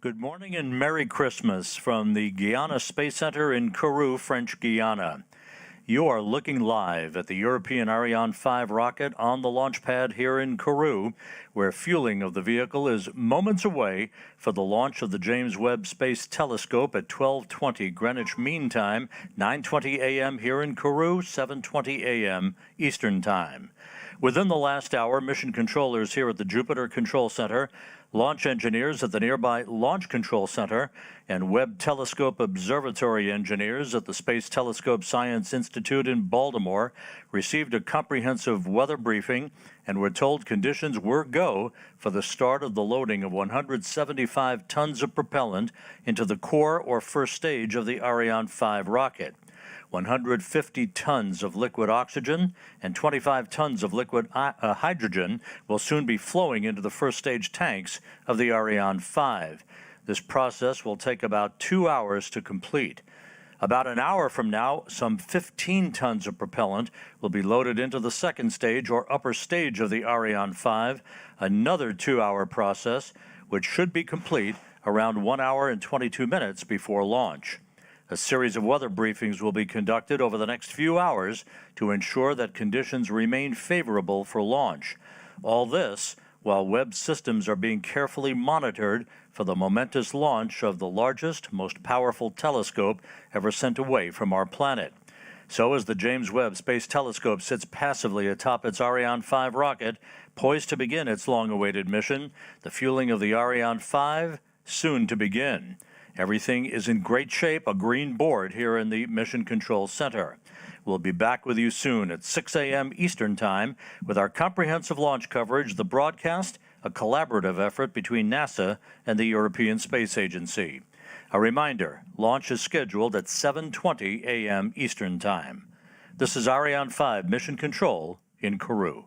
Good morning and Merry Christmas from the Guiana Space Center in Kourou, French Guiana. You are looking live at the European Ariane 5 rocket on the launch pad here in Kourou, where fueling of the vehicle is moments away for the launch of the James Webb Space Telescope at 12:20 Greenwich Mean Time, 9:20 a.m. here in Kourou, 7:20 a.m. Eastern Time. Within the last hour, mission controllers here at the Jupiter Control Center, launch engineers at the nearby Launch Control Center, and Webb Telescope Observatory engineers at the Space Telescope Science Institute in Baltimore received a comprehensive weather briefing and were told conditions were go for the start of the loading of 175 tons of propellant into the core or first stage of the Ariane 5 rocket. 150 tons of liquid oxygen and 25 tons of liquid hydrogen will soon be flowing into the first stage tanks of the Ariane 5. This process will take about 2 hours to complete. About an hour from now, some 15 tons of propellant will be loaded into the second stage or upper stage of the Ariane 5, another 2-hour process, which should be complete around 1 hour and 22 minutes before launch. A series of weather briefings will be conducted over the next few hours to ensure that conditions remain favorable for launch. All this while Webb systems are being carefully monitored for the momentous launch of the largest, most powerful telescope ever sent away from our planet. So as the James Webb Space Telescope sits passively atop its Ariane 5 rocket, poised to begin its long-awaited mission, the fueling of the Ariane 5 soon to begin. Everything is in great shape, a green board here in the Mission Control Center. We'll be back with you soon at 6 a.m. Eastern Time with our comprehensive launch coverage, the broadcast, a collaborative effort between NASA and the European Space Agency. A reminder, launch is scheduled at 7:20 a.m. Eastern Time. This is Ariane 5 Mission Control in Kourou.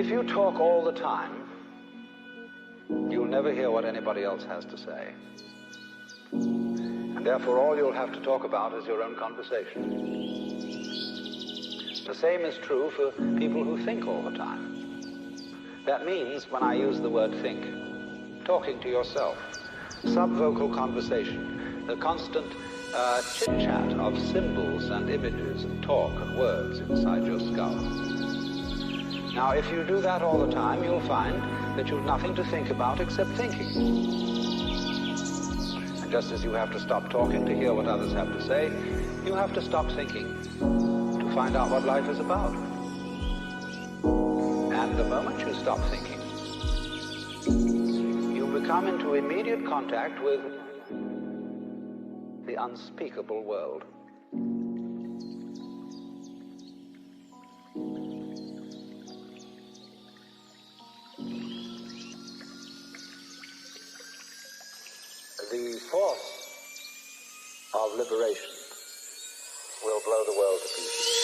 If you talk all the time, you'll never hear what anybody else has to say. And therefore, all you'll have to talk about is your own conversation. The same is true for people who think all the time. That means, when I use the word think, talking to yourself, subvocal conversation, the constant chit-chat of symbols and images and talk and words inside your skull. Now, if you do that all the time, you'll find that you've nothing to think about except thinking. And just as you have to stop talking to hear what others have to say, you have to stop thinking to find out what life is about. And the moment you stop thinking, you become into immediate contact with the unspeakable world. The force of liberation will blow the world to pieces.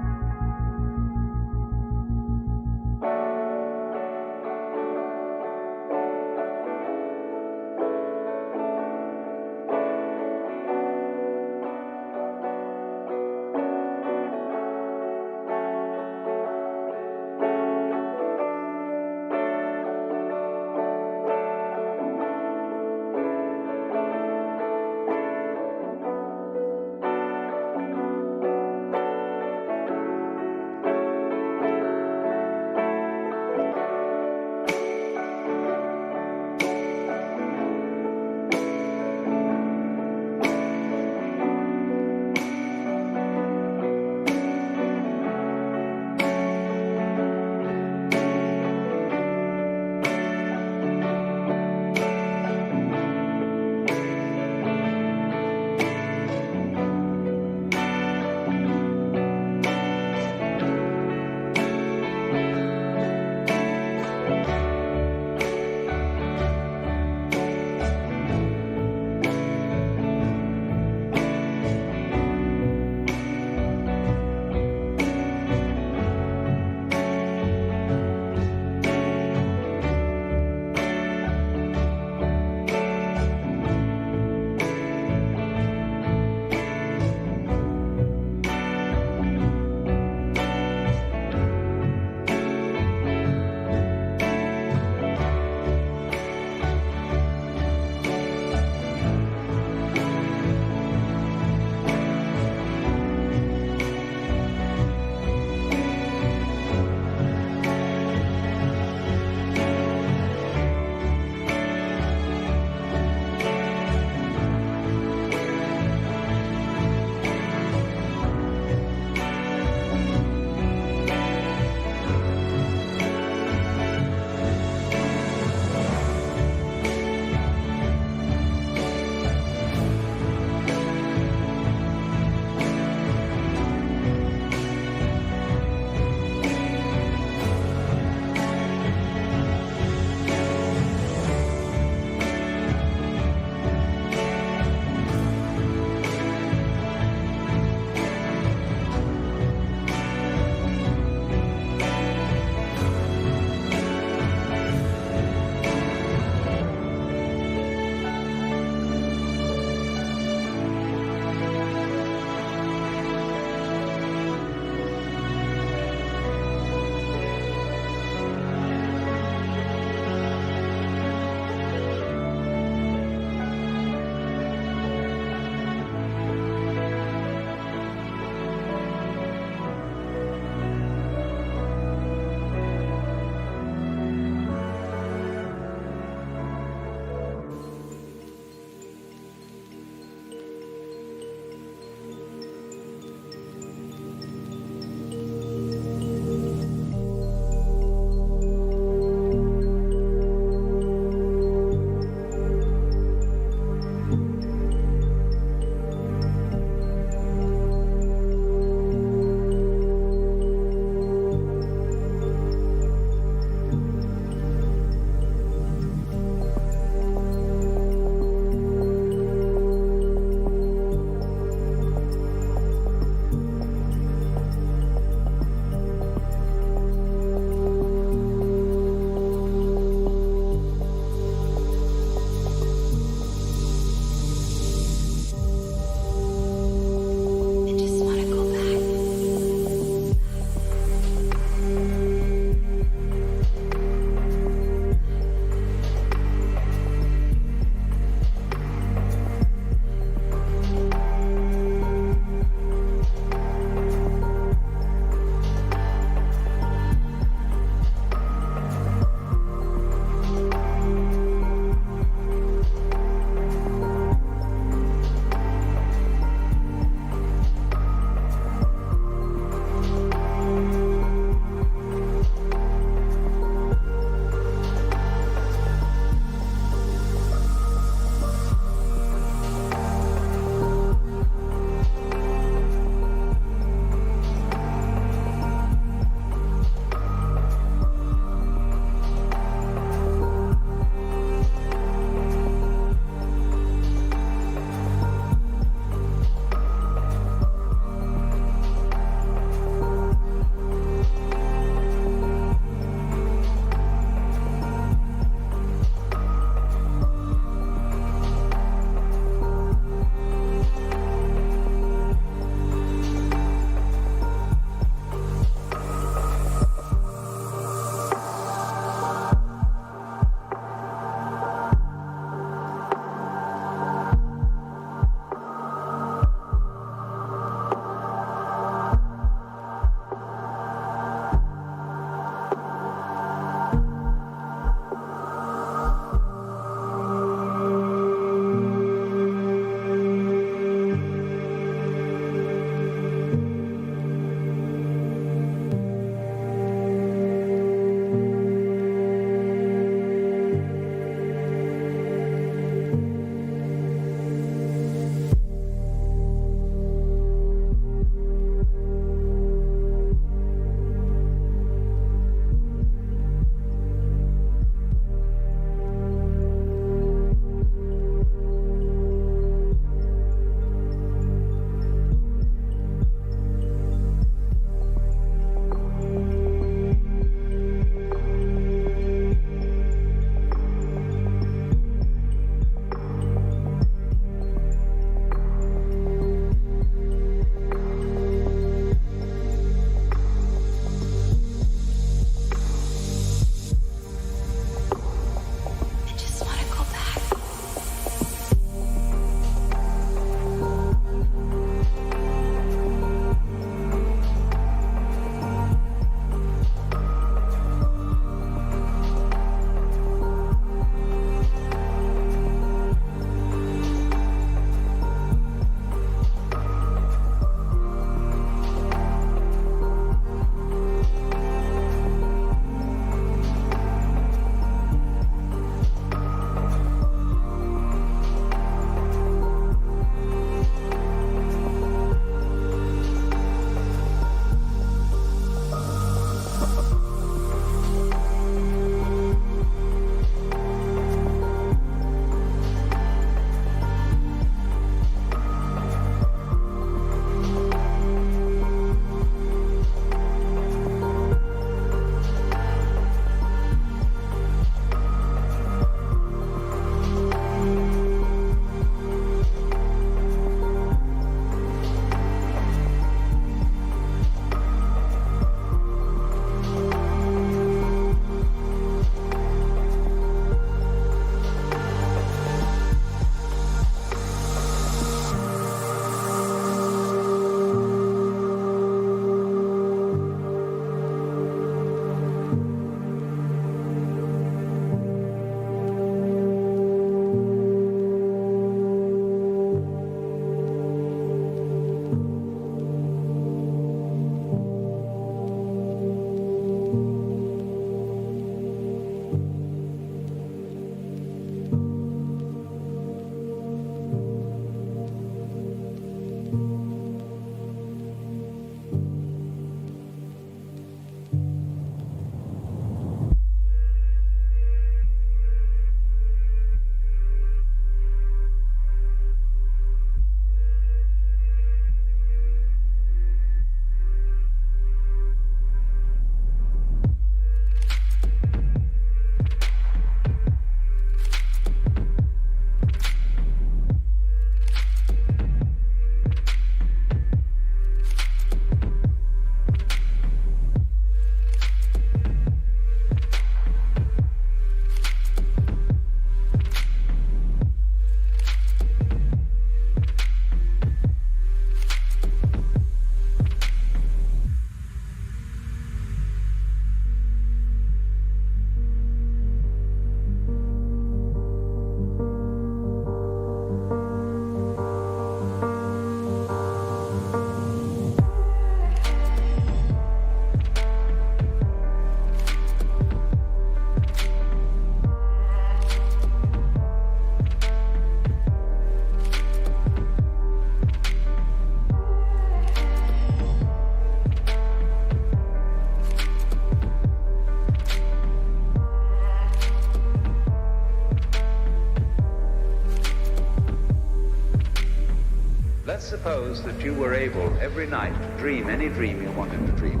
Let's suppose that you were able every night to dream any dream you wanted to dream.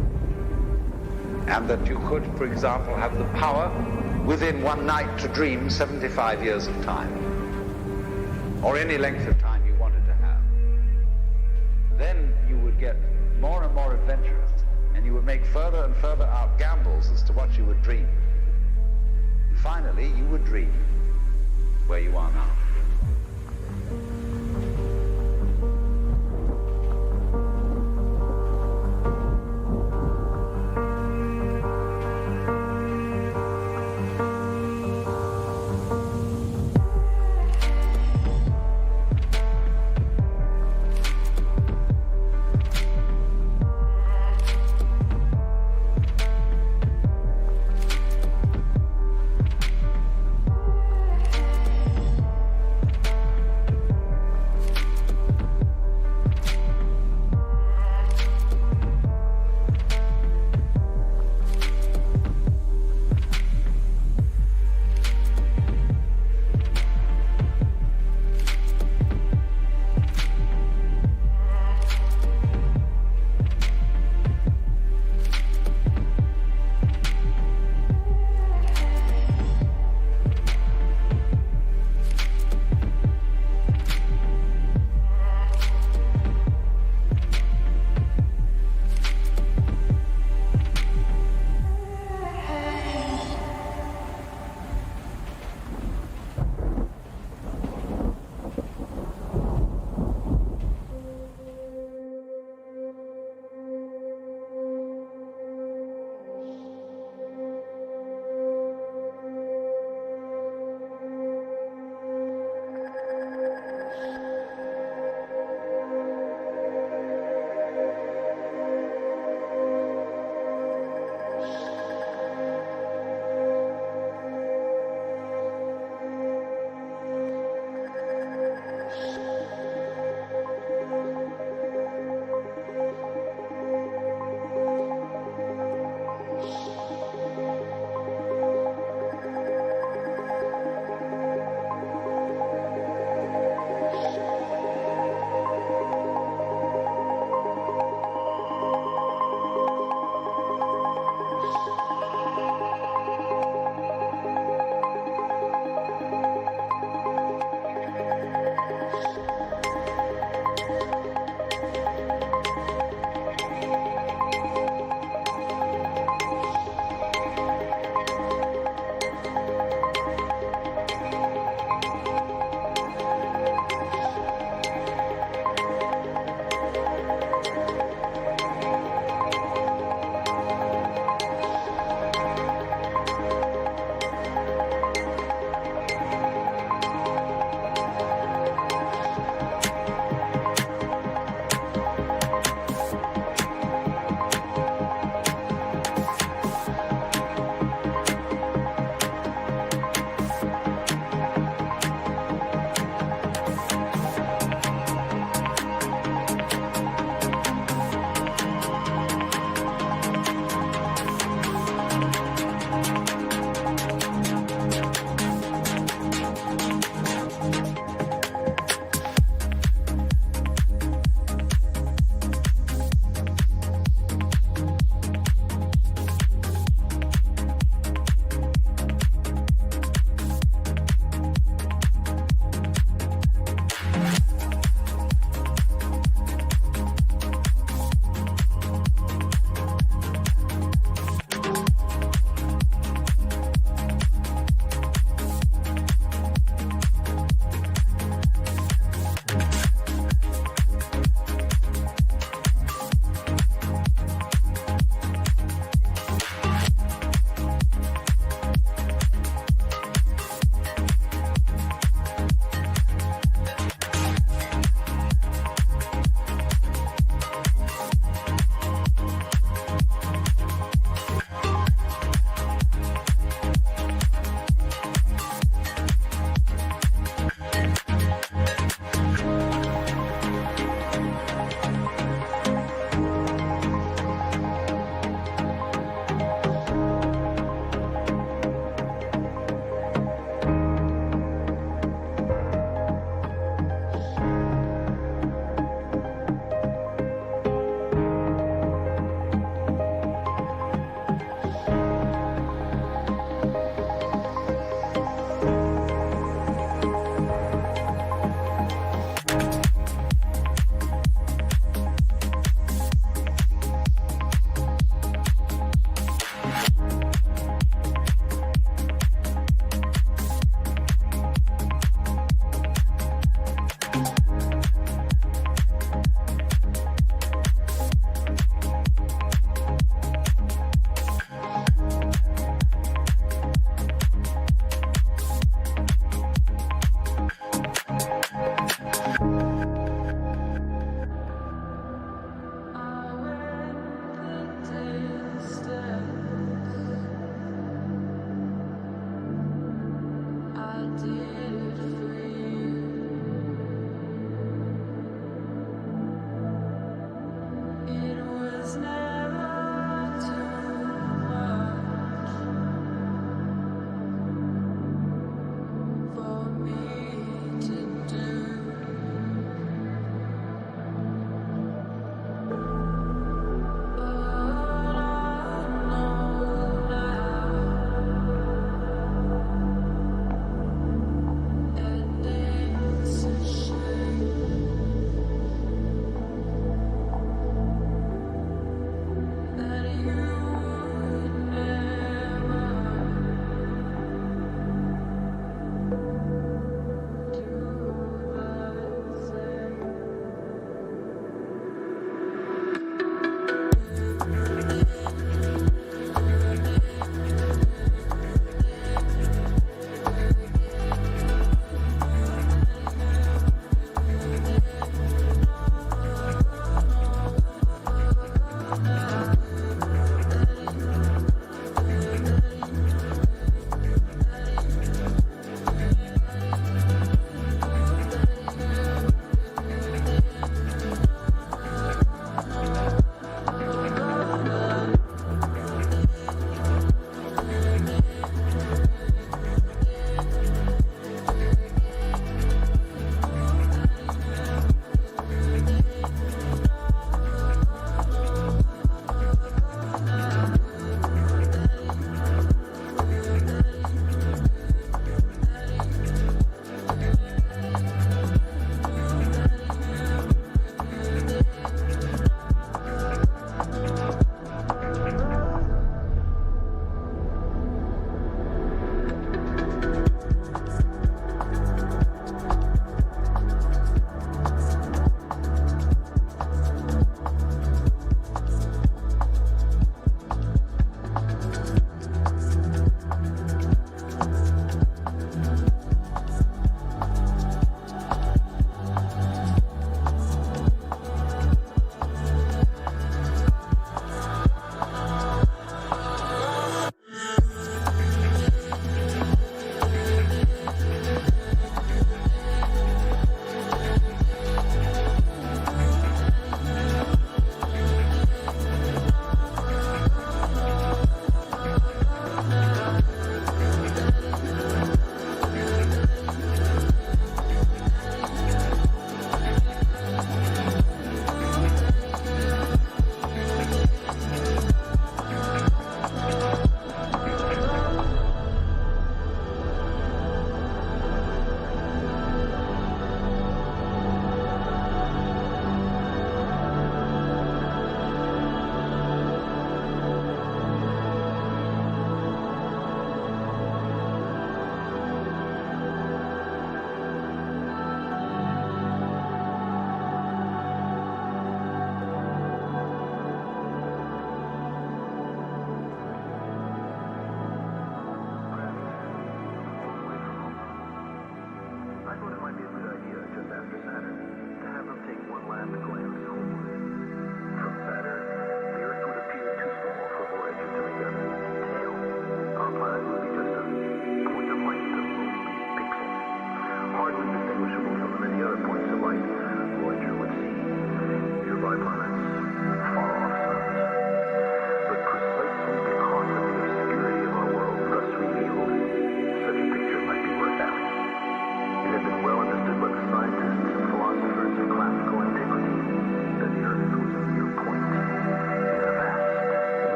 And that you could, for example, have the power within one night to dream 75 years of time, or any length of time you wanted to have. Then you would get more and more adventurous, and you would make further and further out gambles as to what you would dream. And finally, you would dream where you are now.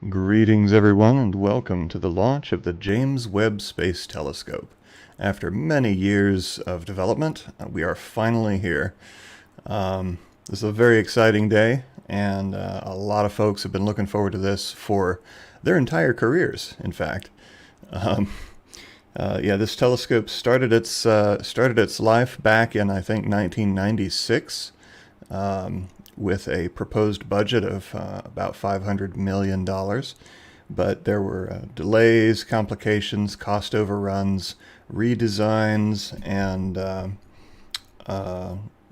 Greetings everyone and welcome to the launch of the James Webb Space Telescope. After many years of development, we are finally here. This is a very exciting day, and a lot of folks have been looking forward to this for their entire careers, in fact. This telescope started its life back in, I think, 1996. With a proposed budget of about $500 million. But there were delays, complications, cost overruns, redesigns, and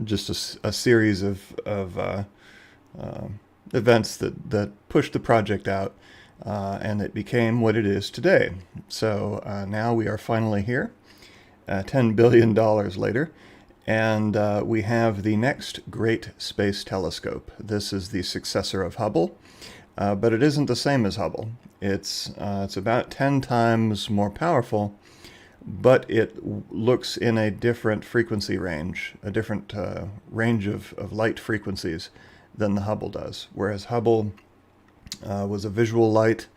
just a series of events that pushed the project out, and it became what it is today. So now we are finally here, $10 billion later, and we have the next great space telescope. This is the successor of Hubble, but it isn't the same as Hubble. It's about 10 times more powerful, but it looks in a different frequency range, a different range of light frequencies than the Hubble does. Whereas Hubble was a visual light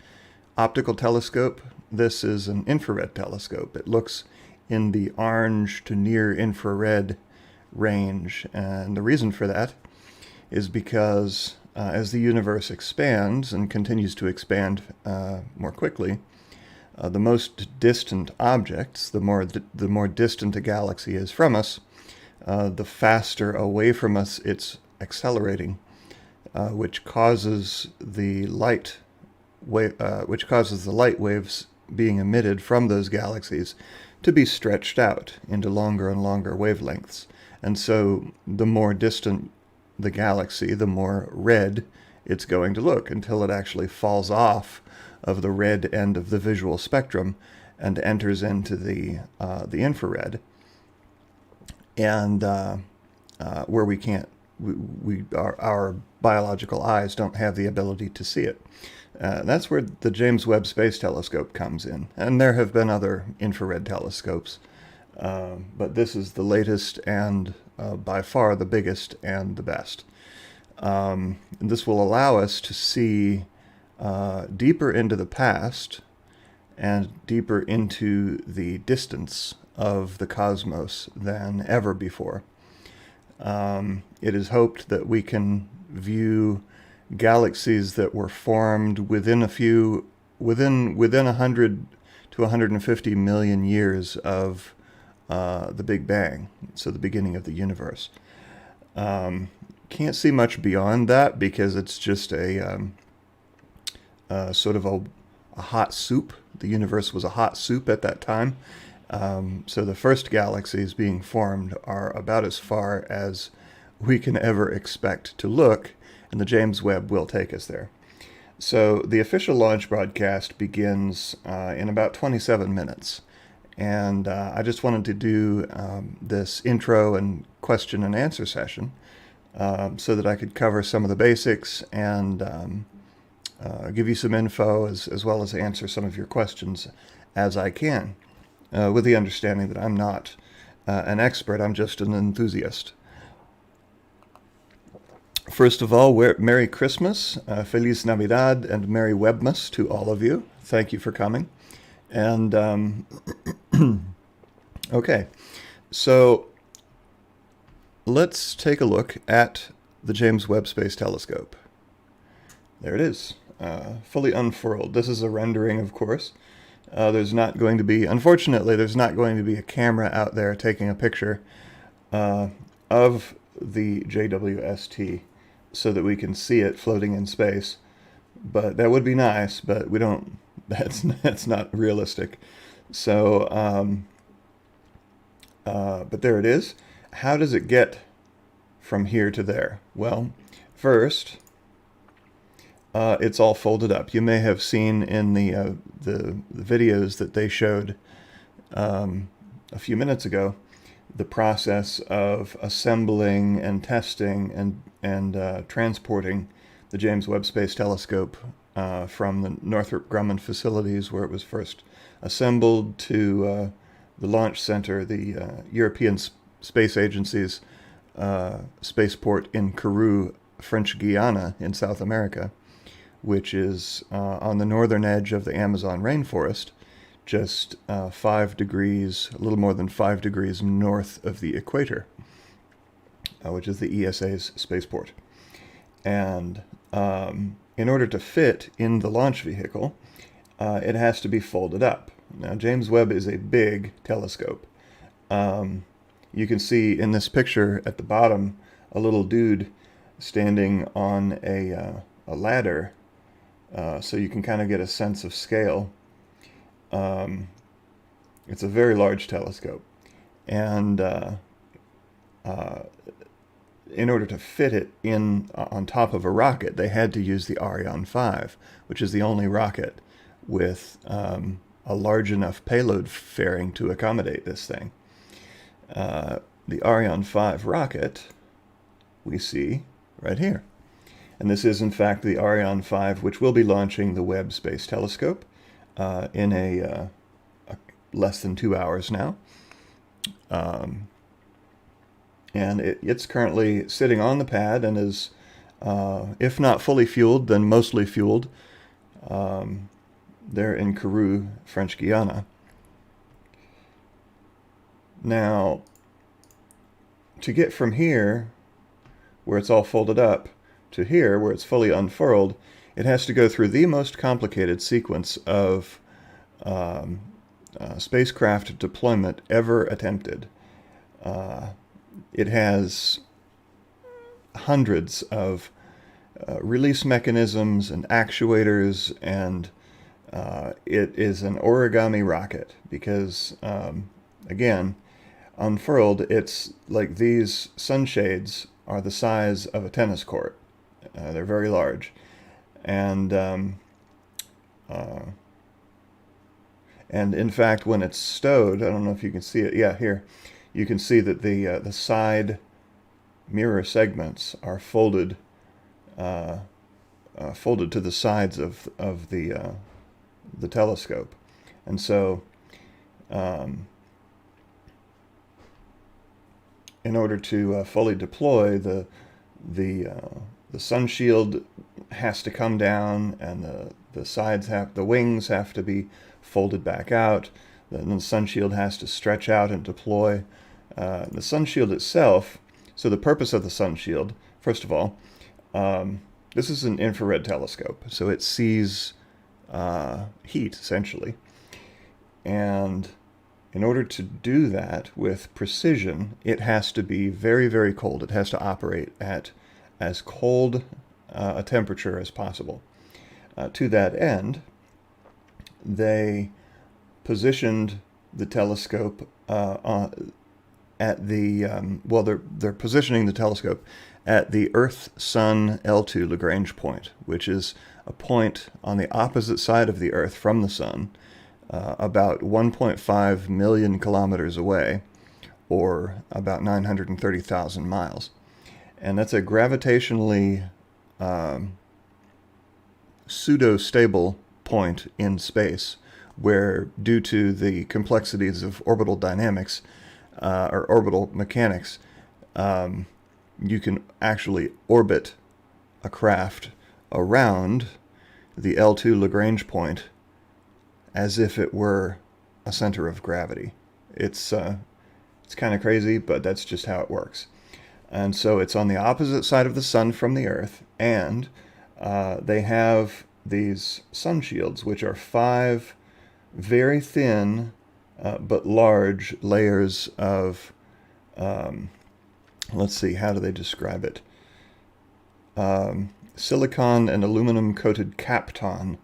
optical telescope, this is an infrared telescope. It looks in the orange to near infrared range, and the reason for that is because as the universe expands and continues to expand more quickly, the most distant objects, the more distant a galaxy is from us, the faster away from us it's accelerating, which causes the light waves being emitted from those galaxies to be stretched out into longer and longer wavelengths. And so the more distant the galaxy, the more red it's going to look, until it actually falls off of the red end of the visual spectrum and enters into the infrared, and where we can't, our biological eyes don't have the ability to see it. That's where the James Webb Space Telescope comes in, and there have been other infrared telescopes, but this is the latest and by far the biggest and the best. And this will allow us to see deeper into the past and deeper into the distance of the cosmos than ever before. It is hoped that we can view galaxies that were formed within 100 to 150 million years of the Big Bang, so the beginning of the universe. Can't see much beyond that because it's just a sort of a hot soup. The universe was a hot soup at that time. So the first galaxies being formed are about as far as we can ever expect to look, and the James Webb will take us there. So the official launch broadcast begins in about 27 minutes. And I just wanted to do this intro and question and answer session so that I could cover some of the basics and give you some info as well as answer some of your questions as I can, with the understanding that I'm not an expert, I'm just an enthusiast. First of all, Merry Christmas, Feliz Navidad, and Merry Webbmas to all of you. Thank you for coming. And okay, so let's take a look at the James Webb Space Telescope. There it is, fully unfurled. This is a rendering, of course. Unfortunately, there's not going to be a camera out there taking a picture of the JWST so that we can see it floating in space. But that would be nice, but we don't. That's not realistic. So, but there it is. How does it get from here to there? Well, first, it's all folded up. You may have seen in the videos that they showed a few minutes ago the process of assembling and testing and transporting the James Webb Space Telescope from the Northrop Grumman facilities where it was first assembled to the launch center, the European Space Agency's spaceport in Kourou, French Guiana in South America, which is on the northern edge of the Amazon rainforest, just 5 degrees, a little more than 5 degrees north of the equator, which is the ESA's spaceport. And in order to fit in the launch vehicle, it has to be folded up. Now, James Webb is a big telescope. You can see in this picture at the bottom a little dude standing on a ladder, so you can kind of get a sense of scale. It's a very large telescope, and in order to fit it in on top of a rocket, they had to use the Ariane 5, which is the only rocket with a large enough payload fairing to accommodate this thing. The Ariane 5 rocket we see right here. And this is, in fact, the Ariane 5, which will be launching the Webb Space Telescope in a less than 2 hours now. And it's currently sitting on the pad and is, if not fully fueled, then mostly fueled. There in Kourou, French Guiana. Now, to get from here, where it's all folded up, to here, where it's fully unfurled, it has to go through the most complicated sequence of spacecraft deployment ever attempted. It has hundreds of release mechanisms and actuators, and it is an origami rocket because, again, unfurled, it's like these sunshades are the size of a tennis court. They're very large. And in fact, when it's stowed, I don't know if you can see it. Yeah, here. You can see that the side mirror segments are folded folded to the sides of the telescope, and so in order to fully deploy, the sun shield has to come down, and the wings have to be folded back out. Then the sun shield has to stretch out and deploy. The sun shield itself, so the purpose of the sun shield, first of all, this is an infrared telescope, so it sees heat, essentially. And in order to do that with precision, it has to be very, very cold. It has to operate at as cold a temperature as possible. To that end, they positioned the telescope at the they're positioning the telescope at the Earth-Sun L2 Lagrange Point, which is a point on the opposite side of the Earth from the Sun, about 1.5 million kilometers away, or about 930,000 miles. And that's a gravitationally pseudo-stable point in space, where, due to the complexities of orbital dynamics, or orbital mechanics, you can actually orbit a craft around the L2 Lagrange point as if it were a center of gravity. It's kind of crazy, but that's just how it works. And so it's on the opposite side of the sun from the Earth, and they have these sun shields, which are 5 very thin but large layers of, let's see, how do they describe it? Silicon and aluminum coated kapton.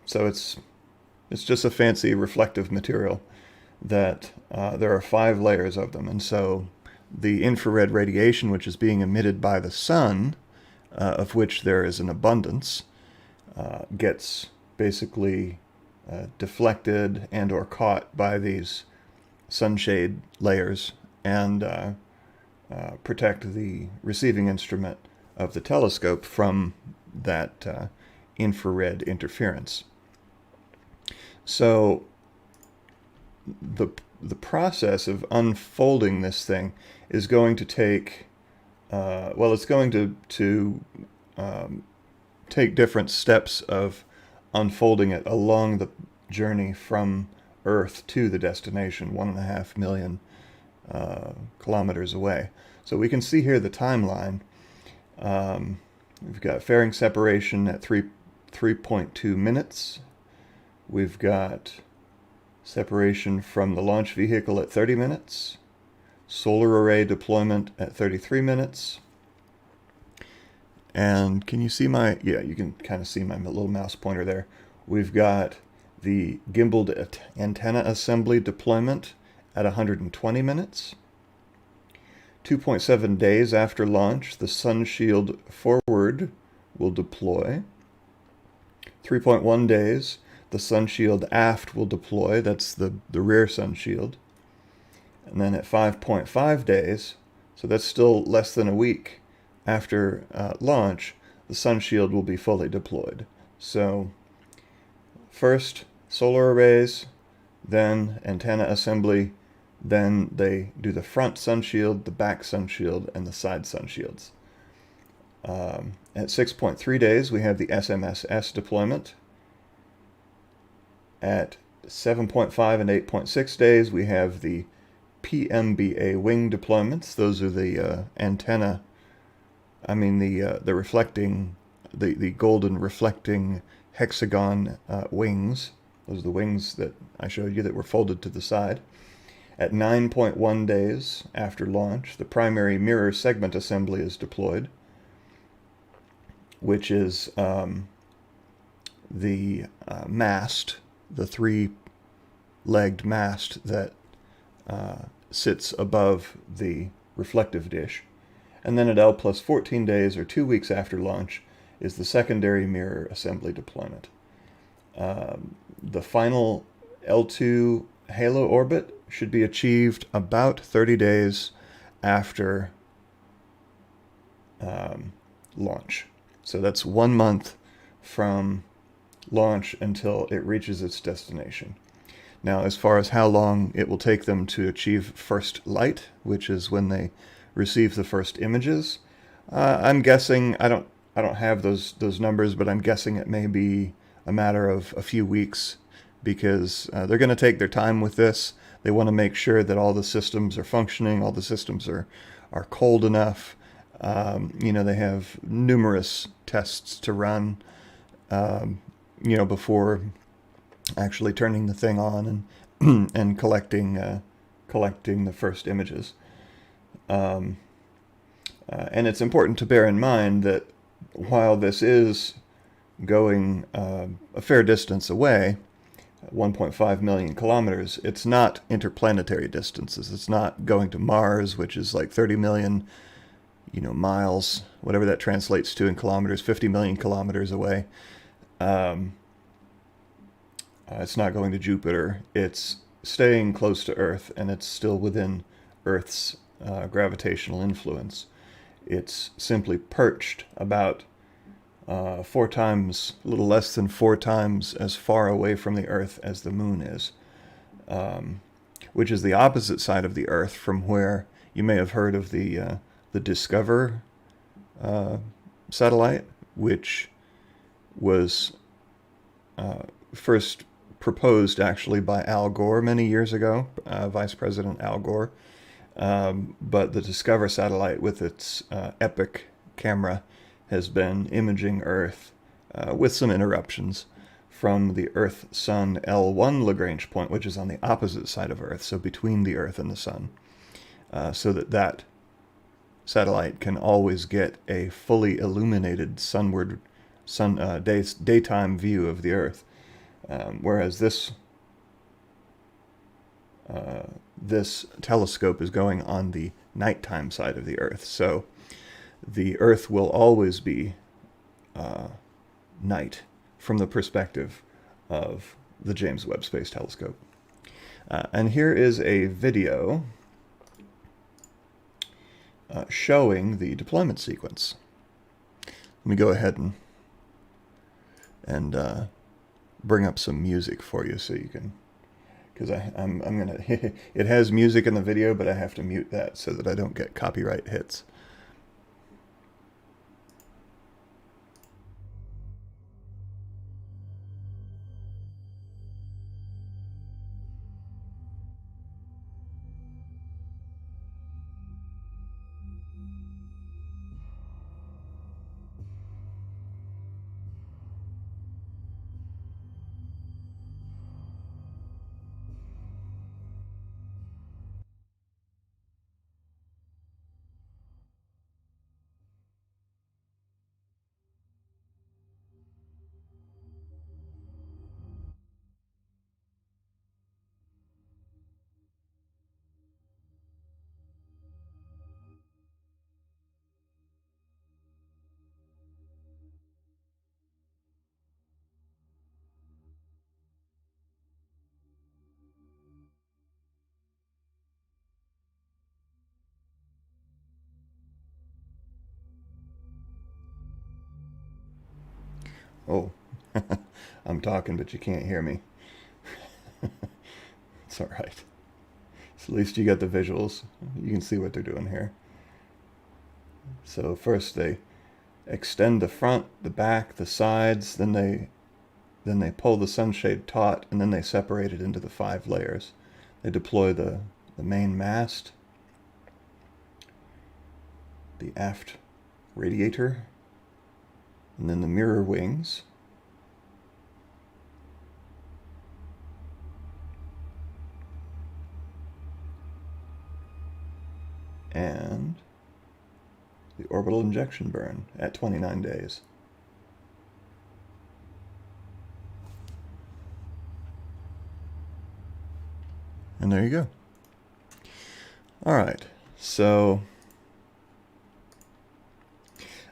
So it's just a fancy reflective material that there are 5 layers of them. And so the infrared radiation, which is being emitted by the sun, of which there is an abundance, gets basically deflected and or caught by these sunshade layers and protect the receiving instrument of the telescope from that infrared interference. So the process of unfolding this thing is going to take, it's going to take different steps of unfolding it along the journey from Earth to the destination, 1.5 million kilometers away. So we can see here the timeline. We've got fairing separation at 3.2 minutes. We've got separation from the launch vehicle at 30 minutes. Solar array deployment at 33 minutes. And can you see my, yeah, you can kind of see my little mouse pointer there. We've got the gimbaled antenna assembly deployment at 120 minutes. 2.7 days after launch, the sun shield forward will deploy. 3.1 days, the sun shield aft will deploy. That's the rear sun shield. And then at 5.5 days, so that's still less than a week after launch, the sun shield will be fully deployed. So first solar arrays, then antenna assembly, then they do the front sun shield, the back sun shield, and the side sun shields. At 6.3 days, we have the SMSS deployment. At 7.5 and 8.6 days, we have the PMBA wing deployments. Those are the antenna, the reflecting, the golden reflecting hexagon wings. Those are the wings that I showed you that were folded to the side. At 9.1 days after launch, the primary mirror segment assembly is deployed, which is the mast, the three-legged mast that sits above the reflective dish. And then at L plus 14 days, or 2 weeks after launch, is the secondary mirror assembly deployment. The final L2 halo orbit should be achieved about 30 days after launch. So that's 1 month from launch until it reaches its destination. Now, as far as how long it will take them to achieve first light, which is when they receive the first images, I'm guessing, I don't have those numbers, but I'm guessing it may be a matter of a few weeks, because they're going to take their time with this. They want to make sure that all the systems are functioning, all the systems are cold enough. They have numerous tests to run, before actually turning the thing on and collecting the first images. And it's important to bear in mind that while this is going a fair distance away, 1.5 million kilometers, it's not interplanetary distances. It's not going to Mars, which is like 30 million miles, whatever that translates to in kilometers, 50 million kilometers away. It's not going to Jupiter. It's staying close to Earth, and it's still within Earth's gravitational influence. It's simply perched about 4 times, a little less than 4 times as far away from the Earth as the Moon is, which is the opposite side of the Earth from where you may have heard of the Discover satellite, which was first proposed actually by Al Gore many years ago, Vice President Al Gore. But the Discover satellite, with its epic camera, has been imaging Earth with some interruptions from the Earth-Sun L2 Lagrange Point, which is on the opposite side of Earth, so between the Earth and the Sun, so that satellite can always get a fully illuminated daytime view of the Earth, whereas this telescope is going on the nighttime side of the Earth. So the Earth will always be night from the perspective of the James Webb Space Telescope. And here is a video showing the deployment sequence. Let me go ahead and bring up some music for you so you can, because I'm gonna it has music in the video, but I have to mute that so that I don't get copyright hits. Oh, I'm talking, but you can't hear me. It's all right. So at least you got the visuals. You can see what they're doing here. So first they extend the front, the back, the sides, then they pull the sunshade taut, and then they separate it into the 5 layers. They deploy the main mast, the aft radiator, and then the mirror wings. And the orbital injection burn at 29 days. And there you go. All right, so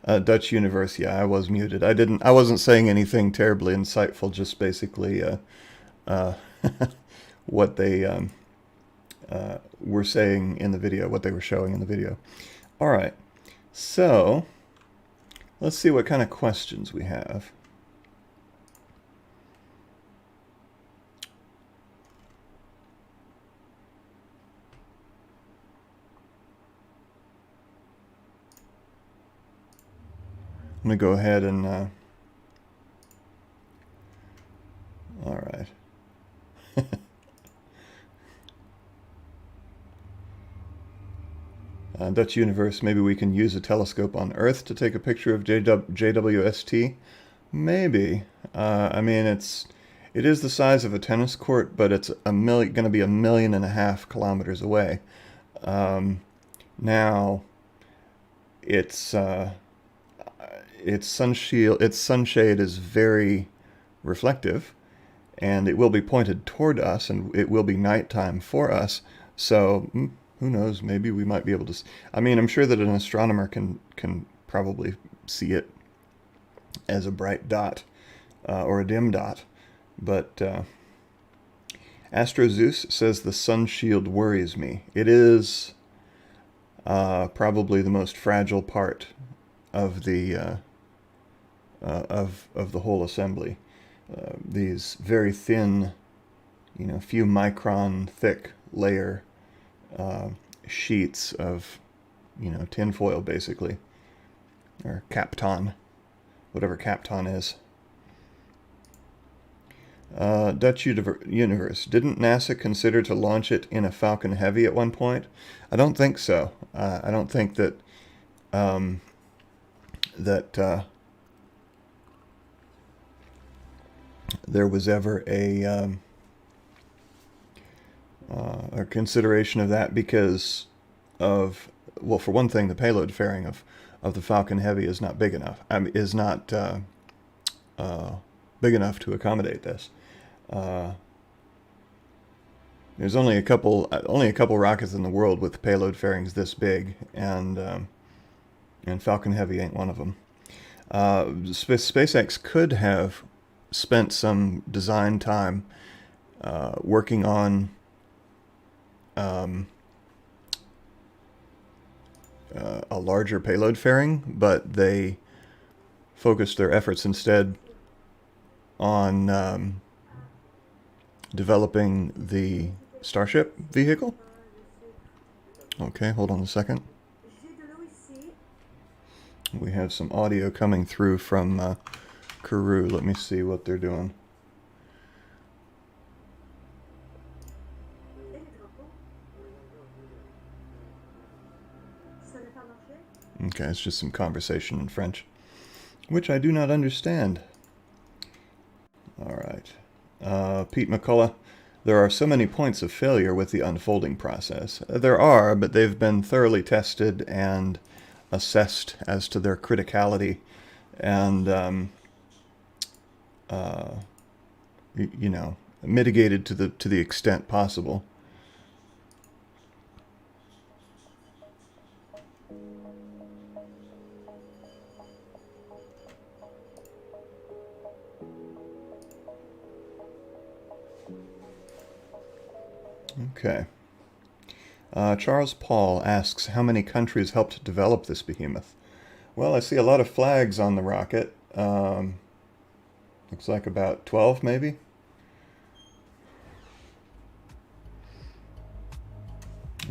Dutch Universe, yeah, I was muted. I wasn't saying anything terribly insightful, just basically what they were saying in the video, what they were showing in the video. All right, so let's see what kind of questions we have. I'm going to go ahead and, all right. Dutch Universe, maybe we can use a telescope on Earth to take a picture of JWST. Maybe. I mean, it is the size of a tennis court, but it's going to be 1.5 million kilometers away. Now, its sunshade is very reflective, and it will be pointed toward us, and it will be nighttime for us. So who knows? Maybe we might be able to. I mean, I'm sure that an astronomer can probably see it as a bright dot or a dim dot, but Astro Zeus says the sun shield worries me. It is probably the most fragile part of the of the whole assembly. These very thin, few micron thick layer sheets of, tinfoil basically, or Kapton, whatever Kapton is. Dutch Universe, didn't NASA consider to launch it in a Falcon Heavy at one point? I don't think so. I don't think that there was ever a consideration of that because of, well, for one thing, the payload fairing of the Falcon Heavy is not big enough. Is not big enough to accommodate this. There's only a couple rockets in the world with payload fairings this big, and Falcon Heavy ain't one of them. SpaceX could have spent some design time working on a larger payload fairing, but they focused their efforts instead on developing the Starship vehicle. Okay, hold on a second. We have some audio coming through from Kourou. Let me see what they're doing. Okay, it's just some conversation in French, which I do not understand. All right. Pete McCullough, there are so many points of failure with the unfolding process. There are, but they've been thoroughly tested and assessed as to their criticality and, mitigated to the extent possible. Okay. Charles Paul asks, how many countries helped develop this behemoth? Well, I see a lot of flags on the rocket. Looks like about 12 maybe.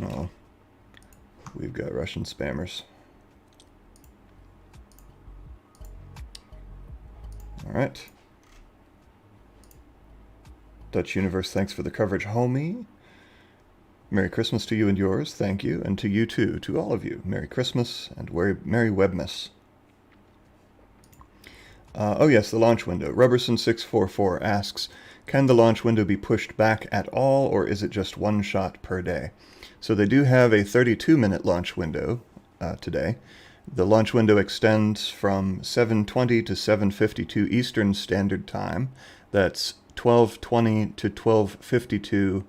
Oh, we've got Russian spammers. All right. Dutch Universe, thanks for the coverage, homie. Merry Christmas to you and yours, thank you, and to you too, to all of you. Merry Christmas and Merry Webbmas. Oh yes, the launch window. Rubberson644 asks, can the launch window be pushed back at all, or is it just one shot per day? So they do have a 32-minute launch window today. The launch window extends from 7:20 to 7:52 Eastern Standard Time. That's 12:20 to 12:52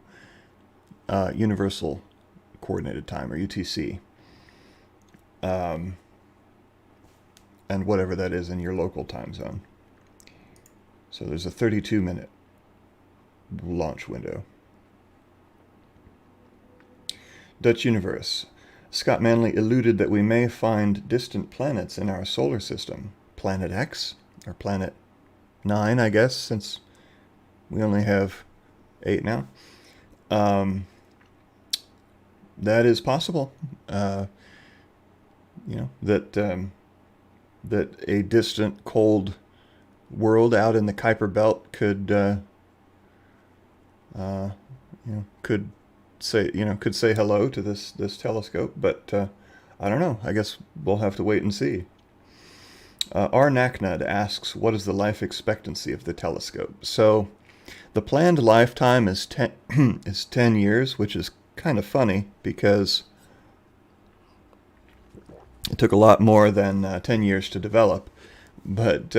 Universal Coordinated Time, or UTC. And whatever that is in your local time zone. So there's a 32-minute launch window. Dutch Universe. Scott Manley alluded that we may find distant planets in our solar system. Planet X? Or Planet 9, I guess, since we only have 8 now. That is possible. That a distant, cold world out in the Kuiper Belt could say hello to this telescope, but I don't know. I guess we'll have to wait and see. R. Naknud asks, what is the life expectancy of the telescope? So the planned lifetime is 10 years, which is kind of funny because it took a lot more than 10 years to develop. But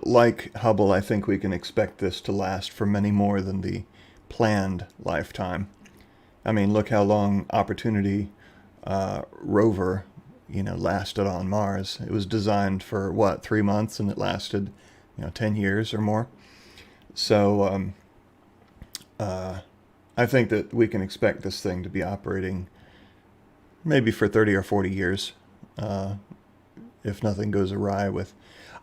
like Hubble, I think we can expect this to last for many more than the planned lifetime. I mean, look how long Opportunity rover, lasted on Mars. It was designed for, 3 months, and it lasted, 10 years or more. So I think that we can expect this thing to be operating maybe for 30 or 40 years, if nothing goes awry with.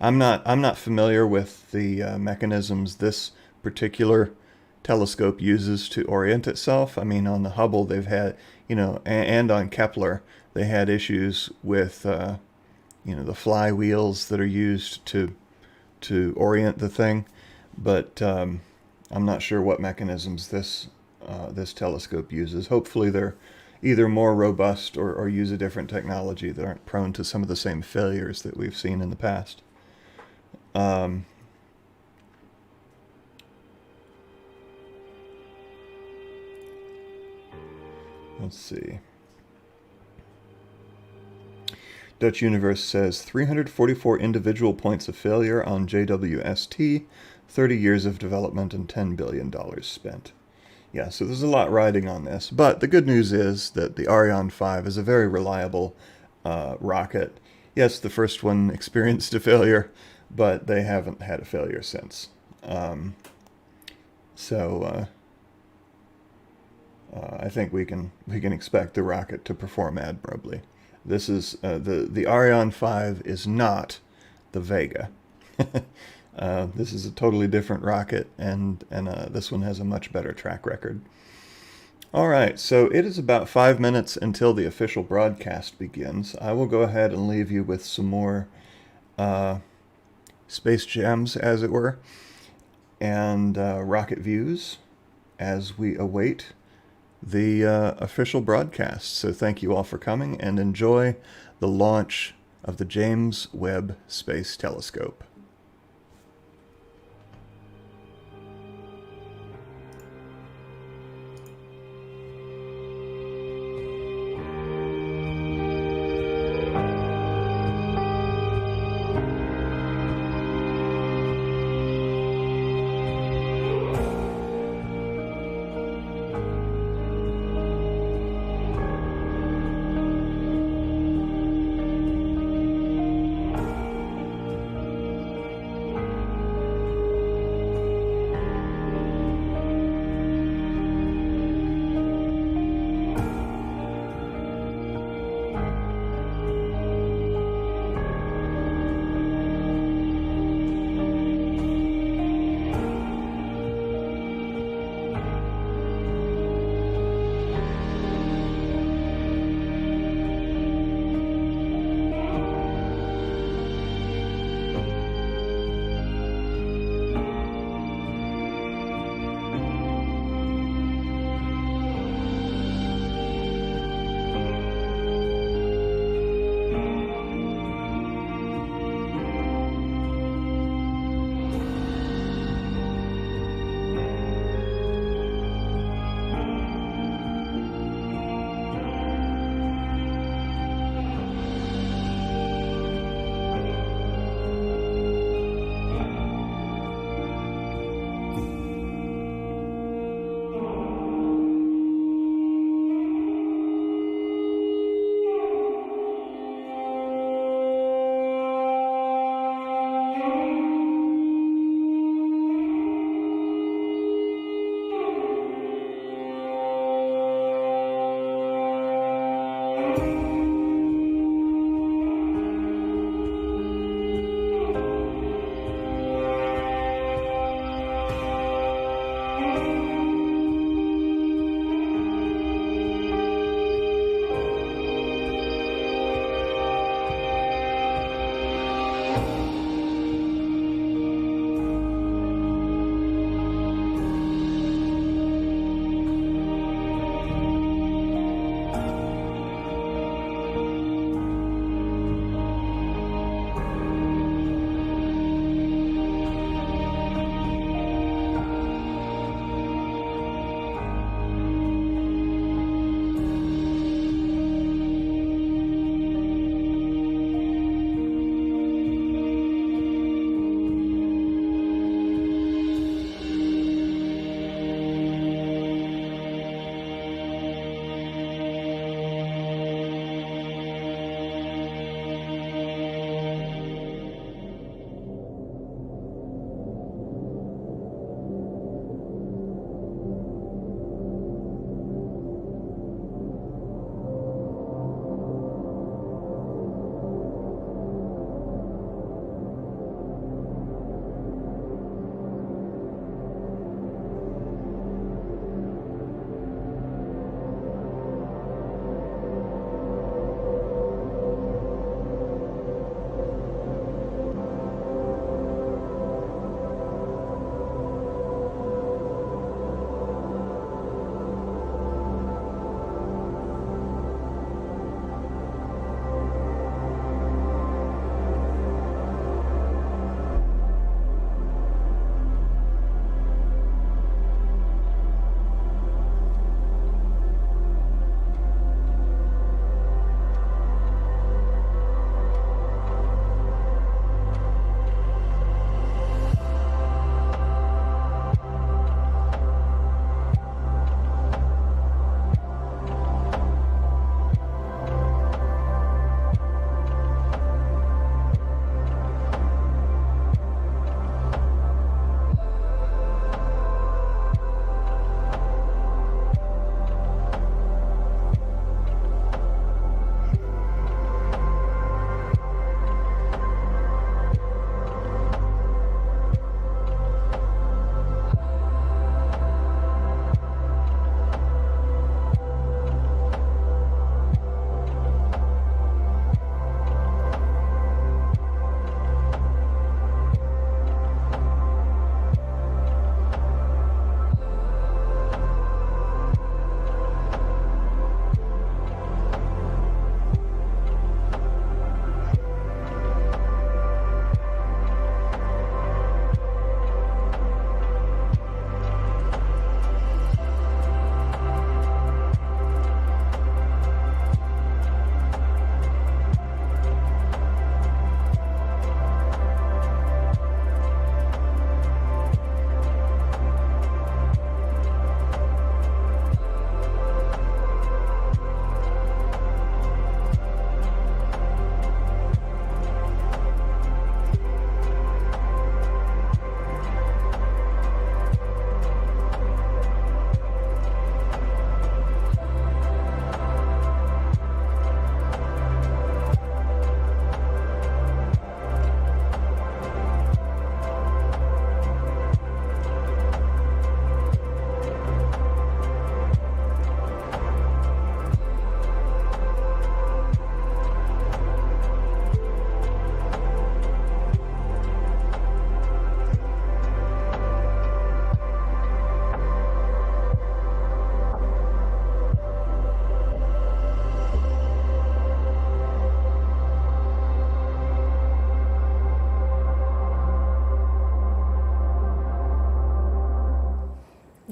I'm not familiar with the mechanisms this particular telescope uses to orient itself. I mean, on the Hubble they've had, and on Kepler they had issues with, the flywheels that are used to orient the thing. But I'm not sure what mechanisms this telescope uses. Hopefully they're either more robust or use a different technology that aren't prone to some of the same failures that we've seen in the past. Let's see. Dutch Universe says 344 individual points of failure on JWST, 30 years of development and $10 billion spent. Yeah, so there's a lot riding on this. But the good news is that the Ariane 5 is a very reliable rocket. Yes, the first one experienced a failure, but they haven't had a failure since. I think we can expect the rocket to perform admirably. This is the Ariane 5 is not the Vega. This is a totally different rocket, and this one has a much better track record. All right, so it is about 5 minutes until the official broadcast begins. I will go ahead and leave you with some more space gems, as it were, and rocket views as we await the official broadcast. So thank you all for coming, and enjoy the launch of the James Webb Space Telescope.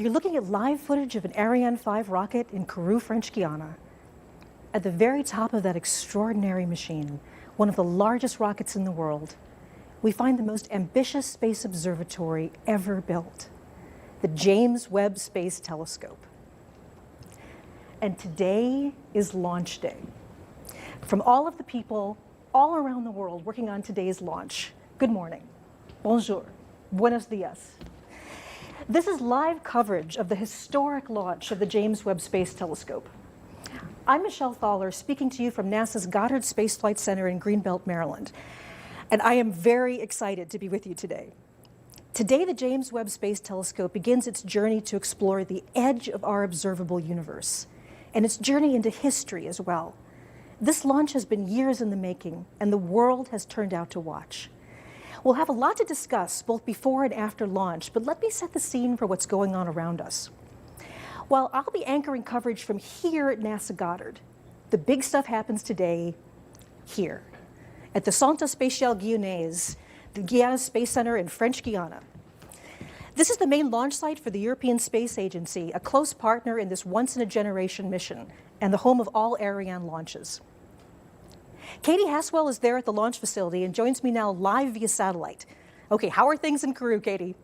You're looking at live footage of an Ariane 5 rocket in Kourou, French Guiana. At the very top of that extraordinary machine, one of the largest rockets in the world, we find the most ambitious space observatory ever built, the James Webb Space Telescope. And today is launch day. From all of the people all around the world working on today's launch, good morning, bonjour, buenos dias. This is live coverage of the historic launch of the James Webb Space Telescope. I'm Michelle Thaler, speaking to you from NASA's Goddard Space Flight Center in Greenbelt, Maryland. And I am very excited to be with you today. Today, the James Webb Space Telescope begins its journey to explore the edge of our observable universe, and its journey into history as well. This launch has been years in the making, and the world has turned out to watch. We'll have a lot to discuss both before and after launch, but let me set the scene for what's going on around us. While I'll be anchoring coverage from here at NASA Goddard, the big stuff happens today here at the Centre Spatial Guyanais, the Guiana Space Center in French Guiana. This is the main launch site for the European Space Agency, a close partner in this once-in-a-generation mission, and the home of all Ariane launches. Katie Haswell is there at the launch facility and joins me now live via satellite. Okay, how are things in Kourou, Katie?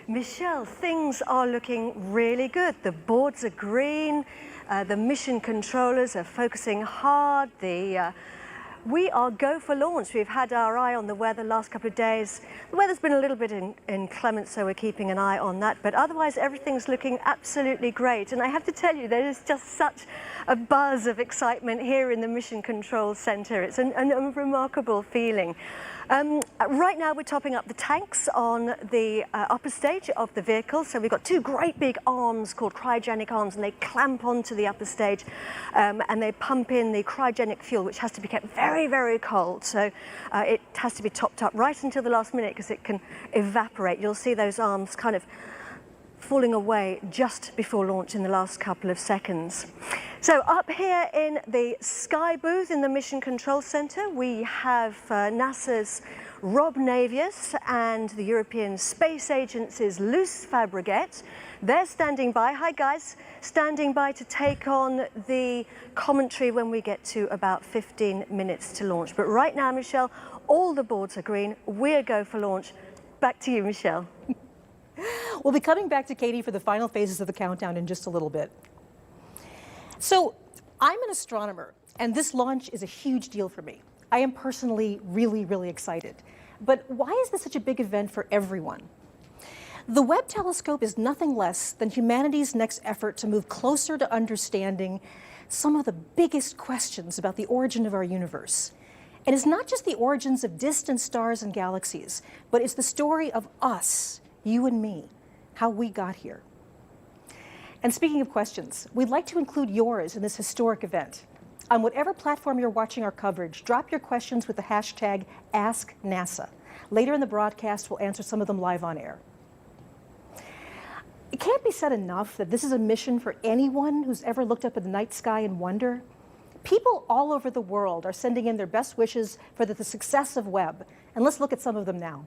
Michelle, things are looking really good. The boards are green, the mission controllers are focusing hard, we are go for launch. We've had our eye on the weather the last couple of days. The weather's been a little bit inclement, so we're keeping an eye on that. But otherwise, everything's looking absolutely great. And I have to tell you, there is just such a buzz of excitement here in the Mission Control Center. It's a remarkable feeling. Right now, we're topping up the tanks on the upper stage of the vehicle. So we've got two great big arms called cryogenic arms, and they clamp onto the upper stage, and they pump in the cryogenic fuel, which has to be kept very, very cold. So it has to be topped up right until the last minute because it can evaporate. You'll see those arms kind of falling away just before launch in the last couple of seconds. So up here in the Sky booth in the Mission Control Center, we have NASA's Rob Navius and the European Space Agency's Luce Fabregat. They're standing by. Hi guys, standing by to take on the commentary when we get to about 15 minutes to launch. But right now, Michelle, all the boards are green. We're go for launch. Back to you, Michelle. We'll be coming back to Katie for the final phases of the countdown in just a little bit. So I'm an astronomer, and this launch is a huge deal for me. I am personally really, really excited. But why is this such a big event for everyone? The Webb telescope is nothing less than humanity's next effort to move closer to understanding some of the biggest questions about the origin of our universe. And it's not just the origins of distant stars and galaxies, but it's the story of us, you and me, how we got here. And speaking of questions, we'd like to include yours in this historic event. On whatever platform you're watching our coverage, drop your questions with the hashtag AskNASA. Later in the broadcast, we'll answer some of them live on air. It can't be said enough that this is a mission for anyone who's ever looked up at the night sky and wonder. People all over the world are sending in their best wishes for the success of Webb, and let's look at some of them now.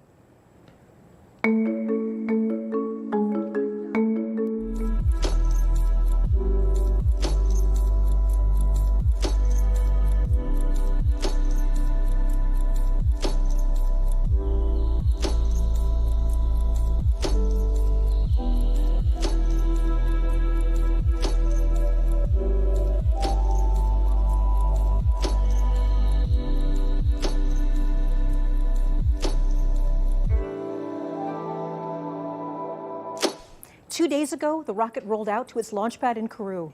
2 days ago, the rocket rolled out to its launch pad in Kourou.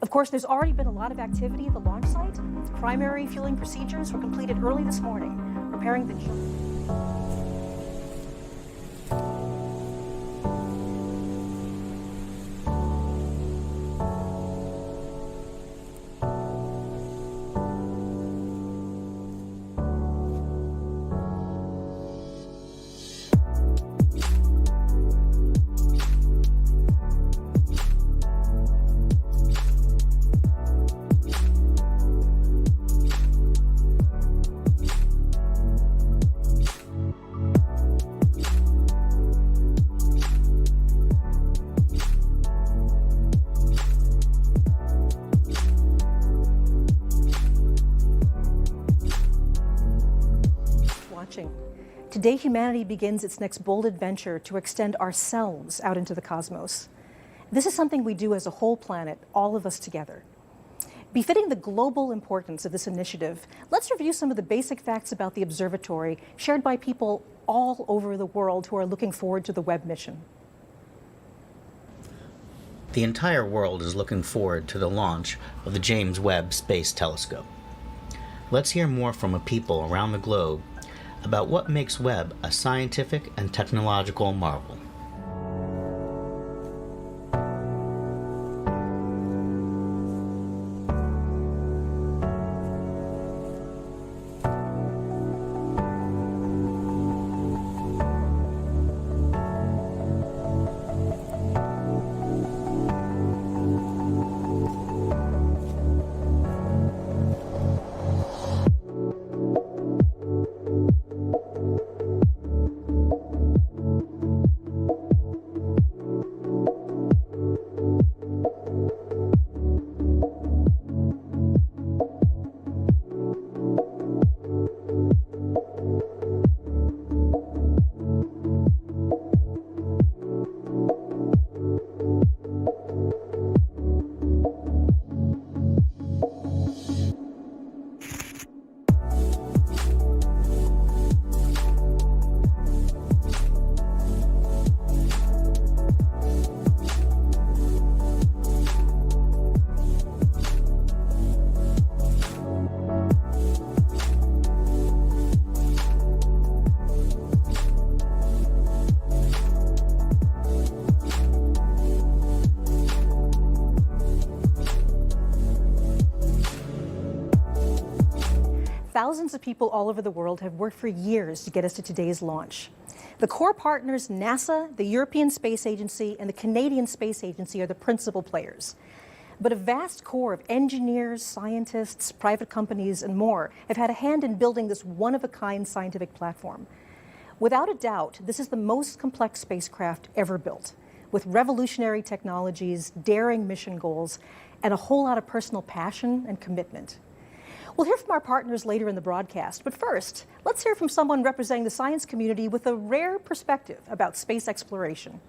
Of course, there's already been a lot of activity at the launch site. Primary fueling procedures were completed early this morning, preparing the watching. Today, humanity begins its next bold adventure to extend ourselves out into the cosmos. This is something we do as a whole planet, all of us together. Befitting the global importance of this initiative, let's review some of the basic facts about the observatory shared by people all over the world who are looking forward to the Webb mission. The entire world is looking forward to the launch of the James Webb Space Telescope. Let's hear more from people around the globe about what makes Webb a scientific and technological marvel. Thousands of people all over the world have worked for years to get us to today's launch. The core partners, NASA, the European Space Agency, and the Canadian Space Agency are the principal players. But a vast core of engineers, scientists, private companies, and more have had a hand in building this one-of-a-kind scientific platform. Without a doubt, this is the most complex spacecraft ever built, with revolutionary technologies, daring mission goals, and a whole lot of personal passion and commitment. We'll hear from our partners later in the broadcast, but first, let's hear from someone representing the science community with a rare perspective about space exploration.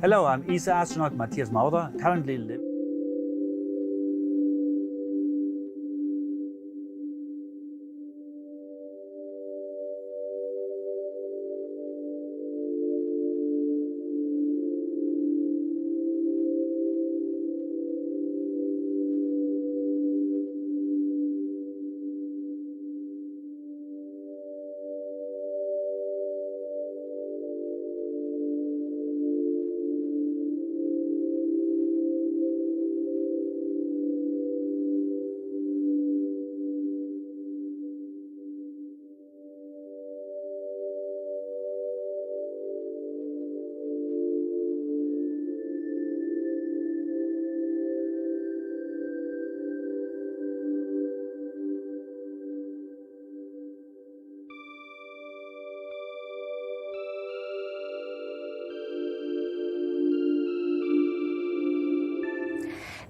Hello, I'm ESA astronaut Matthias Maurer, currently living.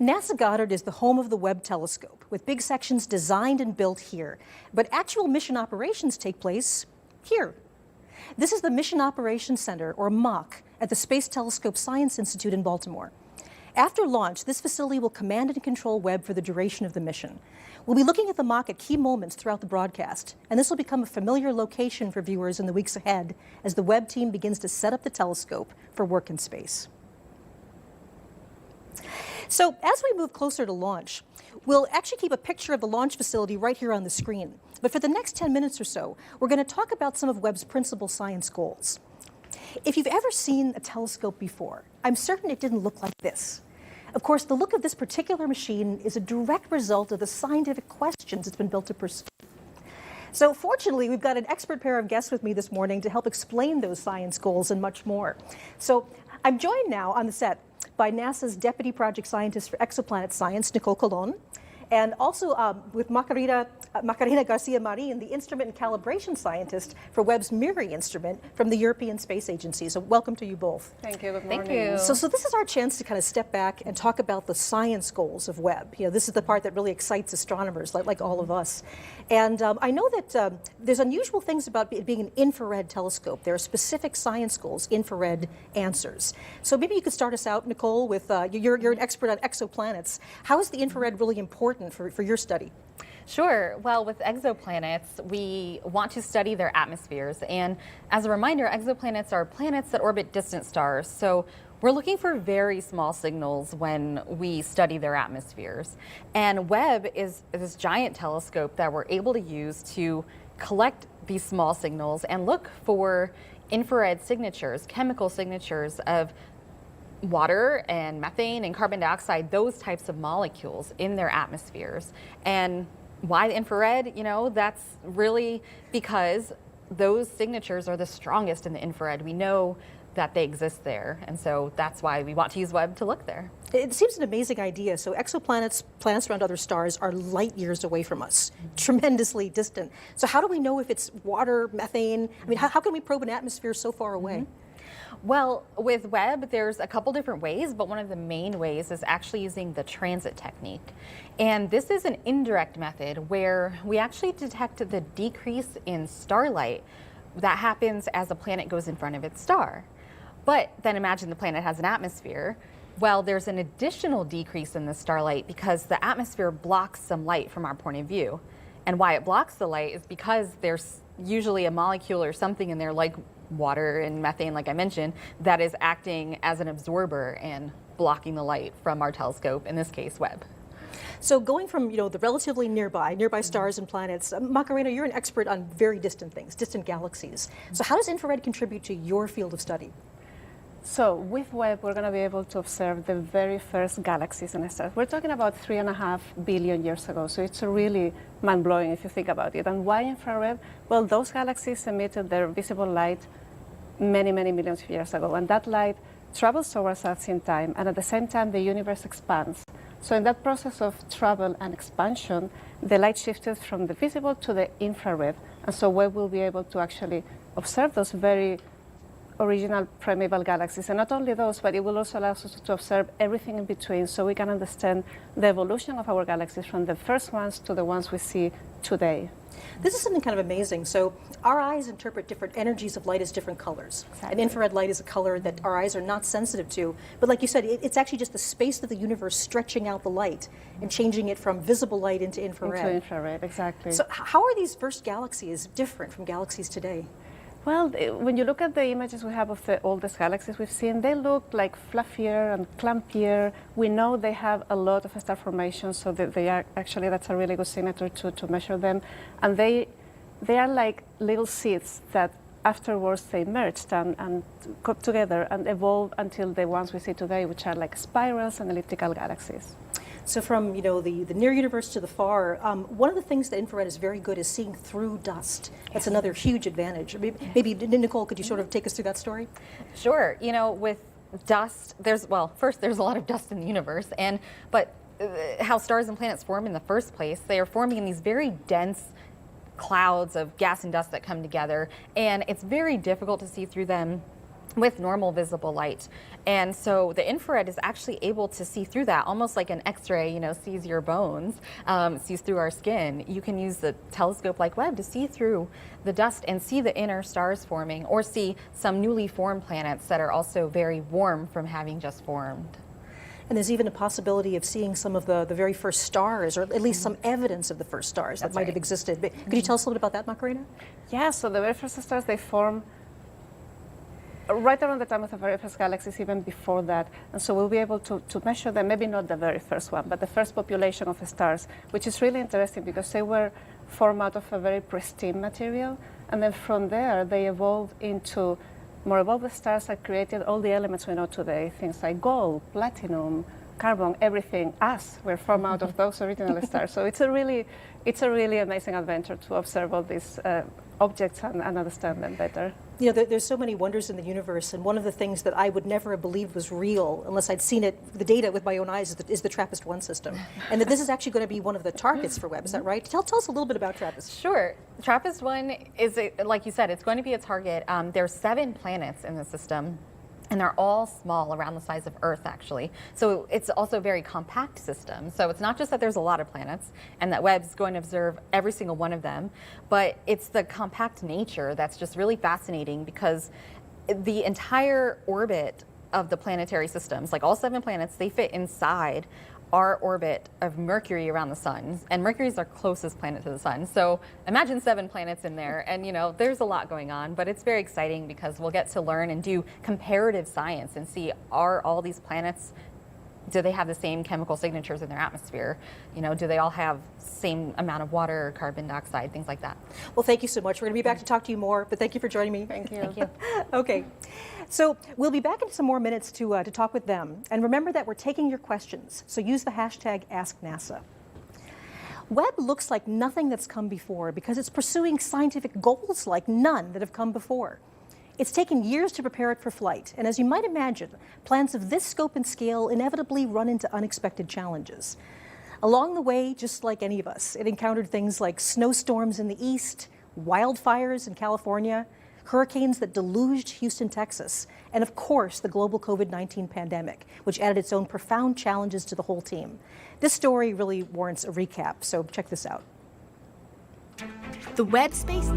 NASA Goddard is the home of the Webb telescope, with big sections designed and built here. But actual mission operations take place here. This is the Mission Operations Center, or MOC, at the Space Telescope Science Institute in Baltimore. After launch, this facility will command and control Webb for the duration of the mission. We'll be looking at the MOC at key moments throughout the broadcast, and this will become a familiar location for viewers in the weeks ahead as the Webb team begins to set up the telescope for work in space. So as we move closer to launch, we'll actually keep a picture of the launch facility right here on the screen. But for the next 10 minutes or so, we're going to talk about some of Webb's principal science goals. If you've ever seen a telescope before, I'm certain it didn't look like this. Of course, the look of this particular machine is a direct result of the scientific questions it's been built to pursue. So fortunately, we've got an expert pair of guests with me this morning to help explain those science goals and much more. So I'm joined now on the set by NASA's Deputy Project Scientist for Exoplanet Science, Nicole Colon, and also with Macarena Garcia-Marin, the instrument and calibration scientist for Webb's mirroring instrument from the European Space Agency. So welcome to you both. Thank you. Good morning. Thank you. So this is our chance to kind of step back and talk about the science goals of Webb. You know, this is the part that really excites astronomers, like all of us. And I know that there's unusual things about it being an infrared telescope. There are specific science goals, infrared answers. So maybe you could start us out, Nicole, with you're an expert on exoplanets. How is the infrared really important for your study? Sure. Well, with exoplanets, we want to study their atmospheres. And as a reminder, exoplanets are planets that orbit distant stars. So we're looking for very small signals when we study their atmospheres. And Webb is this giant telescope that we're able to use to collect these small signals and look for infrared signatures, chemical signatures of water and methane and carbon dioxide, those types of molecules in their atmospheres. And why the infrared? You know, that's really because those signatures are the strongest in the infrared. We know that they exist there, and so that's why we want to use Webb to look there. It seems an amazing idea. So exoplanets, planets around other stars, are light years away from us, tremendously distant. So how do we know if it's water, methane? I mean, how can we probe an atmosphere so far away? Mm-hmm. Well, with Webb, there's a couple different ways, but one of the main ways is actually using the transit technique. And this is an indirect method where we actually detect the decrease in starlight that happens as a planet goes in front of its star. But then imagine the planet has an atmosphere. Well, there's an additional decrease in the starlight because the atmosphere blocks some light from our point of view. And why it blocks the light is because there's usually a molecule or something in there, like water and methane, like I mentioned, that is acting as an absorber and blocking the light from our telescope, in this case, Webb. So going from, you know, the relatively nearby stars and planets, Macarena, you're an expert on very distant things, distant galaxies. So how does infrared contribute to your field of study? So with Webb, we're going to be able to observe the very first galaxies and stars. We're talking about 3.5 billion years ago, so it's really mind-blowing if you think about it. And why infrared? Well, those galaxies emitted their visible light many, many millions of years ago, and that light travels towards us in time, and at the same time, the universe expands. So in that process of travel and expansion, the light shifted from the visible to the infrared, and so Webb will be able to actually observe those very original primeval galaxies. And not only those, but it will also allow us to observe everything in between, so we can understand the evolution of our galaxies from the first ones to the ones we see today. This is something kind of amazing. So our eyes interpret different energies of light as different colors. Exactly. And infrared light is a color that our eyes are not sensitive to. But like you said, it's actually just the space of the universe stretching out the light and changing it from visible light into infrared. Into infrared, exactly. So how are these first galaxies different from galaxies today? Well, when you look at the images we have of the oldest galaxies we've seen, they look like fluffier and clumpier. We know they have a lot of star formation, so that they are actually, that's a really good signature to measure them. And they are like little seeds that afterwards they merged and got together and evolved until the ones we see today, which are like spirals and elliptical galaxies. So from, you know, the near universe to the far, one of the things that infrared is very good is seeing through dust. That's another huge advantage. Maybe Nicole, could you sort of take us through that story? Sure. You know, with dust, there's a lot of dust in the universe, but how stars and planets form in the first place, they are forming in these very dense clouds of gas and dust that come together, and it's very difficult to see through them with normal visible light. And so the infrared is actually able to see through that, almost like an X-ray, you know, sees your bones, sees through our skin. You can use the telescope like Webb to see through the dust and see the inner stars forming, or see some newly formed planets that are also very warm from having just formed. And there's even a possibility of seeing some of the very first stars, or at least some evidence of the first stars that might have existed. But could you tell us a little bit about that, Macarena? Yeah, so the very first stars, they form right around the time of the very first galaxies, even before that. And so we'll be able to measure them, maybe not the very first one, but the first population of stars, which is really interesting because they were formed out of a very pristine material. And then from there, they evolved into more evolved stars that created all the elements we know today, things like gold, platinum, carbon, everything. Us were formed out of those original stars. So it's a really amazing adventure to observe all these objects and understand them better. You know, there's so many wonders in the universe, and one of the things that I would never have believed was real unless I'd seen it, the data with my own eyes, is the TRAPPIST-1 system. And that this is actually going to be one of the targets for Webb, is that right? Tell us a little bit about TRAPPIST. Sure. TRAPPIST-1 is, like you said, it's going to be a target. There's 7 planets in the system, and they're all small, around the size of Earth, actually. So it's also a very compact system. So it's not just that there's a lot of planets and that Webb's going to observe every single one of them, but it's the compact nature that's just really fascinating, because the entire orbit of the planetary systems, like all 7 planets, they fit inside our orbit of Mercury around the sun, and Mercury is our closest planet to the sun. So imagine 7 planets in there, and you know, there's a lot going on, but it's very exciting because we'll get to learn and do comparative science and see, are all these planets, do they have the same chemical signatures in their atmosphere? You know, do they all have same amount of water or carbon dioxide, things like that. Well, thank you so much. We're going to be back to talk to you more, but thank you for joining me. Thank you. Thank you. Okay. So we'll be back in some more minutes to talk with them. And remember that we're taking your questions, so use the hashtag AskNASA. Webb looks like nothing that's come before because it's pursuing scientific goals like none that have come before. It's taken years to prepare it for flight, and as you might imagine, plans of this scope and scale inevitably run into unexpected challenges. Along the way, just like any of us, it encountered things like snowstorms in the east, wildfires in California, hurricanes that deluged Houston, Texas, and of course, the global COVID-19 pandemic, which added its own profound challenges to the whole team. This story really warrants a recap, so check this out. The Webb Space...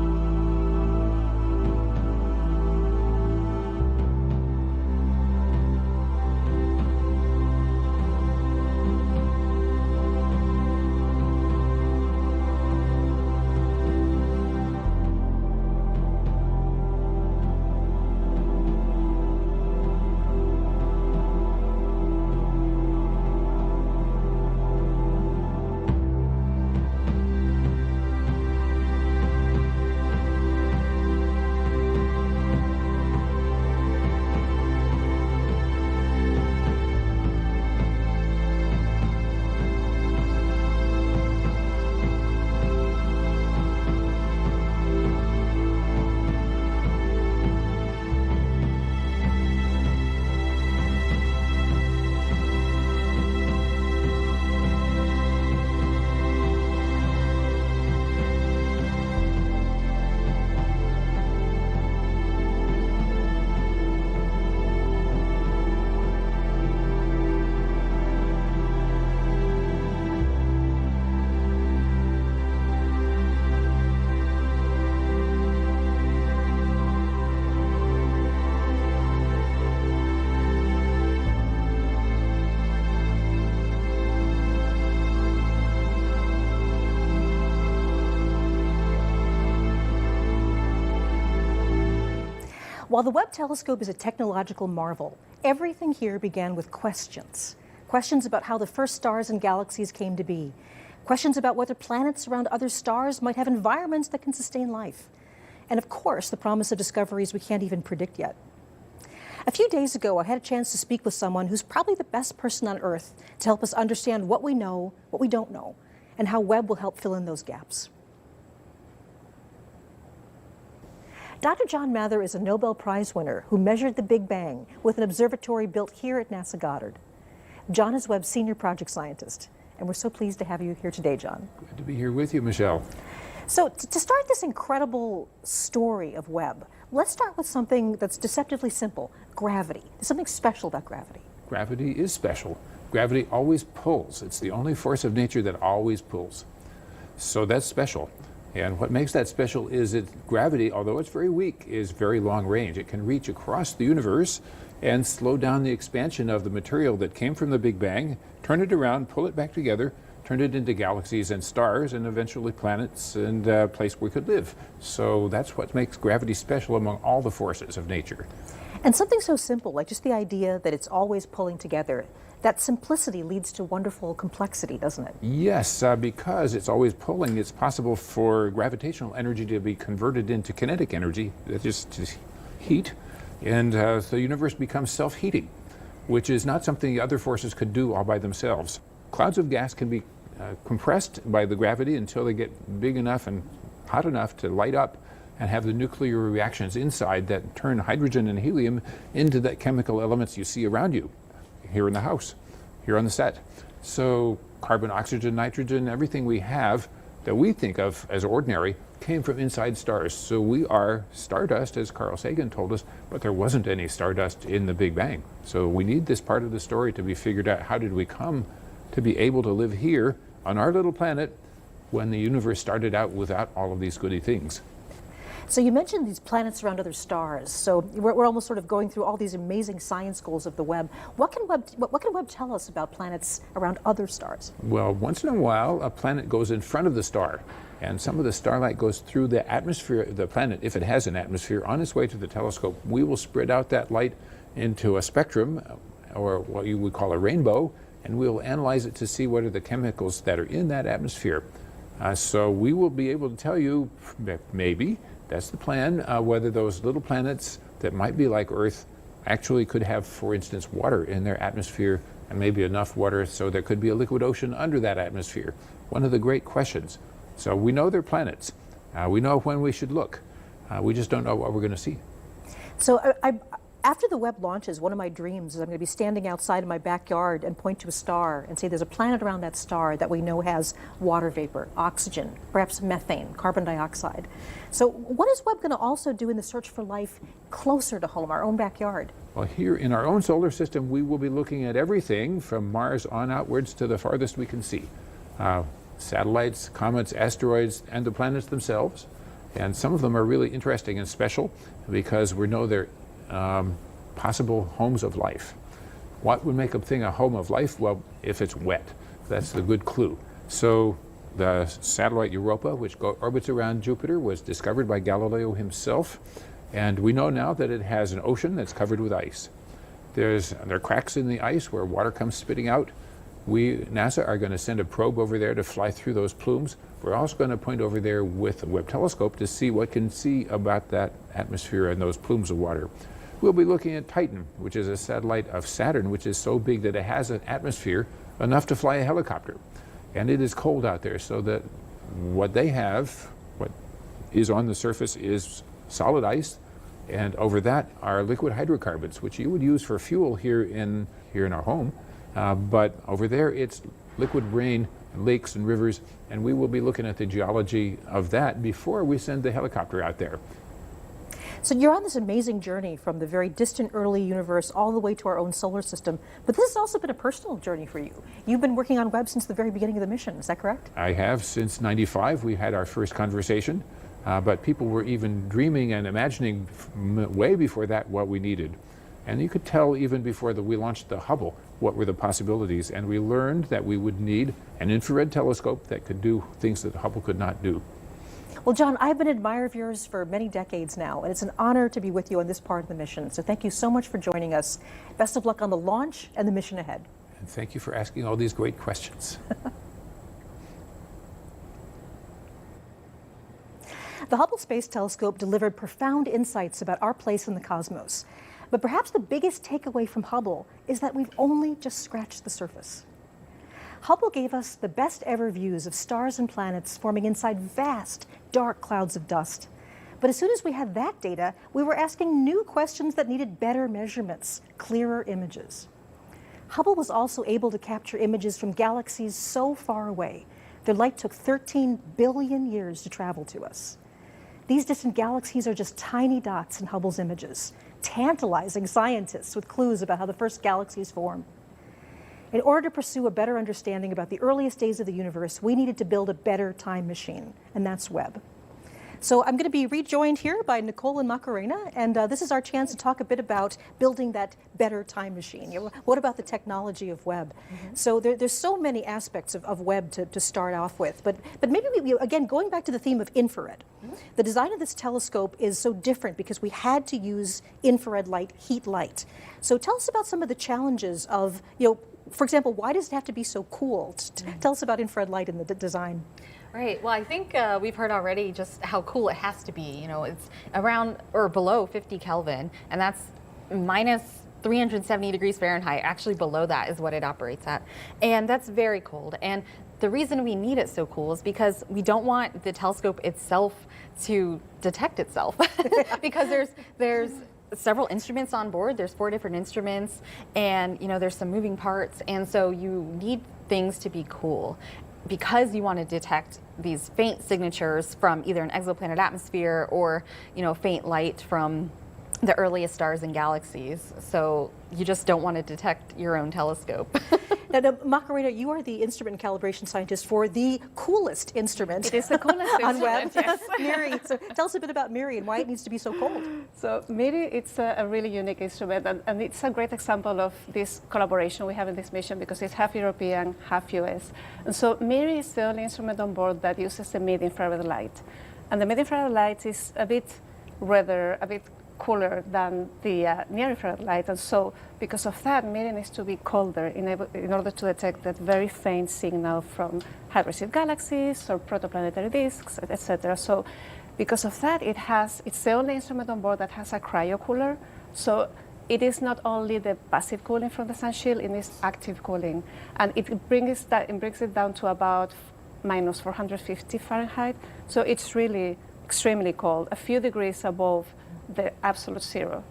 While the Webb telescope is a technological marvel, everything here began with questions. Questions about how the first stars and galaxies came to be. Questions about whether planets around other stars might have environments that can sustain life. And of course, the promise of discoveries we can't even predict yet. A few days ago, I had a chance to speak with someone who's probably the best person on Earth to help us understand what we know, what we don't know, and how Webb will help fill in those gaps. Dr. John Mather is a Nobel Prize winner who measured the Big Bang with an observatory built here at NASA Goddard. John is Webb's senior project scientist, and we're so pleased to have you here today, John. Good to be here with you, Michelle. So to start this incredible story of Webb, let's start with something that's deceptively simple, gravity. There's something special about gravity. Gravity is special. Gravity always pulls. It's the only force of nature that always pulls. So that's special. And what makes that special is that gravity, although it's very weak, is very long range. It can reach across the universe and slow down the expansion of the material that came from the Big Bang, turn it around, pull it back together, turn it into galaxies and stars and eventually planets and a place where we could live. So that's what makes gravity special among all the forces of nature. And something so simple, like just the idea that it's always pulling together, that simplicity leads to wonderful complexity, doesn't it? Yes, because it's always pulling, it's possible for gravitational energy to be converted into kinetic energy, that is heat, and the universe becomes self-heating, which is not something the other forces could do all by themselves. Clouds of gas can be compressed by the gravity until they get big enough and hot enough to light up, and have the nuclear reactions inside that turn hydrogen and helium into the chemical elements you see around you, here in the house, here on the set. So carbon, oxygen, nitrogen, everything we have that we think of as ordinary came from inside stars. So we are stardust, as Carl Sagan told us, but there wasn't any stardust in the Big Bang. So we need this part of the story to be figured out. How did we come to be able to live here on our little planet when the universe started out without all of these goody things? So you mentioned these planets around other stars. So we're almost sort of going through all these amazing science goals of the Webb. What can Webb tell us about planets around other stars? Well, once in a while, a planet goes in front of the star, and some of the starlight goes through the atmosphere of the planet, if it has an atmosphere, on its way to the telescope. We will spread out that light into a spectrum, or what you would call a rainbow, and we'll analyze it to see what are the chemicals that are in that atmosphere. So we will be able to tell you, maybe, that's the plan, whether those little planets that might be like Earth actually could have, for instance, water in their atmosphere, and maybe enough water so there could be a liquid ocean under that atmosphere. One of the great questions. So we know they're planets. We know when we should look. We just don't know what we're going to see. So after the Webb launches, one of my dreams is I'm going to be standing outside in my backyard and point to a star and say there's a planet around that star that we know has water vapor, oxygen, perhaps methane, carbon dioxide. So what is Webb going to also do in the search for life closer to home, our own backyard? Well, here in our own solar system, we will be looking at everything from Mars on outwards to the farthest we can see. Satellites, comets, asteroids, and the planets themselves. And some of them are really interesting and special because we know they're possible homes of life. What would make a thing a home of life? Well, if it's wet. That's the good clue. So the satellite Europa, which orbits around Jupiter, was discovered by Galileo himself. And we know now that it has an ocean that's covered with ice. There are cracks in the ice where water comes spitting out. NASA are going to send a probe over there to fly through those plumes. We're also going to point over there with the Webb telescope to see what can see about that atmosphere and those plumes of water. We'll be looking at Titan, which is a satellite of Saturn, which is so big that it has an atmosphere enough to fly a helicopter. And it is cold out there, so that what they have, what is on the surface, is solid ice, and over that are liquid hydrocarbons, which you would use for fuel here in our home. But over there, it's liquid rain, lakes and rivers, and we will be looking at the geology of that before we send the helicopter out there. So you're on this amazing journey from the very distant early universe all the way to our own solar system, but this has also been a personal journey for you. You've been working on Webb since the very beginning of the mission, is that correct? I have. Since '95, we had our first conversation, but people were even dreaming and imagining way before that what we needed. And you could tell even before we launched the Hubble what were the possibilities, and we learned that we would need an infrared telescope that could do things that Hubble could not do. Well, John, I've been an admirer of yours for many decades now, and it's an honor to be with you on this part of the mission. So thank you so much for joining us. Best of luck on the launch and the mission ahead. And thank you for asking all these great questions. The Hubble Space Telescope delivered profound insights about our place in the cosmos. But perhaps the biggest takeaway from Hubble is that we've only just scratched the surface. Hubble gave us the best ever views of stars and planets forming inside vast, dark clouds of dust. But as soon as we had that data, we were asking new questions that needed better measurements, clearer images. Hubble was also able to capture images from galaxies so far away. Their light took 13 billion years to travel to us. These distant galaxies are just tiny dots in Hubble's images, tantalizing scientists with clues about how the first galaxies formed. In order to pursue a better understanding about the earliest days of the universe, we needed to build a better time machine, and that's Webb. So I'm going to be rejoined here by Nicole and Macarena, and this is our chance to talk a bit about building that better time machine. You know, what about the technology of Webb? So there's so many aspects of Webb to start off with, but maybe again, going back to the theme of infrared. The design of this telescope is so different because we had to use infrared light, heat light. So tell us about some of the challenges of, for example, why does it have to be so cool? Tell us about infrared light in the design. Right. Well, I think we've heard already just how cool it has to be. It's around or below 50 Kelvin, and that's minus 370 degrees Fahrenheit. Actually, below that is what it operates at. And that's very cold. And the reason we need it so cool is because we don't want the telescope itself to detect itself because there's several instruments on board. There's 4 different instruments, and there's some moving parts, and so you need things to be cool because you want to detect these faint signatures from either an exoplanet atmosphere or faint light from the earliest stars and galaxies. So you just don't want to detect your own telescope. Now, Macarena, you are the instrument and calibration scientist for the coolest instrument. It is the coolest on Webb. instrument, yes. MIRI. So tell us a bit about MIRI and why it needs to be so cold. So MIRI, it's a really unique instrument, and it's a great example of this collaboration we have in this mission because it's half European, half US. And so MIRI is the only instrument on board that uses the mid-infrared light. And the mid-infrared light is a bit redder, a bit cooler than the near-infrared light, and so because of that, MIRI needs to be colder in order to detect that very faint signal from high-massive galaxies or protoplanetary disks, etc. So because of that, it's the only instrument on board that has a cryocooler. So it is not only the passive cooling from the sun shield, it is active cooling, and it brings it down to about minus 450 Fahrenheit. So it's really extremely cold, a few degrees above the absolute zero.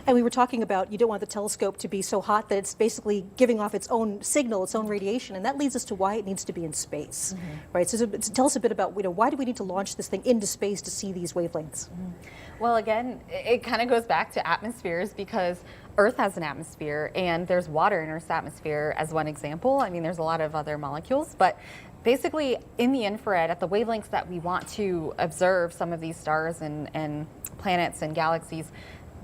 And we were talking about you don't want the telescope to be so hot that it's basically giving off its own signal, its own radiation, and that leads us to why it needs to be in space, right? So tell us a bit about why do we need to launch this thing into space to see these wavelengths? Well, again, it kind of goes back to atmospheres because Earth has an atmosphere and there's water in Earth's atmosphere as one example. I mean, there's a lot of other molecules, but basically in the infrared, at the wavelengths that we want to observe some of these stars and planets and galaxies,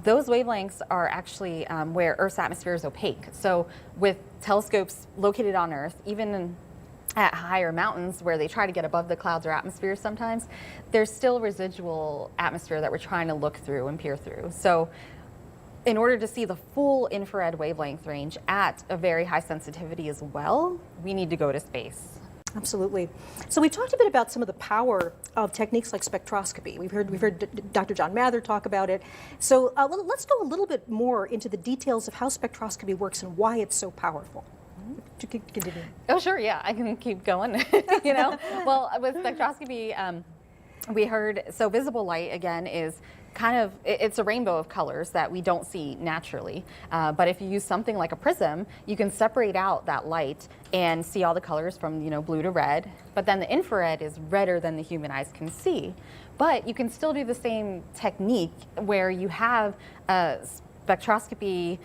those wavelengths are actually where Earth's atmosphere is opaque. So with telescopes located on Earth, even at higher mountains where they try to get above the clouds or atmosphere sometimes, there's still residual atmosphere that we're trying to look through and peer through. So in order to see the full infrared wavelength range at a very high sensitivity as well, we need to go to space. Absolutely. So we talked a bit about some of the power of techniques like spectroscopy. We've heard Dr. John Mather talk about it. So let's go a little bit more into the details of how spectroscopy works and why it's so powerful. Continue. Oh, sure. Yeah, I can keep going. Well, with spectroscopy, we heard so visible light again is it's a rainbow of colors that we don't see naturally. But if you use something like a prism, you can separate out that light and see all the colors from blue to red. But then the infrared is redder than the human eyes can see. But you can still do the same technique where you have spectroscopy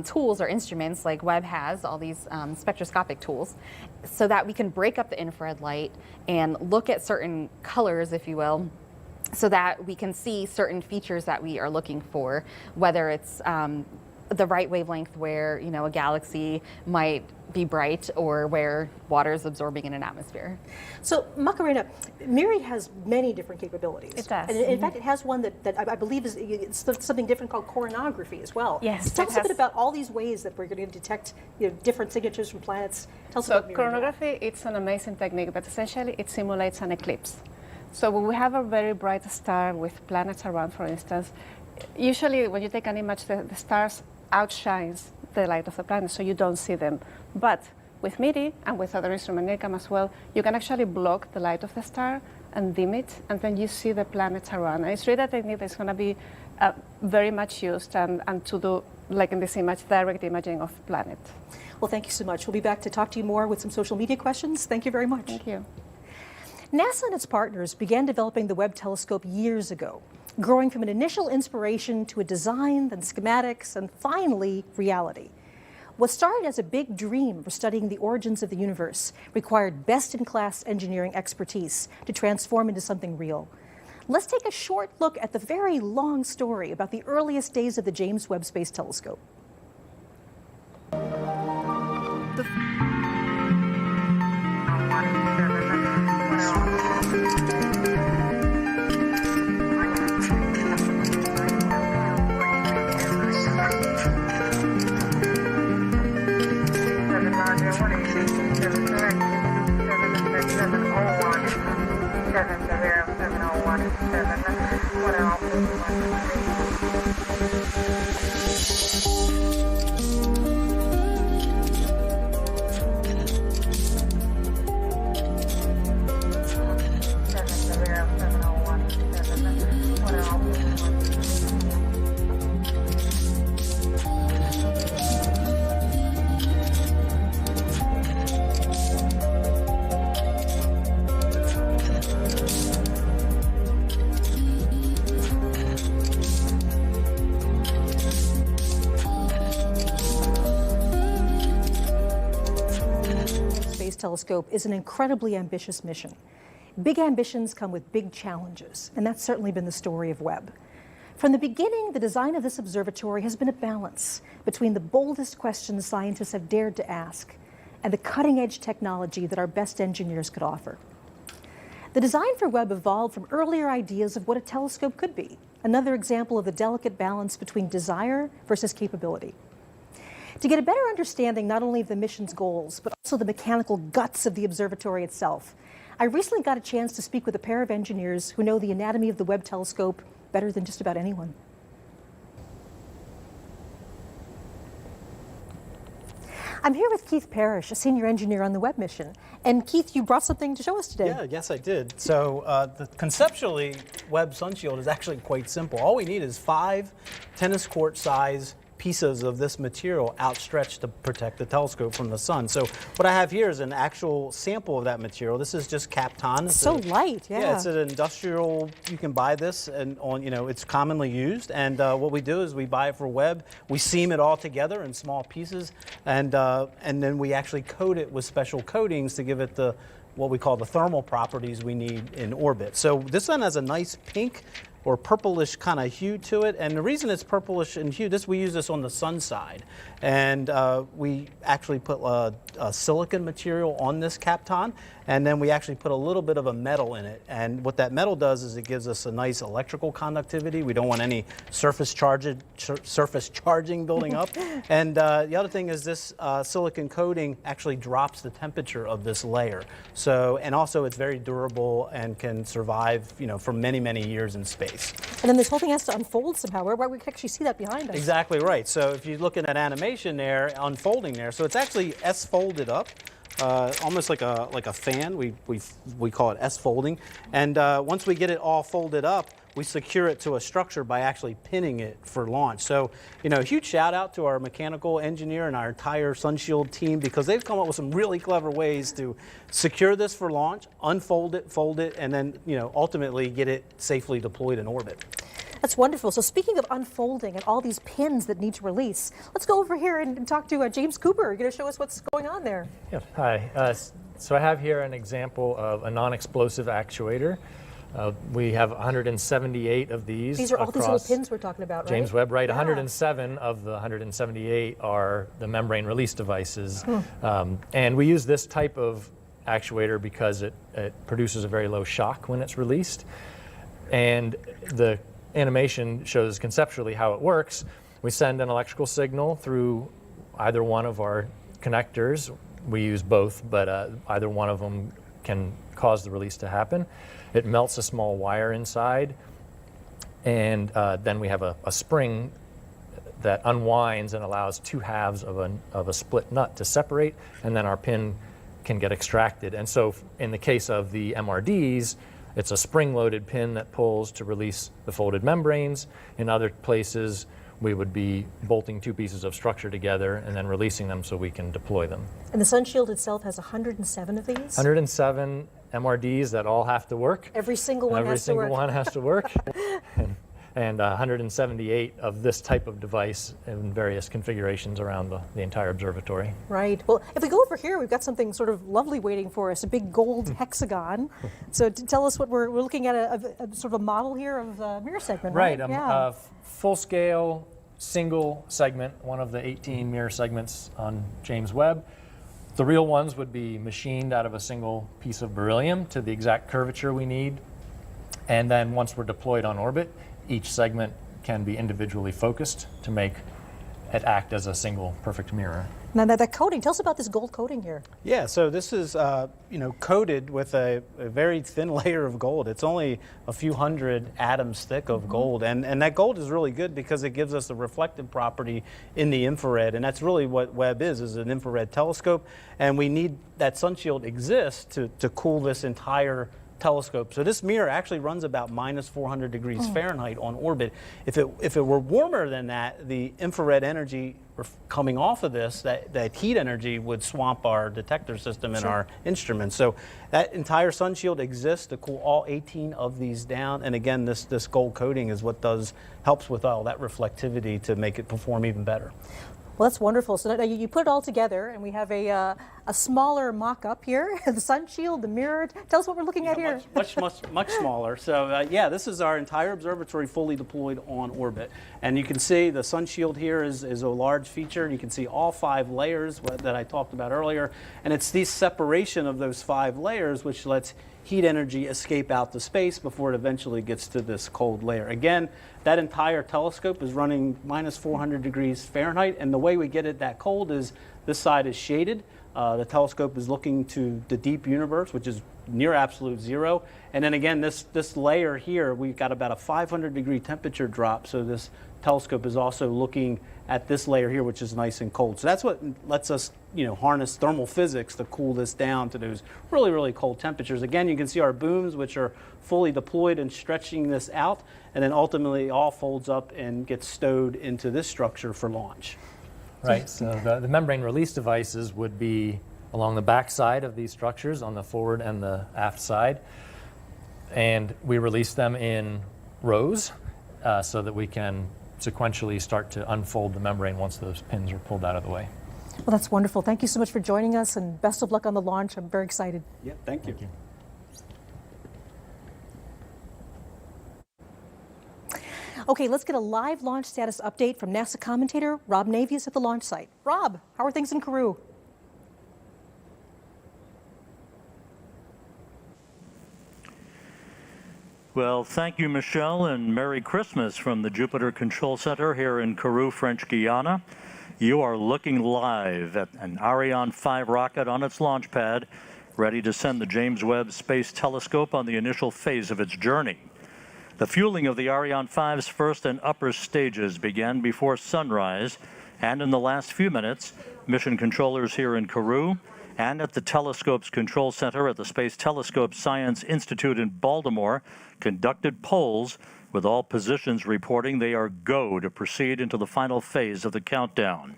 tools or instruments like Webb has, all these spectroscopic tools, so that we can break up the infrared light and look at certain colors, if you will, so that we can see certain features that we are looking for, whether it's the right wavelength where a galaxy might be bright or where water is absorbing in an atmosphere. So Macarena, MIRI has many different capabilities. It does. And in fact, it has one that I believe it's something different called coronography as well. Yes. Tell us a bit about all these ways that we're going to detect different signatures from planets. Tell us about MIRI. Coronography, it's an amazing technique, but essentially it simulates an eclipse. So when we have a very bright star with planets around, for instance, usually when you take an image, the stars outshines the light of the planet, so you don't see them. But with MIRI and with other instruments, NIRCam as well, you can actually block the light of the star and dim it, and then you see the planets around. And it's really a technique that's going to be very much used and to do, like in this image, direct imaging of planet. Well, thank you so much. We'll be back to talk to you more with some social media questions. Thank you very much. Thank you. NASA and its partners began developing the Webb telescope years ago, growing from an initial inspiration to a design, then schematics, and finally reality. What started as a big dream for studying the origins of the universe required best-in-class engineering expertise to transform into something real. Let's take a short look at the very long story about the earliest days of the James Webb Space Telescope. Telescope is an incredibly ambitious mission. Big ambitions come with big challenges, and that's certainly been the story of Webb. From the beginning, the design of this observatory has been a balance between the boldest questions scientists have dared to ask and the cutting-edge technology that our best engineers could offer. The design for Webb evolved from earlier ideas of what a telescope could be, another example of the delicate balance between desire versus capability. To get a better understanding not only of the mission's goals, but also the mechanical guts of the observatory itself, I recently got a chance to speak with a pair of engineers who know the anatomy of the Webb telescope better than just about anyone. I'm here with Keith Parrish, a senior engineer on the Webb mission. And Keith, you brought something to show us today. Yeah, yes I did. So conceptually, Webb Sunshield is actually quite simple. All we need is 5 tennis court size pieces of this material outstretched to protect the telescope from the sun. So what I have here is an actual sample of that material. This is just Kapton. It's so light, yeah. Yeah, it's an industrial, you can buy this and it's commonly used. And what we do is we buy it for Webb, we seam it all together in small pieces, and then we actually coat it with special coatings to give it the what we call the thermal properties we need in orbit. So this one has a nice pink or purplish kind of hue to it, and the reason it's purplish in hue, we use this on the sun side, and we actually put a silicon material on this Kapton, and then we actually put a little bit of a metal in it, and what that metal does is it gives us a nice electrical conductivity. We don't want any surface charging building up, and the other thing is this silicon coating actually drops the temperature of this layer, so, and also it's very durable and can survive for many, many years in space. And then this whole thing has to unfold somehow, where we can actually see that behind us. Exactly right. So if you look at that animation there, unfolding there, so it's actually S-folded up, almost like a fan. We call it S-folding. And once we get it all folded up, we secure it to a structure by actually pinning it for launch. So, huge shout out to our mechanical engineer and our entire Sunshield team, because they've come up with some really clever ways to secure this for launch, unfold it, fold it, and then, ultimately get it safely deployed in orbit. That's wonderful. So speaking of unfolding and all these pins that need to release, let's go over here and talk to James Cooper. You're going to show us what's going on there. Yeah, hi. So I have here an example of a non-explosive actuator. We have 178 of these. These are all these little pins we're talking about, right? James Webb, right. Yeah. 107 of the 178 are the membrane release devices. And we use this type of actuator because it produces a very low shock when it's released. And the animation shows conceptually how it works. We send an electrical signal through either one of our connectors. We use both, but either one of them can cause the release to happen. It melts a small wire inside, and then we have a spring that unwinds and allows 2 halves of a split nut to separate, and then our pin can get extracted. And so in the case of the MRDs, it's a spring-loaded pin that pulls to release the folded membranes. In other places, we would be bolting 2 pieces of structure together and then releasing them so we can deploy them. And the Sunshield itself has 107 of these? 107 MRDs that all have to work. Every single one has to work. Every single one has to work. And 178 of this type of device in various configurations around the entire observatory. Right. Well, if we go over here, we've got something sort of lovely waiting for us, a big gold hexagon. So tell us what we're looking at, a sort of a model here of the mirror segment, right? Right. Yeah. Full-scale, single segment, one of the 18 mirror segments on James Webb. The real ones would be machined out of a single piece of beryllium to the exact curvature we need. And then once we're deployed on orbit, each segment can be individually focused to make it act as a single perfect mirror. Now that coating, tell us about this gold coating here. Yeah, so this is coated with a very thin layer of gold. It's only a few hundred atoms thick of gold, and that gold is really good because it gives us a reflective property in the infrared, and that's really what Webb is an infrared telescope, and we need that Sunshield exists to cool this entire telescope. So this mirror actually runs about -400 degrees Fahrenheit on orbit. If it were warmer than that, the infrared energy coming off of this, that heat energy would swamp our detector system and our instruments. So that entire Sunshield exists to cool all 18 of these down. And again, this gold coating is what helps with all that reflectivity to make it perform even better. Well, that's wonderful. So now you put it all together, and we have a smaller mock-up here, the sun shield, the mirror. Tell us what we're looking at here. Much smaller. So yeah, this is our entire observatory fully deployed on orbit. And you can see the sun shield here is a large feature. You can see all 5 layers that I talked about earlier. And it's the separation of those 5 layers which lets heat energy escape out to space before it eventually gets to this cold layer. Again, that entire telescope is running minus 400 degrees Fahrenheit, and the way we get it that cold is this side is shaded. The telescope is looking to the deep universe, which is near absolute zero. And then again, this layer here, we've got about a 500 degree temperature drop, so this telescope is also looking at this layer here, which is nice and cold. So that's what lets us, harness thermal physics to cool this down to those really, really cold temperatures. Again, you can see our booms, which are fully deployed and stretching this out, and then ultimately all folds up and gets stowed into this structure for launch. Right, so the membrane release devices would be along the back side of these structures on the forward and the aft side. And we release them in rows so that we can sequentially start to unfold the membrane once those pins are pulled out of the way. Well, that's wonderful. Thank you so much for joining us, and best of luck on the launch. I'm very excited. Yeah, thank you. Okay, let's get a live launch status update from NASA commentator Rob Navius at the launch site. Rob, how are things in Kourou? Well, thank you, Michelle, and Merry Christmas from the Jupiter Control Center here in Kourou, French Guiana. You are looking live at an Ariane 5 rocket on its launch pad, ready to send the James Webb Space Telescope on the initial phase of its journey. The fueling of the Ariane 5's first and upper stages began before sunrise, and in the last few minutes, mission controllers here in Kourou and at the telescope's control center at the Space Telescope Science Institute in Baltimore conducted polls, with all positions reporting they are go to proceed into the final phase of the countdown.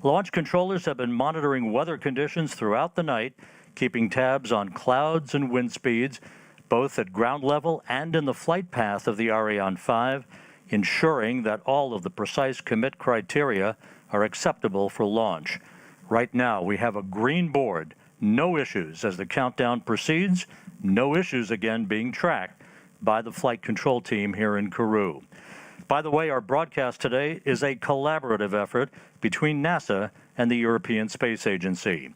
Launch controllers have been monitoring weather conditions throughout the night, keeping tabs on clouds and wind speeds, both at ground level and in the flight path of the Ariane 5, ensuring that all of the precise commit criteria are acceptable for launch. Right now, we have a green board, no issues as the countdown proceeds, no issues again being tracked by the flight control team here in Kourou. By the way, our broadcast today is a collaborative effort between NASA and the European Space Agency.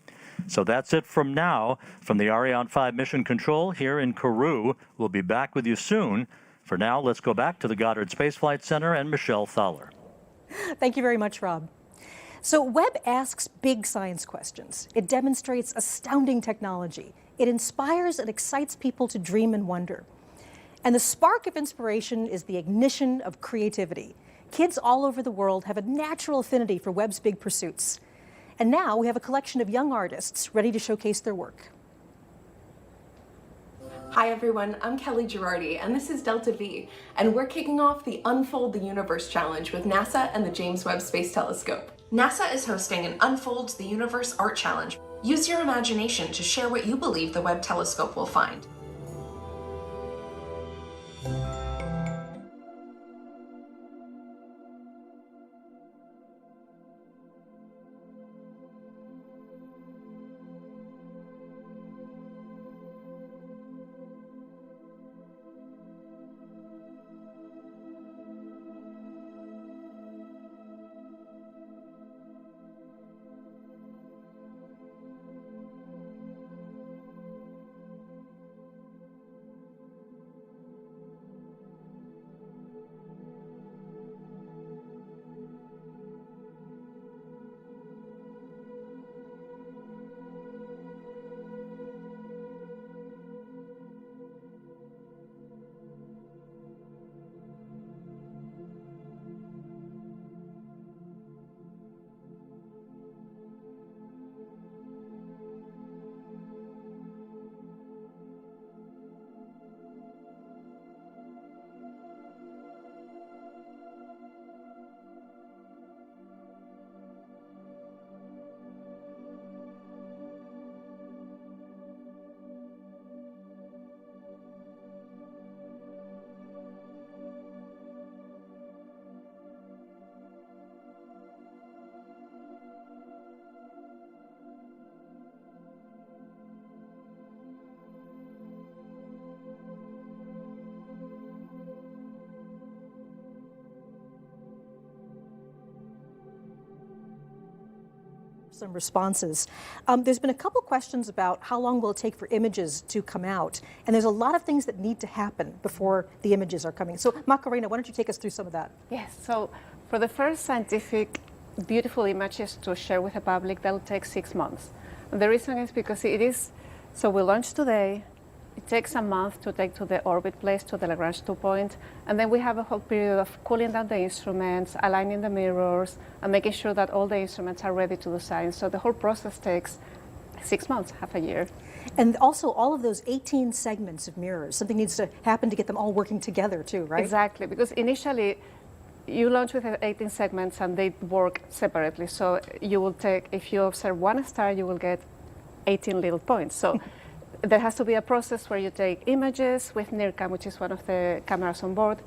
So that's it from now. From the Ariane 5 Mission Control here in Kourou, we'll be back with you soon. For now, let's go back to the Goddard Space Flight Center and Michelle Thaler. Thank you very much, Rob. So Webb asks big science questions. It demonstrates astounding technology. It inspires and excites people to dream and wonder. And the spark of inspiration is the ignition of creativity. Kids all over the world have a natural affinity for Webb's big pursuits. And now we have a collection of young artists ready to showcase their work. Hi everyone, I'm Kelly Girardi, and this is Delta V, and we're kicking off the Unfold the Universe Challenge with NASA and the James Webb Space Telescope. NASA is hosting an Unfold the Universe Art Challenge. Use your imagination to share what you believe the Webb telescope will find. some responses. There's been a couple questions about how long will it take for images to come out, and there's a lot of things that need to happen before the images are coming. So Macarena, why don't you take us through some of that? Yes, so for the first scientific beautiful images to share with the public, that'll take 6 months. And the reason is because it is, so we launched today, it takes a month to take to the orbit place, to the Lagrange 2 point, and then we have a whole period of cooling down the instruments, aligning the mirrors, and making sure that all the instruments are ready to do science. So the whole process takes 6 months, half a year. And also all of those 18 segments of mirrors, something needs to happen to get them all working together too, right? Exactly, because initially you launch with 18 segments and they work separately. So you will take, if you observe one star, you will get 18 little points. So there has to be a process where you take images with NIRCam, which is one of the cameras on board,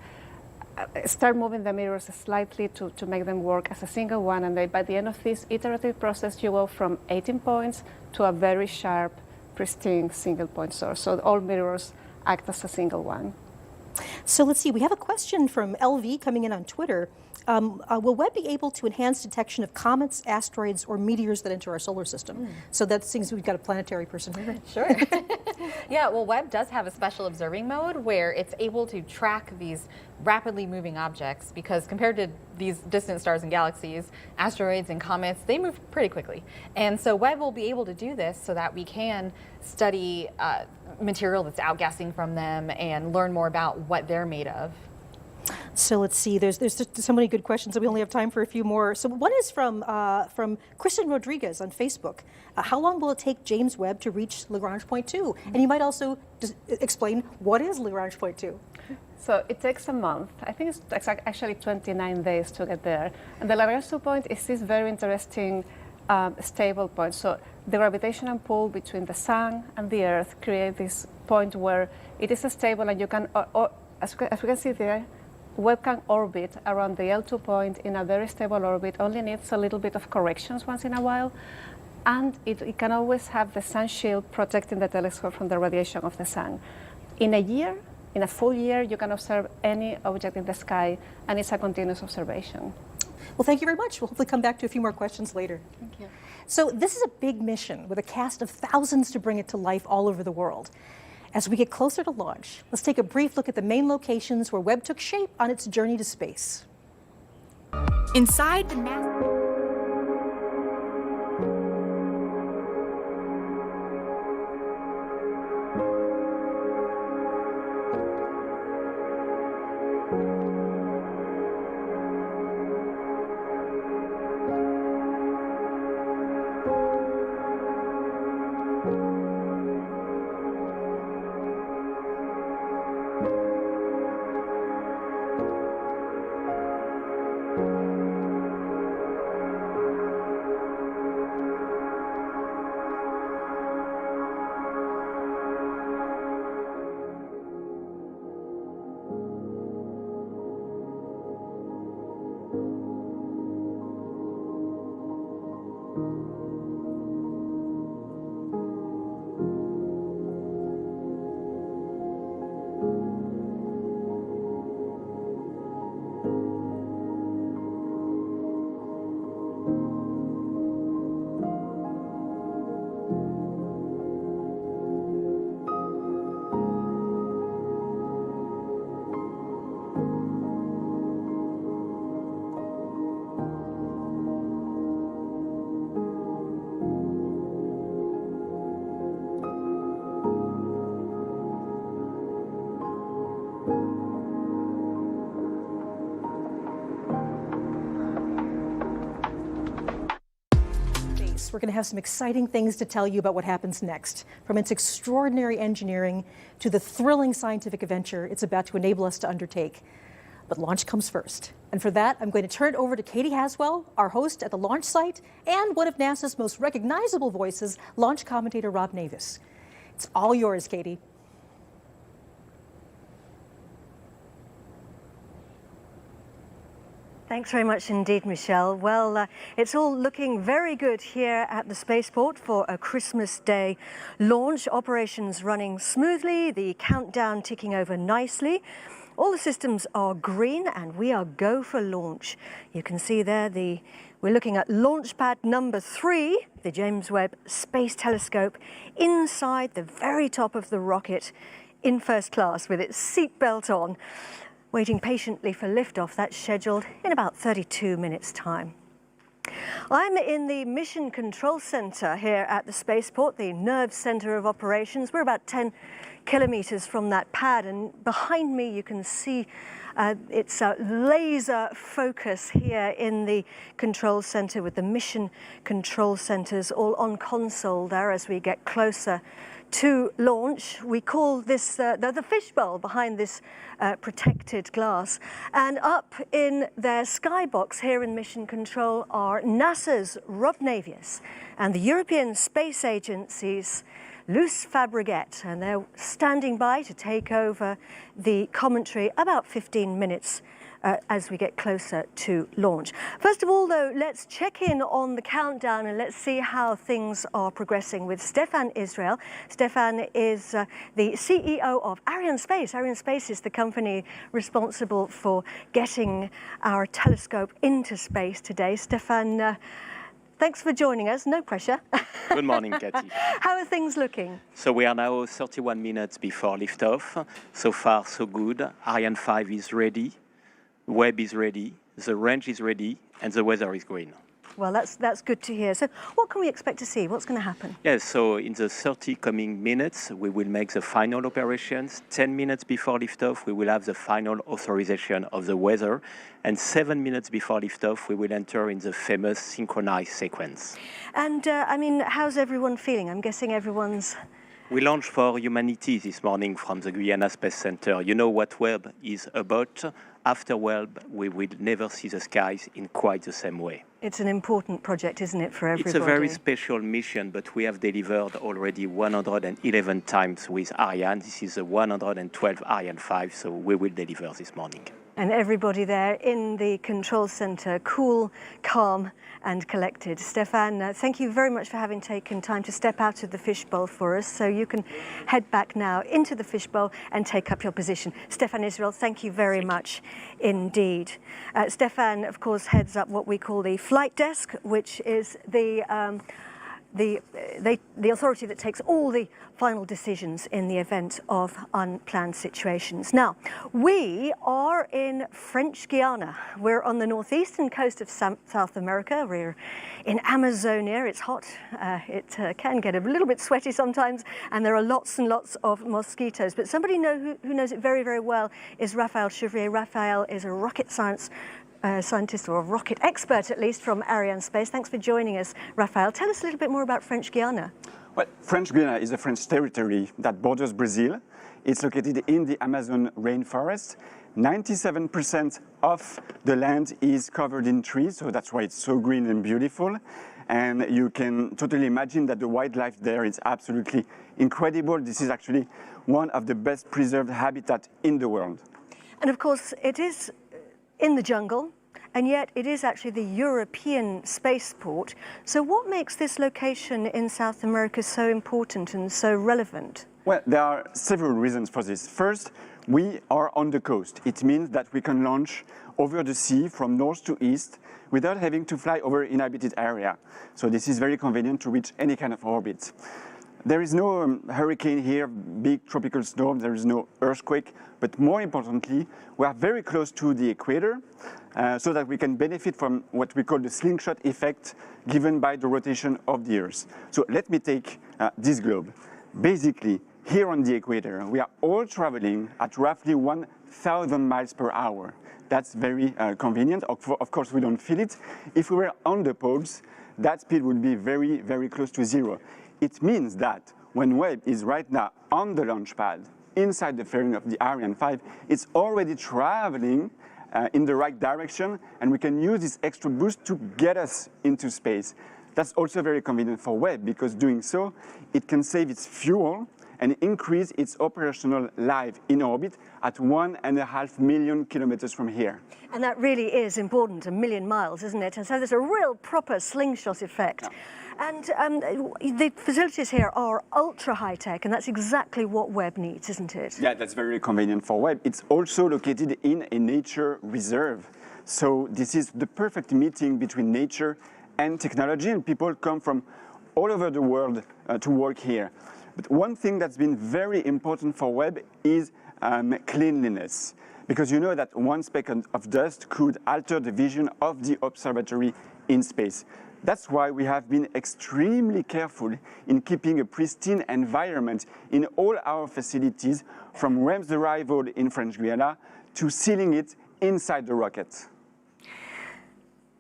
start moving the mirrors slightly to make them work as a single one, and then by the end of this iterative process, you go from 18 points to a very sharp, pristine single point source. So all mirrors act as a single one. So let's see, we have a question from LV coming in on Twitter. Will Webb be able to enhance detection of comets, asteroids, or meteors that enter our solar system? So that seems we've got a planetary person here. Sure. Yeah, well, Webb does have a special observing mode where it's able to track these rapidly moving objects, because compared to these distant stars and galaxies, asteroids and comets, they move pretty quickly. And so Webb will be able to do this so that we can study material that's outgassing from them and learn more about what they're made of. So let's see, there's just so many good questions, so we only have time for a few more. So one is from Kristen Rodriguez on Facebook. How long will it take James Webb to reach Lagrange Point 2? And you might also just explain what is Lagrange Point 2? So it takes a month. I think it's actually 29 days to get there. And the Lagrange 2 point is this very interesting stable point. So the gravitational pull between the sun and the Earth create this point where it is stable, and you can, as we can see there, Webb can orbit around the L2 point in a very stable orbit, only needs a little bit of corrections once in a while, and it can always have the sun shield protecting the telescope from the radiation of the sun. In a full year, you can observe any object in the sky, and it's a continuous observation. Well, thank you very much. We'll hopefully come back to a few more questions later. Thank you. So this is a big mission with a cast of thousands to bring it to life all over the world. As we get closer to launch, let's take a brief look at the main locations where Webb took shape on its journey to space. Inside the NASA We're going to have some exciting things to tell you about what happens next, from its extraordinary engineering to the thrilling scientific adventure it's about to enable us to undertake. But launch comes first. And for that, I'm going to turn it over to Katie Haswell, our host at the launch site, and one of NASA's most recognizable voices, launch commentator Rob Navis. It's all yours, Katie. Thanks very much indeed, Michelle. Well, it's all looking very good here at the spaceport for a Christmas Day launch. Operations running smoothly, the countdown ticking over nicely. All the systems are green and we are go for launch. You can see there We're looking at launch pad number 3, the James Webb Space Telescope, inside the very top of the rocket in first class with its seatbelt on, waiting patiently for liftoff. That's scheduled in about 32 minutes' time. I'm in the Mission Control Center here at the spaceport, the nerve center of operations. We're about 10 kilometers from that pad, and behind me you can see it's a laser focus here in the control center with the mission control centers all on console there as we get closer to launch. We call this the fishbowl behind this protected glass. And up in their skybox here in Mission Control are NASA's Rob Navius and the European Space Agency's Luce Fabregat, and they're standing by to take over the commentary about 15 minutes as we get closer to launch. First of all, though, let's check in on the countdown and let's see how things are progressing with Stefan Israel. Stefan is the CEO of Arianespace. Arianespace is the company responsible for getting our telescope into space today. Stefan, thanks for joining us. No pressure. Good morning, Katie. How are things looking? So we are now 31 minutes before liftoff. So far, so good. Ariane 5 is ready. Webb is ready. The range is ready. And the weather is green. Well, that's good to hear. So what can we expect to see? What's going to happen? Yes, so in the 30 coming minutes, we will make the final operations. 10 minutes before liftoff, we will have the final authorization of the weather. And 7 minutes before liftoff, we will enter in the famous synchronized sequence. And, I mean, how's everyone feeling? I'm guessing everyone's... We launched for humanity this morning from the Guiana Space Center. You know what Webb is about. After Webb, we will never see the skies in quite the same way. It's an important project, isn't it, for everybody? It's a very special mission, but we have delivered already 111 times with Ariane. This is the 112th Ariane 5, so we will deliver this morning. And everybody there in the control center, cool, calm, and collected. Stefan, thank you very much for having taken time to step out of the fishbowl for us. So you can head back now into the fishbowl and take up your position. Stefan Israel, thank you very much indeed. Stefan, of course, heads up what we call the flight desk, which is the authority that takes all the final decisions in the event of unplanned situations. Now, we are in French Guiana. We're on the northeastern coast of South America. We're in Amazonia. It's hot. It can get a little bit sweaty sometimes, and there are lots and lots of mosquitoes. But somebody who knows it very, very well is Raphael Chevrier. Raphael is a rocket scientist, or a rocket expert at least, from Arianespace. Thanks for joining us, Raphael. Tell us a little bit more about French Guiana. Well, French Guiana is a French territory that borders Brazil. It's located in the Amazon rainforest. 97% of the land is covered in trees, so that's why it's so green and beautiful. And you can totally imagine that the wildlife there is absolutely incredible. This is actually one of the best preserved habitats in the world. And of course, it is in the jungle, and yet it is actually the European spaceport. So what makes this location in South America so important and so relevant? Well, there are several reasons for this. First, we are on the coast. It means that we can launch over the sea from north to east without having to fly over inhabited area. So this is very convenient to reach any kind of orbit. There is no hurricane here, big tropical storm, there is no earthquake, but more importantly, we are very close to the equator, so that we can benefit from what we call the slingshot effect given by the rotation of the Earth. So let me take this globe. Basically, here on the equator, we are all traveling at roughly 1,000 miles per hour. That's very convenient. Of course, we don't feel it. If we were on the poles, that speed would be very, very close to zero. It means that when Webb is right now on the launch pad, inside the fairing of the Ariane 5, it's already traveling in the right direction, and we can use this extra boost to get us into space. That's also very convenient for Webb, because doing so, it can save its fuel and increase its operational life in orbit at 1.5 million kilometers from here. And that really is important, 1 million miles, isn't it? And so there's a real proper slingshot effect. Yeah. And the facilities here are ultra high-tech, and that's exactly what Webb needs, isn't it? Yeah, that's very convenient for Webb. It's also located in a nature reserve. So this is the perfect meeting between nature and technology, and people come from all over the world to work here. But one thing that's been very important for Webb is cleanliness, because you know that one speck of dust could alter the vision of the observatory in space. That's why we have been extremely careful in keeping a pristine environment in all our facilities, from Webb's arrival in French Guiana to sealing it inside the rocket.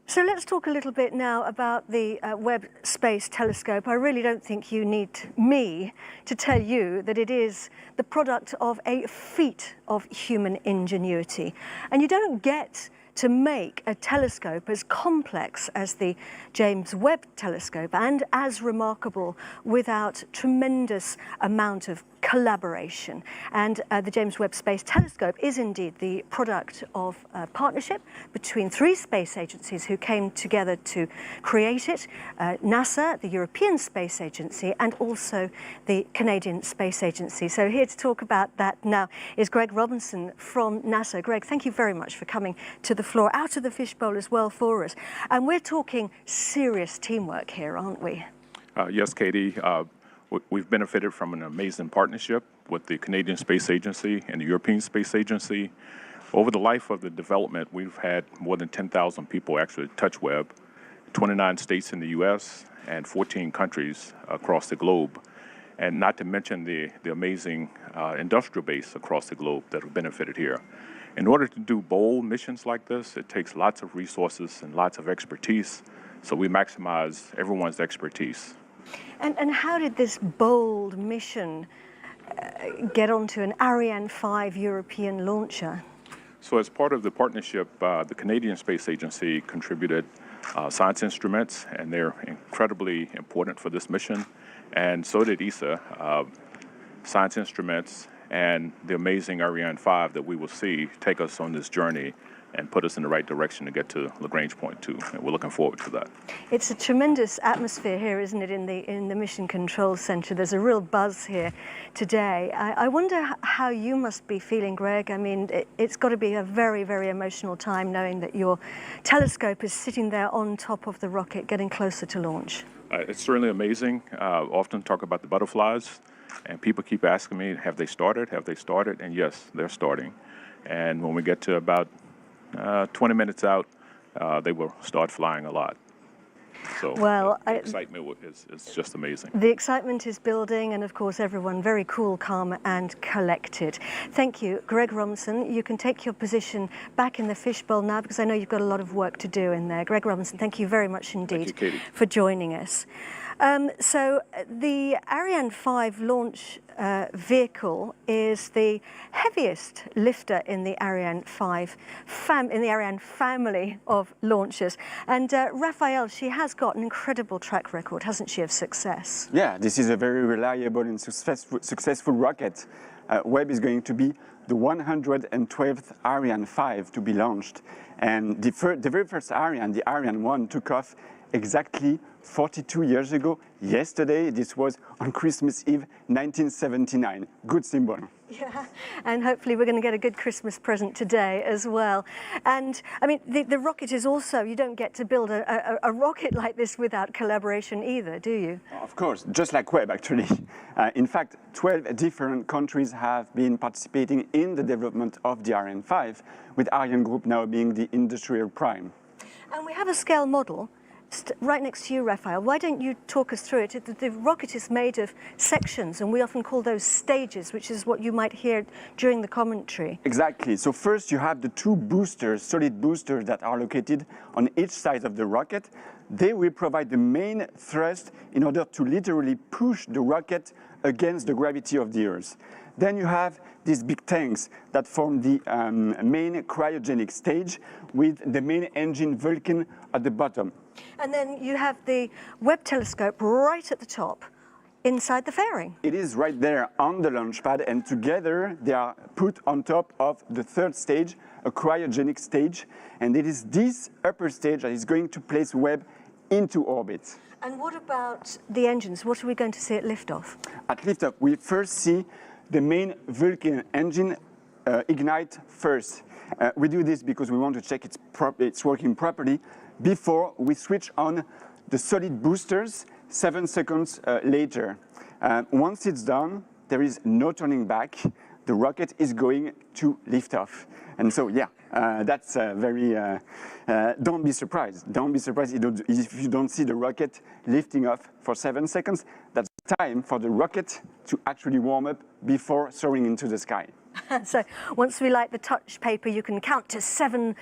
So let's talk a little bit now about the Webb Space Telescope. I really don't think you need me to tell you that it is the product of a feat of human ingenuity. And you don't get to make a telescope as complex as the James Webb Telescope and as remarkable without tremendous amount of collaboration. And the James Webb Space Telescope is indeed the product of a partnership between 3 space agencies who came together to create it, NASA, the European Space Agency, and also the Canadian Space Agency. So here to talk about that now is Greg Robinson from NASA. Greg, thank you very much for coming to the floor, out of the fishbowl as well for us. And we're talking serious teamwork here, aren't we? Yes, Katie. We've benefited from an amazing partnership with the Canadian Space Agency and the European Space Agency. Over the life of the development, we've had more than 10,000 people actually touch Webb, 29 states in the U.S. and 14 countries across the globe, and not to mention the amazing industrial base across the globe that have benefited here. In order to do bold missions like this, it takes lots of resources and lots of expertise, so we maximize everyone's expertise. And how did this bold mission get onto an Ariane 5 European launcher? So as part of the partnership, the Canadian Space Agency contributed science instruments, and they're incredibly important for this mission. And so did ESA, science instruments, and the amazing Ariane 5 that we will see take us on this journey and put us in the right direction to get to Lagrange Point 2. And we're looking forward to that. It's a tremendous atmosphere here, isn't it, in the Mission Control Center? There's a real buzz here today. I wonder how you must be feeling, Greg. I mean, it's got to be a very, very emotional time knowing that your telescope is sitting there on top of the rocket, getting closer to launch. It's certainly amazing. Often talk about the butterflies, and people keep asking me, have they started? Have they started? And yes, they're starting. And when we get to about 20 minutes out, they will start flying a lot. So well, the excitement is just amazing. The excitement is building, and of course everyone very cool, calm and collected. Thank you, Greg Robinson. You can take your position back in the fishbowl now, because I know you've got a lot of work to do in there. Greg Robinson, thank you very much indeed for joining us. So the Ariane 5 launch vehicle is the heaviest lifter in the Ariane 5 Ariane family of launchers. And Raphael, she has got an incredible track record, hasn't she, of success? Yeah, this is a very reliable and successful rocket. Webb is going to be the 112th Ariane 5 to be launched. And the very first Ariane, the Ariane 1, took off exactly 42 years ago. Yesterday, this was on Christmas Eve, 1979. Good symbol. Yeah, and hopefully we're going to get a good Christmas present today as well. And I mean, the rocket is also, you don't get to build a rocket like this without collaboration either, do you? Of course, just like Webb, actually. In fact, 12 different countries have been participating in the development of the Ariane 5, with Ariane Group now being the industrial prime. And we have a scale model right next to you, Raphael. Why don't you talk us through it? The rocket is made of sections, and we often call those stages, which is what you might hear during the commentary. Exactly. So first you have the 2 boosters, solid boosters, that are located on each side of the rocket. They will provide the main thrust in order to literally push the rocket against the gravity of the Earth. Then you have these big tanks that form the main cryogenic stage, with the main engine Vulcan at the bottom. And then you have the Webb telescope right at the top, inside the fairing. It is right there on the launch pad, and together they are put on top of the 3rd stage, a cryogenic stage. And it is this upper stage that is going to place Webb into orbit. And what about the engines? What are we going to see at liftoff? At liftoff, we first see the main Vulcan engine ignite first. We do this because we want to check it's working properly before we switch on the solid boosters 7 seconds later. Once it's done, there is no turning back. The rocket is going to lift off. And so, yeah, that's very, don't be surprised. Don't be surprised if you don't see the rocket lifting off for 7 seconds. That's time for the rocket to actually warm up before soaring into the sky. So once we light the touch paper, you can count to 7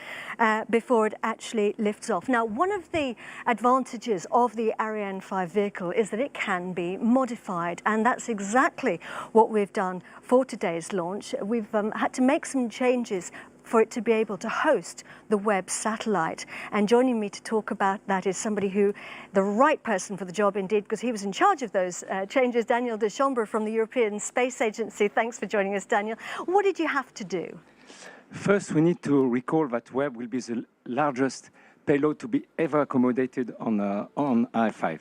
before it actually lifts off. Now, one of the advantages of the Ariane 5 vehicle is that it can be modified, and that's exactly what we've done for today's launch. We've had to make some changes for it to be able to host the Webb satellite. And joining me to talk about that is somebody who, the right person for the job indeed, because he was in charge of those changes, Daniel Deschambre from the European Space Agency. Thanks for joining us, Daniel. What did you have to do? First, we need to recall that Webb will be the largest payload to be ever accommodated on R5.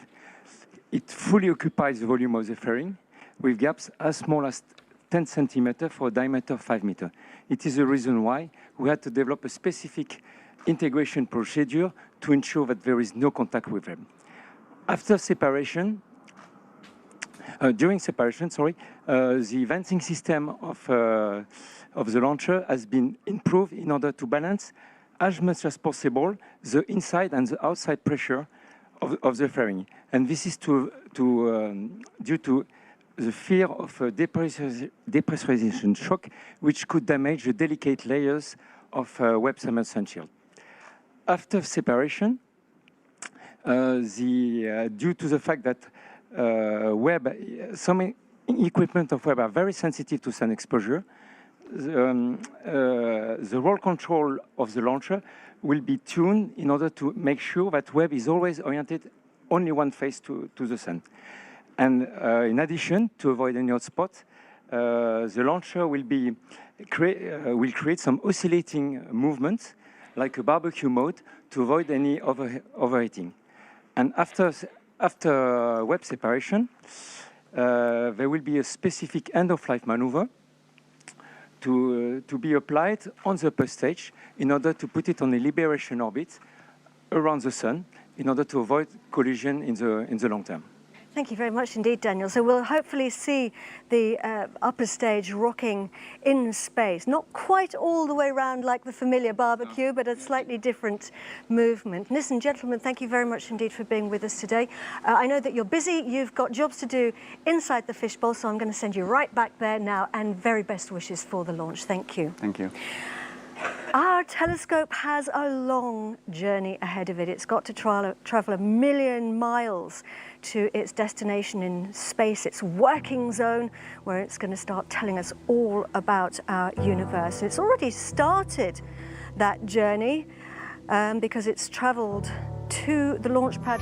It fully occupies the volume of the fairing, with gaps as small as 10 centimeters for a diameter of 5 meters. It is the reason why we had to develop a specific integration procedure to ensure that there is no contact with them. After separation, during separation, the venting system of the launcher has been improved in order to balance as much as possible the inside and the outside pressure of the fairing. And this is due to the fear of a depressurization shock, which could damage the delicate layers of Webb summer sun shield. After separation, due to the fact that some equipment of Webb are very sensitive to sun exposure, the roll control of the launcher will be tuned in order to make sure that Webb is always oriented only one face to the sun. And in addition, to avoid any hotspot, the launcher will create some oscillating movements, like a barbecue mode, to avoid any overheating. And after Webb separation, there will be a specific end-of-life maneuver to be applied on the upper stage in order to put it on a liberation orbit around the sun in order to avoid collision in the long term. Thank you very much indeed, Daniel. So we'll hopefully see the upper stage rocking in space. Not quite all the way around like the familiar barbecue, but a slightly different movement. Listen, gentlemen, thank you very much indeed for being with us today. I know that you're busy. You've got jobs to do inside the fishbowl, so I'm going to send you right back there now, and very best wishes for the launch. Thank you. Thank you. Our telescope has a long journey ahead of it. It's got to travel 1 million miles to its destination in space, its working zone, where it's going to start telling us all about our universe. It's already started that journey because it's traveled to the launch pad.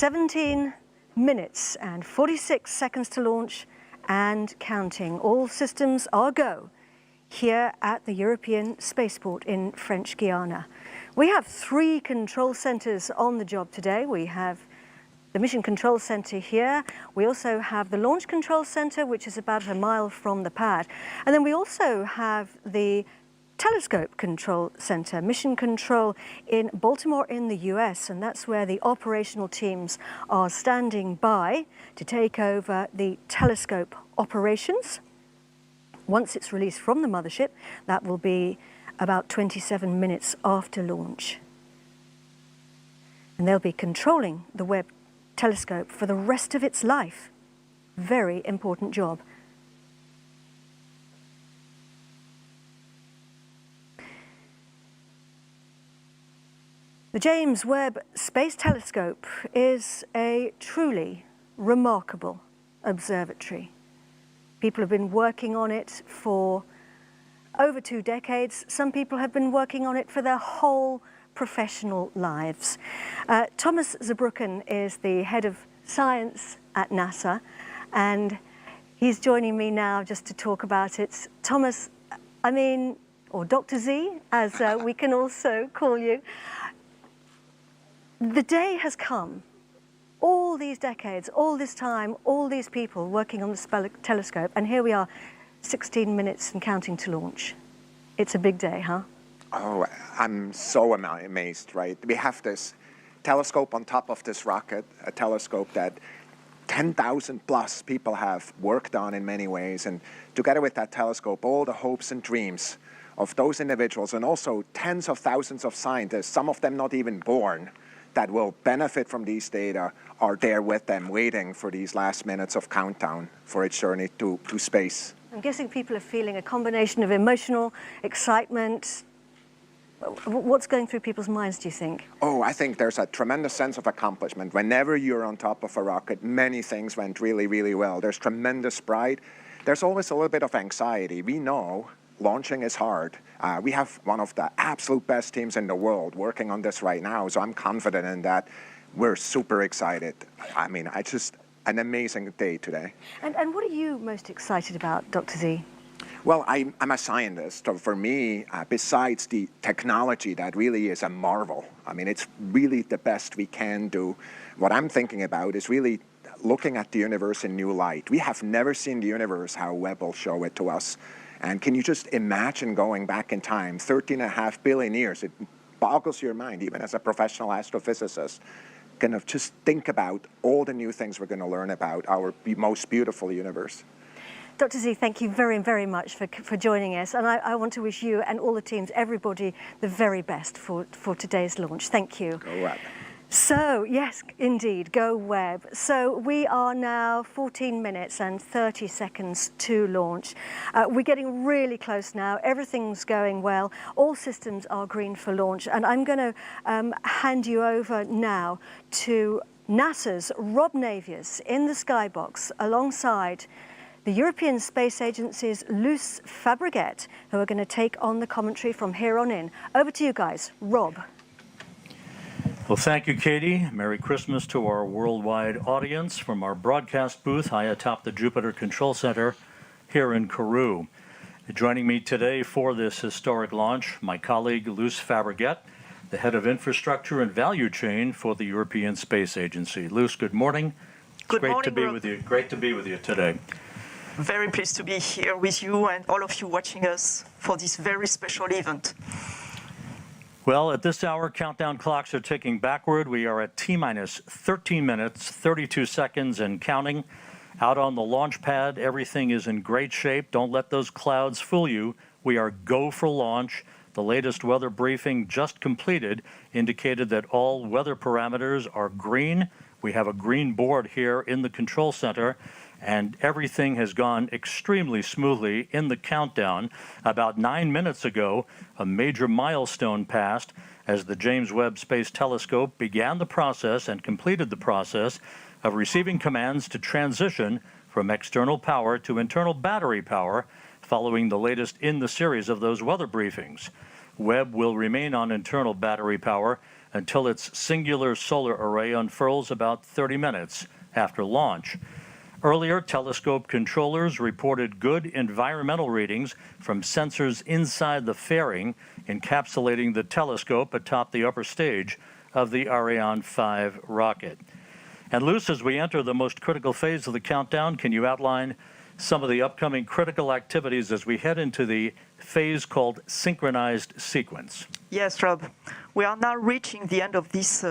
17 minutes and 46 seconds to launch and counting. All systems are go here at the European Spaceport in French Guiana. We have 3 control centers on the job today. We have the Mission Control Center here. We also have the Launch Control Center, which is about a mile from the pad. And then we also have the Telescope Control Center, Mission Control in Baltimore in the US, and that's where the operational teams are standing by to take over the telescope operations. Once it's released from the mothership, that will be about 27 minutes after launch. And they'll be controlling the Webb telescope for the rest of its life. Very important job. The James Webb Space Telescope is a truly remarkable observatory. People have been working on it for over 2 decades. Some people have been working on it for their whole professional lives. Thomas Zurbuchen is the head of science at NASA, and he's joining me now just to talk about it. Thomas, or Dr. Z, as we can also call you. The day has come. All these decades, all this time, all these people working on the telescope, and here we are, 16 minutes and counting to launch. It's a big day, huh? Oh, I'm so amazed, right? We have this telescope on top of this rocket, a telescope that 10,000 plus people have worked on in many ways, and together with that telescope, all the hopes and dreams of those individuals, and also tens of thousands of scientists, some of them not even born, that will benefit from these data are there with them, waiting for these last minutes of countdown for its journey to space. I'm guessing people are feeling a combination of emotional excitement. What's going through people's minds, do you think? Oh, I think there's a tremendous sense of accomplishment. Whenever you're on top of a rocket, many things went really, really well. There's tremendous pride. There's always a little bit of anxiety. We know launching is hard. We have one of the absolute best teams in the world working on this right now, so I'm confident in that. We're super excited. An amazing day today. And what are you most excited about, Dr. Z? Well, I'm a scientist, so for me, besides the technology that really is a marvel, it's really the best we can do. What I'm thinking about is really looking at the universe in new light. We have never seen the universe how Webb will show it to us. And can you just imagine going back in time, 13.5 billion years? It boggles your mind, even as a professional astrophysicist. Kind of just think about all the new things we're going to learn about our most beautiful universe. Dr. Z, thank you very, very much for joining us. And I want to wish you and all the teams, everybody, the very best for today's launch. Thank you. Go Webb. So, yes, indeed, go Webb. So we are now 14 minutes and 30 seconds to launch. We're getting really close now. Everything's going well. All systems are green for launch. And I'm going to hand you over now to NASA's Rob Naviers in the skybox alongside the European Space Agency's Luce Fabregat, who are going to take on the commentary from here on in. Over to you guys. Rob. Well, thank you, Katie. Merry Christmas to our worldwide audience from our broadcast booth high atop the Jupiter Control Center here in Kourou. Joining me today for this historic launch, my colleague Luce Fabregat, the head of infrastructure and value chain for the European Space Agency. Luce, good morning. Good morning, great to be Rob. with you. Great to be with you today. Very pleased to be here with you and all of you watching us for this very special event. Well, at this hour, countdown clocks are ticking backward. We are at T-minus 13 minutes, 32 seconds and counting. Out on the launch pad, everything is in great shape. Don't let those clouds fool you. We are go for launch. The latest weather briefing just completed indicated that all weather parameters are green. We have a green board here in the control center, and everything has gone extremely smoothly in the countdown. About 9 minutes ago, a major milestone passed as the James Webb Space Telescope began the process and completed the process of receiving commands to transition from external power to internal battery power following the latest in the series of those weather briefings. Webb will remain on internal battery power until its singular solar array unfurls about 30 minutes after launch. Earlier, telescope controllers reported good environmental readings from sensors inside the fairing encapsulating the telescope atop the upper stage of the Ariane 5 rocket. And Luce, as we enter the most critical phase of the countdown, can you outline some of the upcoming critical activities as we head into the phase called synchronized sequence? Yes, Rob. We are now reaching the end of this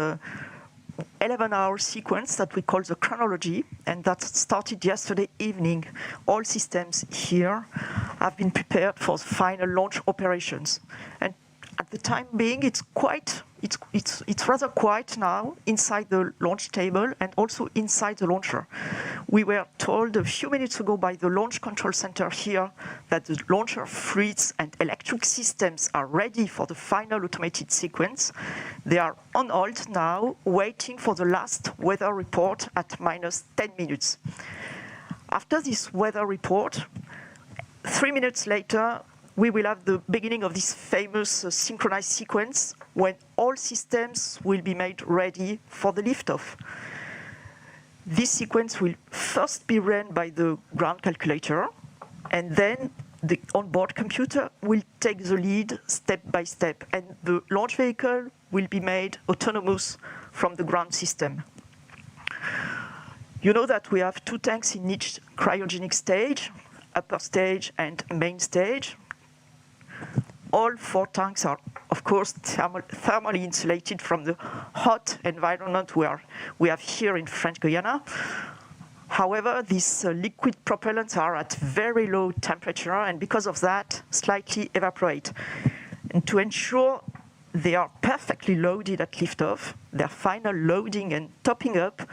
11-hour sequence that we call the chronology, and that started yesterday evening. All systems here have been prepared for the final launch operations. And at the time being, it's rather quiet now inside the launch table and also inside the launcher. We were told a few minutes ago by the launch control center here that the launcher fluids and electric systems are ready for the final automated sequence. They are on hold now, waiting for the last weather report at -10 minutes. After this weather report, 3 minutes later, we will have the beginning of this famous synchronized sequence when all systems will be made ready for the liftoff. This sequence will first be run by the ground calculator, and then the onboard computer will take the lead step by step, and the launch vehicle will be made autonomous from the ground system. You know that we have 2 tanks in each cryogenic stage, upper stage and main stage. All 4 tanks are, of course, thermally insulated from the hot environment we have here in French Guiana. However, these liquid propellants are at very low temperature, and because of that, slightly evaporate. And to ensure they are perfectly loaded at liftoff, their final loading and topping up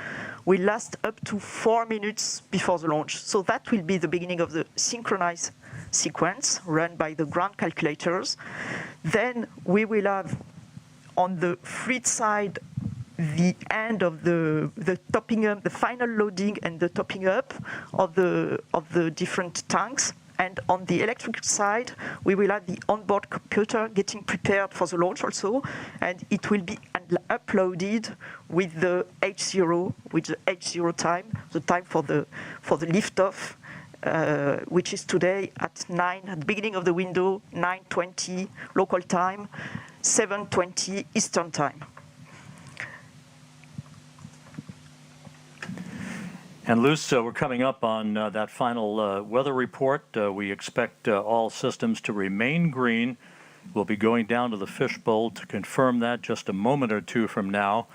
will last up to 4 minutes before the launch. So that will be the beginning of the synchronized sequence run by the ground calculators. Then we will have on the fluid side the end of the topping up, the final loading and the topping up of the different tanks. And on the electric side, we will have the onboard computer getting prepared for the launch also, and it will be uploaded with the H0, with the H0 time, the time for the liftoff, which is today at the beginning of the window, 9:20 local time, 7:20 Eastern time. And Luce, we're coming up on that final weather report. We expect all systems to remain green. We'll be going down to the fishbowl to confirm that just a moment or two from now.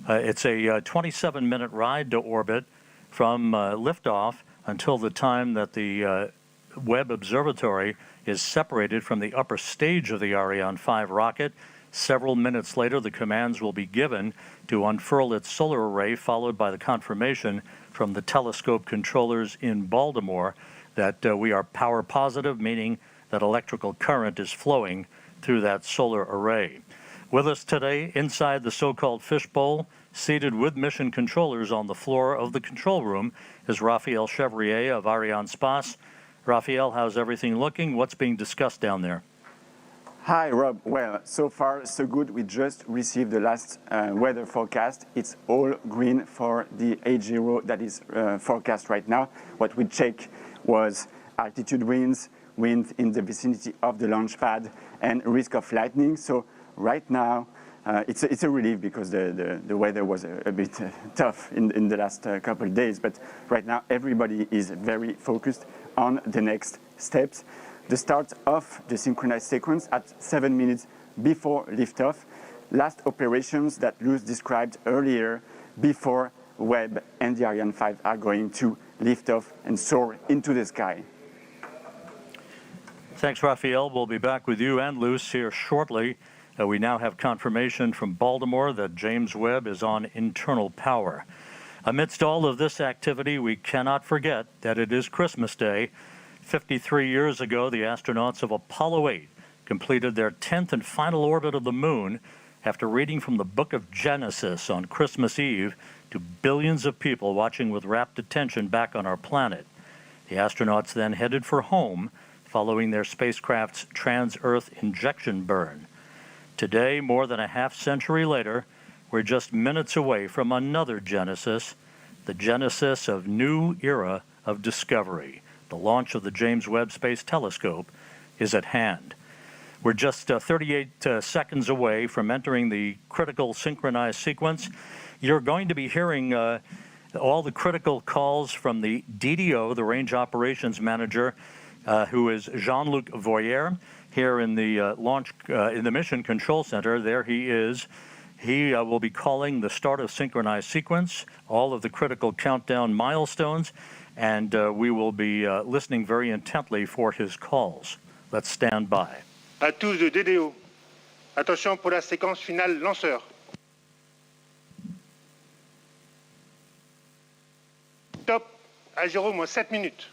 It's a 27-minute ride to orbit from liftoff until the time that the Webb Observatory is separated from the upper stage of the Ariane 5 rocket. Several minutes later, the commands will be given to unfurl its solar array, followed by the confirmation from the telescope controllers in Baltimore that we are power positive, meaning that electrical current is flowing through that solar array. With us today, inside the so-called fishbowl, seated with mission controllers on the floor of the control room, is Raphael Chevrier of Arianespace. Raphael, how's everything looking? What's being discussed down there? Hi, Rob. Well, so far, so good. We just received the last weather forecast. It's all green for the H0 that is forecast right now. What we checked was altitude winds, wind in the vicinity of the launch pad, and risk of lightning. So right now, it's a relief because the weather was a bit tough in the last couple of days. But right now, everybody is very focused on the next steps. The start of the synchronized sequence at 7 minutes before liftoff. Last operations that Luce described earlier before Webb and the Ariane 5 are going to lift off and soar into the sky. Thanks, Raphael. We'll be back with you and Luce here shortly. We now have confirmation from Baltimore that James Webb is on internal power. Amidst all of this activity, we cannot forget that it is Christmas Day. 53 years ago, the astronauts of Apollo 8 completed their 10th and final orbit of the moon after reading from the book of Genesis on Christmas Eve to billions of people watching with rapt attention back on our planet. The astronauts then headed for home following their spacecraft's trans-Earth injection burn. Today, more than a half-century later, we're just minutes away from another genesis, the genesis of new era of discovery. The launch of the James Webb Space Telescope is at hand. We're just 38 seconds away from entering the critical synchronized sequence. You're going to be hearing all the critical calls from the DDO, the Range Operations Manager, who is Jean-Luc Voyer, here in the in the Mission Control Center. There he is. He will be calling the start of synchronized sequence, all of the critical countdown milestones, and we will be listening very intently for his calls. Let's stand by. À tous de DDO, attention pour la séquence finale lanceur. Top à 0-7 minutes.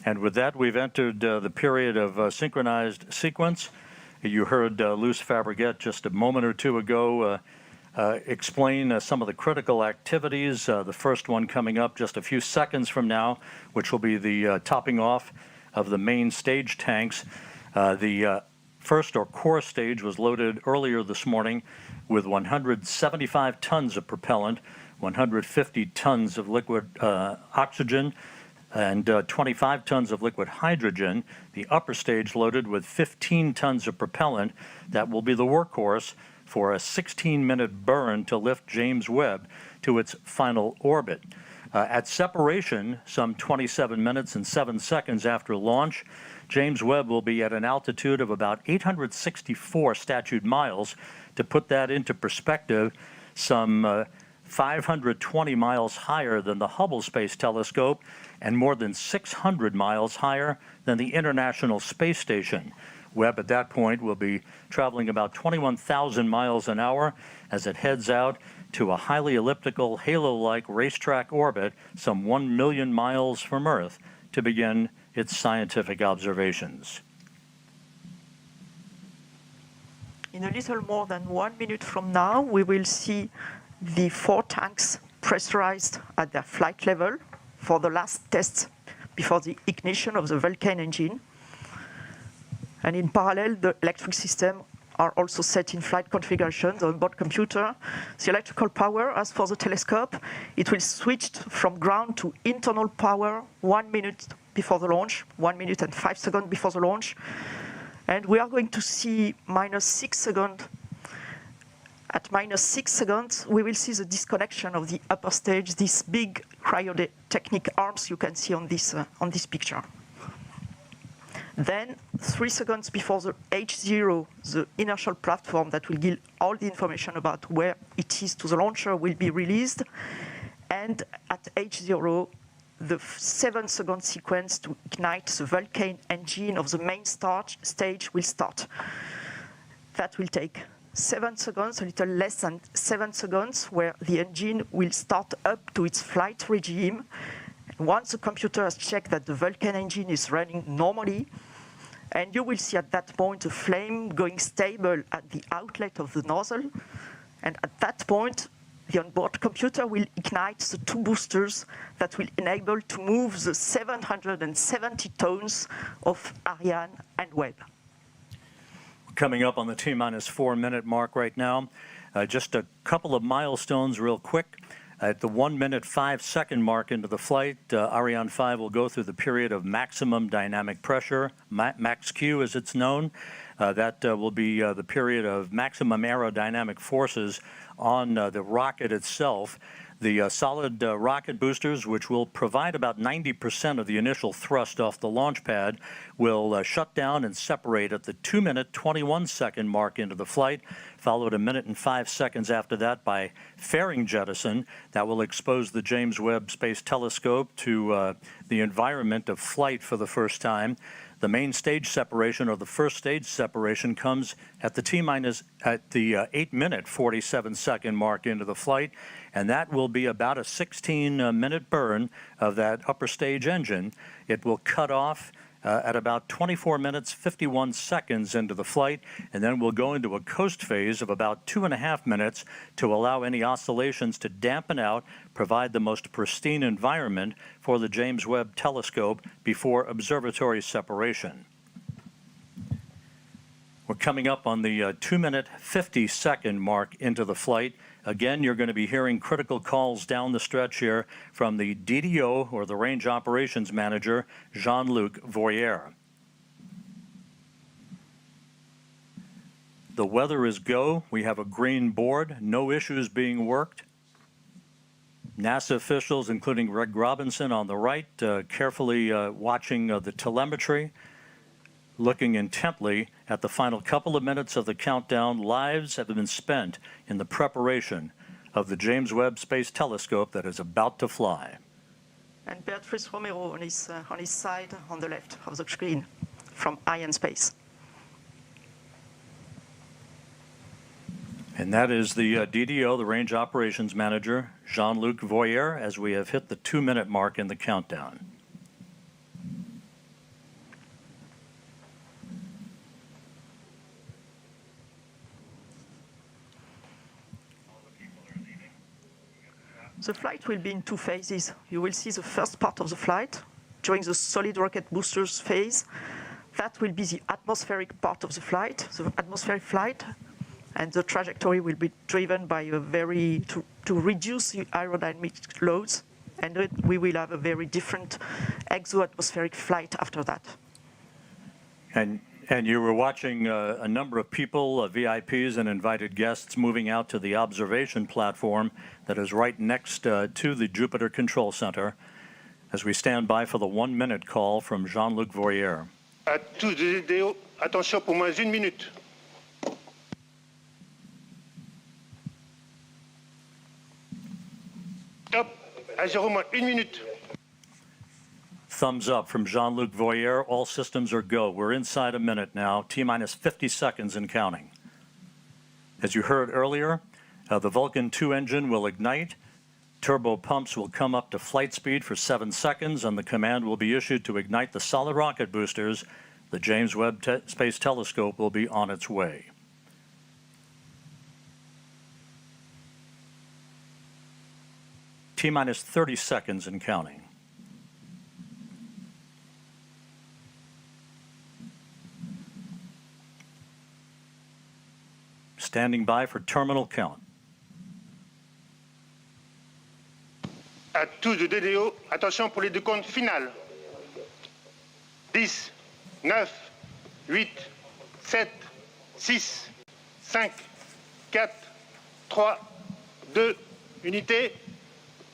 And with that, we've entered the period of synchronized sequence. You heard Luce Fabregat just a moment or two ago explain some of the critical activities, the first one coming up just a few seconds from now, which will be the topping off of the main stage tanks. The first or core stage was loaded earlier this morning with 175 tons of propellant, 150 tons of liquid oxygen, and 25 tons of liquid hydrogen. The upper stage loaded with 15 tons of propellant that will be the workhorse for a 16-minute burn to lift James Webb to its final orbit. At separation, some 27 minutes and 7 seconds after launch, James Webb will be at an altitude of about 864 statute miles. To put that into perspective, some 520 miles higher than the Hubble Space Telescope and more than 600 miles higher than the International Space Station. Webb at that point will be traveling about 21,000 miles an hour as it heads out to a highly elliptical, halo-like racetrack orbit some 1 million miles from Earth to begin its scientific observations. In a little more than 1 minute from now, we will see the 4 tanks pressurized at their flight level for the last tests before the ignition of the Vulcan engine. And in parallel, the electric system are also set in flight configuration, the onboard computer. The electrical power, as for the telescope, it will switch from ground to internal power 1 minute before the launch, 1 minute and 5 seconds before the launch. And we are going to see -6 seconds. At -6 seconds, we will see the disconnection of the upper stage, these big cryotechnic arms you can see on this picture. Then, 3 seconds before the H0, the inertial platform that will give all the information about where it is to the launcher will be released. And at H0, the 7-second sequence to ignite the Vulcan engine of the main stage will start. That will take 7 seconds, a little less than 7 seconds, where the engine will start up to its flight regime. Once the computer has checked that the Vulcan engine is running normally, and you will see at that point a flame going stable at the outlet of the nozzle. And at that point, the onboard computer will ignite the 2 boosters that will enable to move the 770 tons of Ariane and Webb. Coming up on the T-4 minute mark right now. Just a couple of milestones real quick. At the 1 minute 5 second mark into the flight, Ariane 5 will go through the period of maximum dynamic pressure, max Q as it's known. That will be the period of maximum aerodynamic forces on the rocket itself. The solid rocket boosters, which will provide about 90% of the initial thrust off the launch pad, will shut down and separate at the 2 minute 21 second mark into the flight, followed 1 minute and 5 seconds after that by fairing jettison. That will expose the James Webb Space Telescope to the environment of flight for the first time. The main stage separation, or the first stage separation, comes at the 8 minute 47 second mark into the flight, and that will be about a 16-minute burn of that upper stage engine. It will cut off at about 24 minutes 51 seconds into the flight, and then we'll go into a coast phase of about 2.5 minutes to allow any oscillations to dampen out, provide the most pristine environment for the James Webb Telescope before observatory separation. We're coming up on the 2-minute, 50-second mark into the flight. Again, you're going to be hearing critical calls down the stretch here from the DDO, or the Range Operations Manager, Jean-Luc Voyer. The weather is go. We have a green board, no issues being worked. NASA officials, including Greg Robinson on the right, carefully watching the telemetry, looking intently at the final couple of minutes of the countdown. Lives have been spent in the preparation of the James Webb Space Telescope that is about to fly. And Beatrice Romero on his side on the left of the screen from Arianespace. And that is the DDO, the Range Operations Manager, Jean-Luc Voyer, as we have hit the 2-minute mark in the countdown. The flight will be in 2 phases. You will see the first part of the flight during the solid rocket boosters phase. That will be the atmospheric part of the flight, the atmospheric flight, and the trajectory will be driven by a to reduce the aerodynamic loads, and we will have a very different exo-atmospheric flight after that. And you were watching a number of people, VIPs and invited guests, moving out to the observation platform that is right next to the Jupiter Control Center as we stand by for the 1-minute call from Jean-Luc Voyer. À tous les DDO, attention pour moins 1 minute. Top, à 0 moins 1 minute. Thumbs up from Jean-Luc Voyer. All systems are go. We're inside a minute now, T-minus 50 seconds and counting. As you heard earlier, the Vulcan 2 engine will ignite. Turbo pumps will come up to flight speed for 7 seconds, and the command will be issued to ignite the solid rocket boosters. The James Webb Space Telescope will be on its way. T-minus 30 seconds and counting. Standing by for terminal count. À tous les DDO, attention pour les décomptes finales. 10, 9, 8, 7, 6, 5, 4, 3, 2, unité,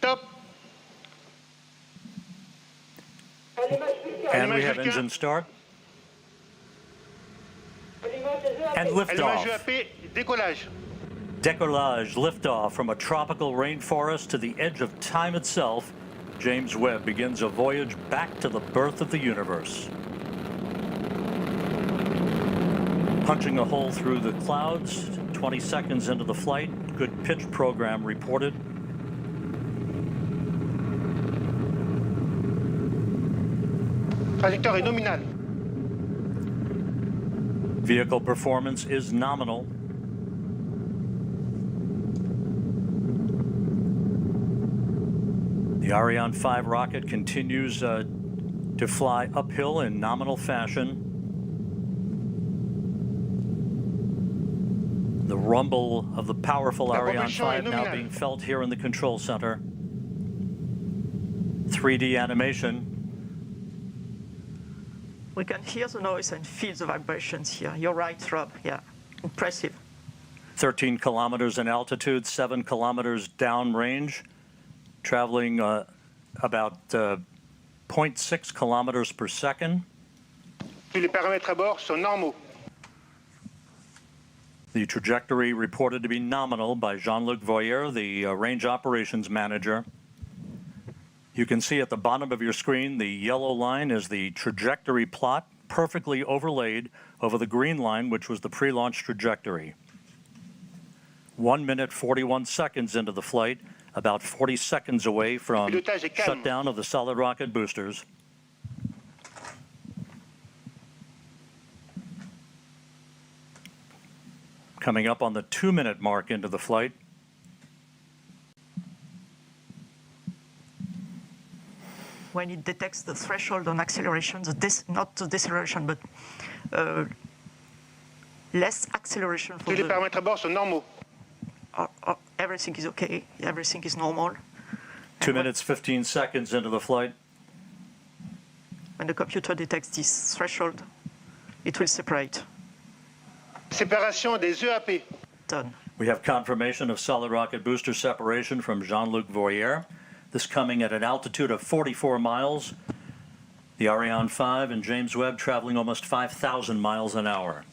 top. And we have engine start. And liftoff. Décollage. Décollage, liftoff from a tropical rainforest to the edge of time itself. James Webb begins a voyage back to the birth of the universe. Punching a hole through the clouds, 20 seconds into the flight. Good pitch program reported. Trajectoire est nominale. Vehicle performance is nominal. The Ariane 5 rocket continues to fly uphill in nominal fashion. The rumble of the powerful Ariane 5 now being felt here in the control center. 3D animation. We can hear the noise and feel the vibrations here. You're right, Rob. Yeah, impressive. 13 kilometers in altitude, 7 kilometers downrange, traveling about 0.6 kilometers per second. Tous les paramètres à bord sont normaux. The trajectory reported to be nominal by Jean-Luc Voyer, the Range Operations Manager. You can see at the bottom of your screen, the yellow line is the trajectory plot, perfectly overlaid over the green line, which was the pre-launch trajectory. 1 minute, 41 seconds into the flight, about 40 seconds away from shutdown of the solid rocket boosters. Coming up on the 2-minute mark into the flight. When it detects the threshold on acceleration, not the deceleration, but less acceleration for Tous les paramètres à bord sont normaux. Everything is okay, everything is normal. 2 minutes, 15 seconds into the flight. When the computer detects this threshold, it will separate. Séparation des EAP. Done. We have confirmation of solid rocket booster separation from Jean-Luc Voyer. This coming at an altitude of 44 miles. The Ariane 5 and James Webb traveling almost 5,000 miles an hour.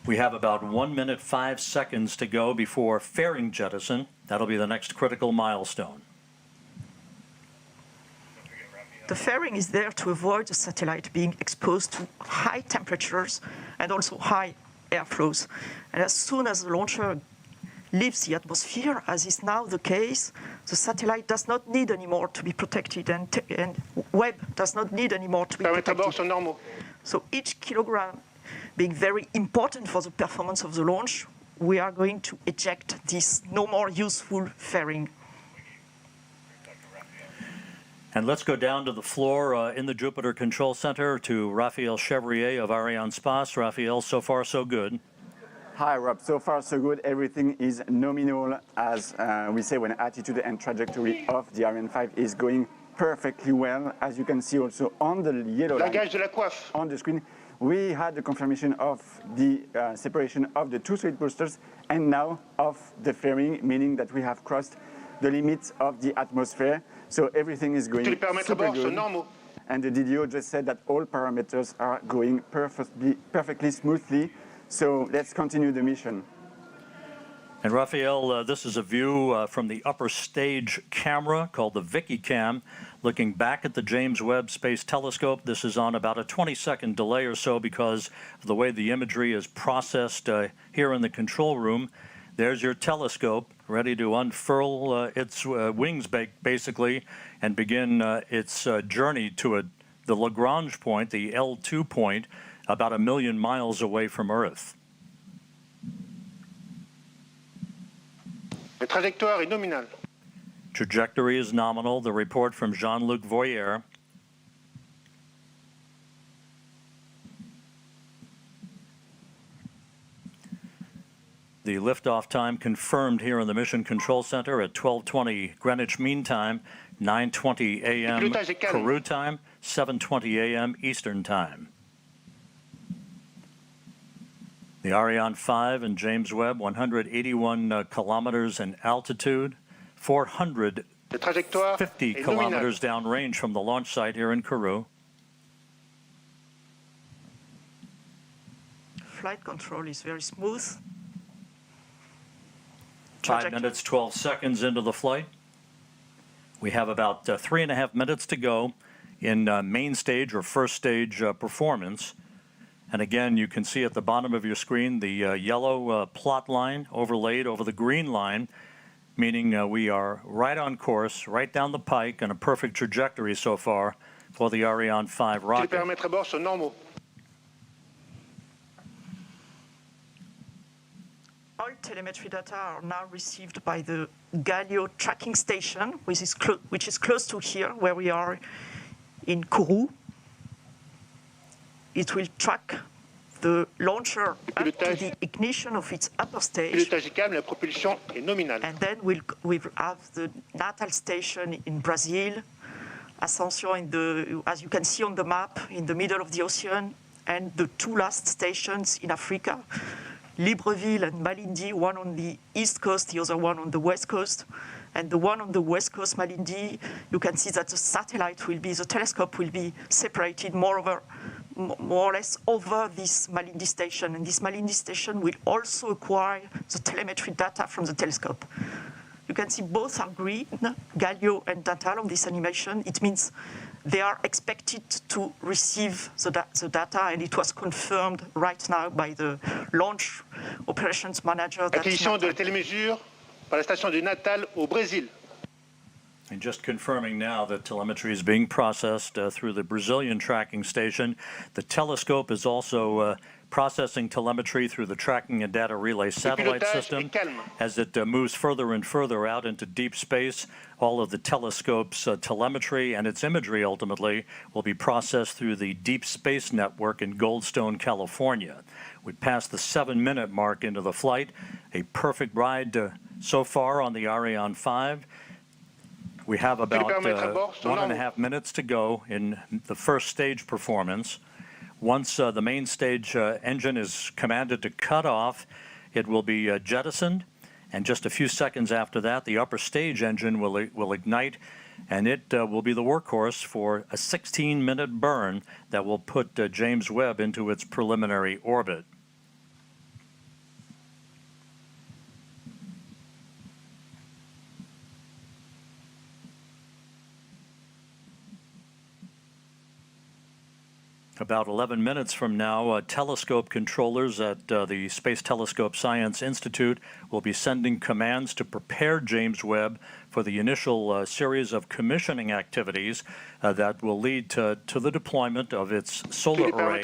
We have about 1 minute, 5 seconds to go before fairing jettison. That'll be the next critical milestone. The fairing is there to avoid the satellite being exposed to high temperatures and also high airflows. And as soon as the launcher leaves the atmosphere, as is now the case, the satellite does not need anymore to be protected, and Webb does not need anymore to be protected. So each kilogram being very important for the performance of the launch, we are going to eject this no more useful fairing. And let's go down to the floor in the Jupiter Control Center to Raphael Chevrier of Arianespace. Raphael, so far so good. Hi, Rob. So far, so good. Everything is nominal, as we say, when attitude and trajectory of the Ariane 5 is going perfectly well. As you can see also on the yellow line on the screen, we had the confirmation of the separation of the two solid boosters and now of the fairing, meaning that we have crossed the limits of the atmosphere. So everything is going super good. And the DDO just said that all parameters are going perfectly smoothly. So let's continue the mission. And Raphael, this is a view from the upper stage camera called the Vicky Cam, looking back at the James Webb Space Telescope. This is on about a 20-second delay or so because of the way the imagery is processed here in the control room. There's your telescope ready to unfurl its wings, basically, and begin its journey to the Lagrange point, the L2 point, about 1 million miles away from Earth. La trajectoire est nominale. Trajectory is nominal. The report from Jean-Luc Voyer. The liftoff time confirmed here in the Mission Control Center at 12:20 Greenwich Mean Time, 9:20 a.m. Kourou time, 7:20 a.m. Eastern Time. The Ariane 5 and James Webb, 181 kilometers in altitude, 450 kilometers downrange from the launch site here in Kourou. Flight control is very smooth. 5 minutes, 12 seconds into the flight. We have about 3.5 minutes to go in main stage or first stage performance. And again, you can see at the bottom of your screen the yellow plot line overlaid over the green line, meaning we are right on course, right down the pike, and a perfect trajectory so far for the Ariane 5 rocket. Les paramètres à bord sont normaux. All telemetry data are now received by the Galileo tracking station, which is close to here, where we are in Kourou. It will track the launcher up to the ignition of its upper stage. La propulsion est nominale. And then we'll have the Natal station in Brazil, Ascension as you can see on the map, in the middle of the ocean, and the two last stations in Africa, Libreville and Malindi, one on the east coast, the other one on the west coast. And the one on the west coast, Malindi, you can see that the telescope will be separated more or less over this Malindi station. And this Malindi station will also acquire the telemetry data from the telescope. You can see both are green, Galileo and Natal on this animation. It means they are expected to receive the data, and it was confirmed right now by the launch operations manager. Acquisition de télémesure par la station du Natal au Brésil. And just confirming now that telemetry is being processed through the Brazilian tracking station. The telescope is also processing telemetry through the tracking and data relay satellite system. As it moves further and further out into deep space, all of the telescope's telemetry and its imagery ultimately will be processed through the Deep Space Network in Goldstone, California. We passed the 7-minute mark into the flight, a perfect ride so far on the Ariane 5. We have about 1.5 minutes to go in the first stage performance. Once the main stage engine is commanded to cut off, it will be jettisoned, and just a few seconds after that, the upper stage engine will ignite, and it will be the workhorse for a 16-minute burn that will put James Webb into its preliminary orbit. About 11 minutes from now, telescope controllers at the Space Telescope Science Institute will be sending commands to prepare James Webb for the initial series of commissioning activities that will lead to the deployment of its solar array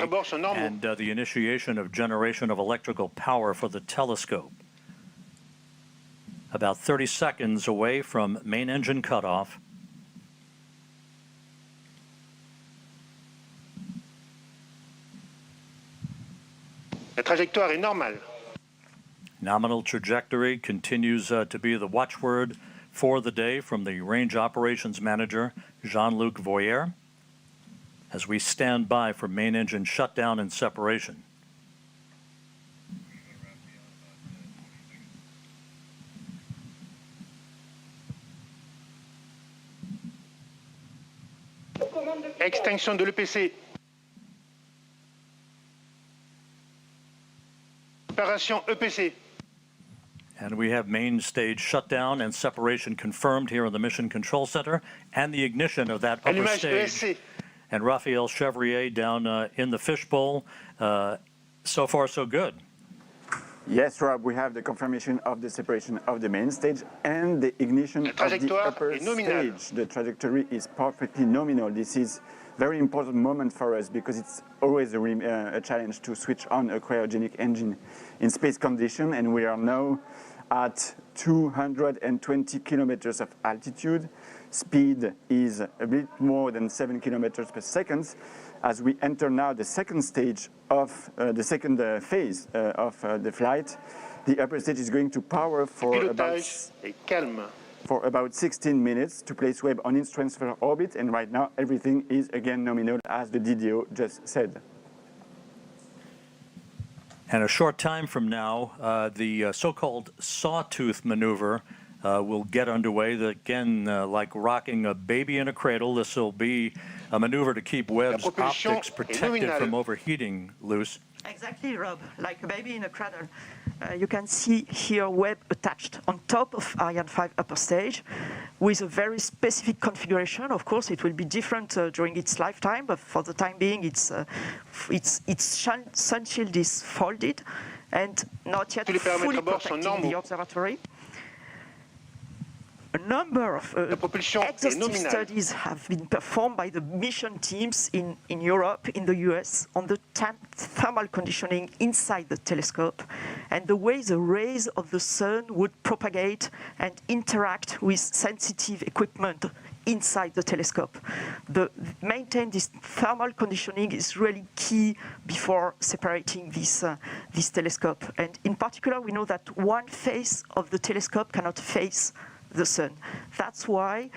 and the initiation of generation of electrical power for the telescope. About 30 seconds away from main engine cutoff. La trajectoire est normale. Nominal trajectory continues to be the watchword for the day from the Range Operations Manager, Jean-Luc Voyer, as we stand by for main engine shutdown and separation. Extinction de l'EPC. Opération EPC. And we have main stage shutdown and separation confirmed here in the Mission Control Center, and the ignition of that upper stage. And Raphael Chevrier down in the fishbowl. So far, so good. Yes, Rob, we have the confirmation of the separation of the main stage and the ignition of the upper stage. The trajectory is perfectly nominal. This is a very important moment for us because it's always a challenge to switch on a cryogenic engine in space condition, and we are now at 220 kilometers of altitude. Speed is a bit more than 7 kilometers per second. As we enter now the second stage of the second phase of the flight, the upper stage is going to power for about 16 minutes to place Webb on its transfer orbit, and right now everything is again nominal, as the DDO just said. And a short time from now, the so-called sawtooth maneuver will get underway. Again, like rocking a baby in a cradle, this will be a maneuver to keep Webb's optics protected from overheating, Luce. Exactly, Rob, like a baby in a cradle. You can see here Webb attached on top of Ariane 5 upper stage with a very specific configuration. Of course, it will be different during its lifetime, but for the time being, its sun shield is folded and not yet fully protecting the observatory. A number of exhaustive studies have been performed by the mission teams in Europe, in the US, on the thermal conditioning inside the telescope and the way the rays of the sun would propagate and interact with sensitive equipment inside the telescope. Maintain this thermal conditioning is really key before separating this telescope. And in particular, we know that one face of the telescope cannot face the sun. That's why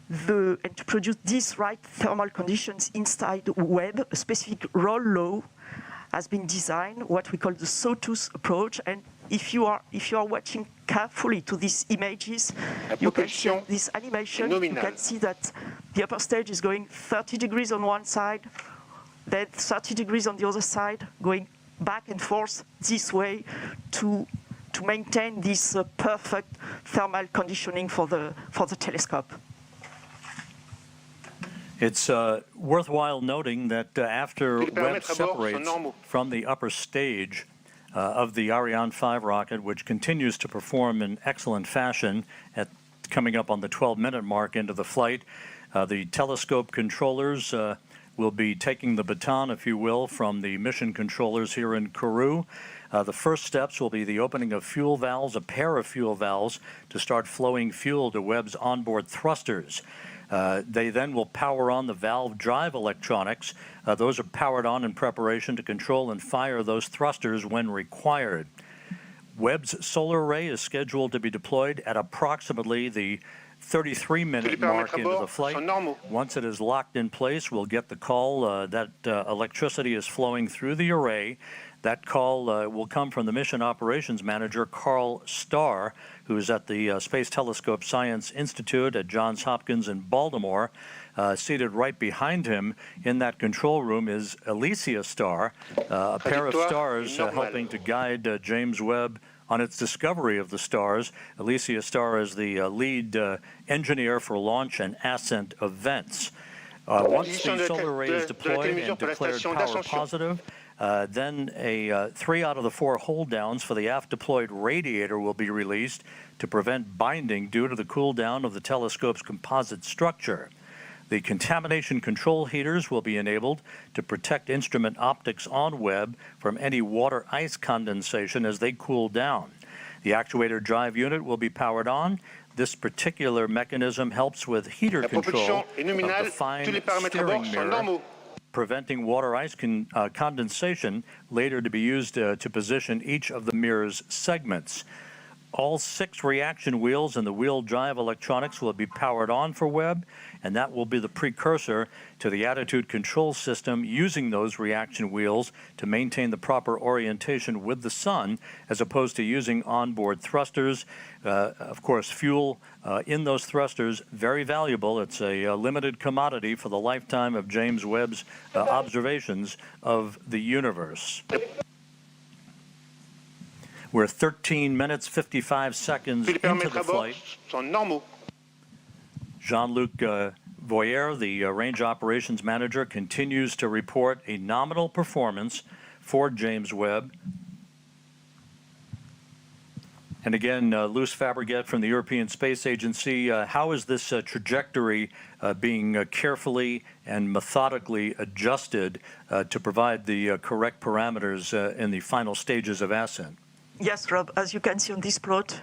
and to produce these right thermal conditions inside Webb, a specific roll law has been designed, what we call the sawtooth approach. And if you are watching carefully to these images, you can see this animation. You can see that the upper stage is going 30 degrees on one side, then 30 degrees on the other side, going back and forth this way to maintain this perfect thermal conditioning for the telescope. It's worthwhile noting that after Webb separates from the upper stage of the Ariane 5 rocket, which continues to perform in excellent fashion coming up on the 12-minute mark into the flight, the telescope controllers will be taking the baton, if you will, from the mission controllers here in Kourou. The first steps will be the opening of fuel valves, a pair of fuel valves, to start flowing fuel to Webb's onboard thrusters. They then will power on the valve drive electronics. Those are powered on in preparation to control and fire those thrusters when required. Webb's solar array is scheduled to be deployed at approximately the 33-minute mark into the flight. Once it is locked in place, we'll get the call that electricity is flowing through the array. That call will come from the Mission Operations Manager, Carl Starr, who is at the Space Telescope Science Institute at Johns Hopkins in Baltimore. Seated right behind him in that control room is Alicia Starr, a pair of stars helping to guide James Webb on its discovery of the stars. Alicia Starr is the lead engineer for launch and ascent events. Once the solar array is deployed and declared power positive, then 3 out of the 4 hold downs for the aft deployed radiator will be released to prevent binding due to the cool down of the telescope's composite structure. The contamination control heaters will be enabled to protect instrument optics on Webb from any water ice condensation as they cool down. The actuator drive unit will be powered on. This particular mechanism helps with heater control of the fine steering mirror, preventing water ice condensation, later to be used to position each of the mirror's segments. All 6 reaction wheels and the wheel drive electronics will be powered on for Webb, and that will be the precursor to the attitude control system using those reaction wheels to maintain the proper orientation with the sun, as opposed to using onboard thrusters. Of course, fuel in those thrusters, very valuable. It's a limited commodity for the lifetime of James Webb's observations of the universe. We're 13 minutes, 55 seconds into the flight. Jean-Luc Voyer, the Range Operations Manager, continues to report a nominal performance for James Webb. And again, Luce Fabregat from the European Space Agency, how is this trajectory being carefully and methodically adjusted to provide the correct parameters in the final stages of ascent? Yes, Rob, as you can see on this plot,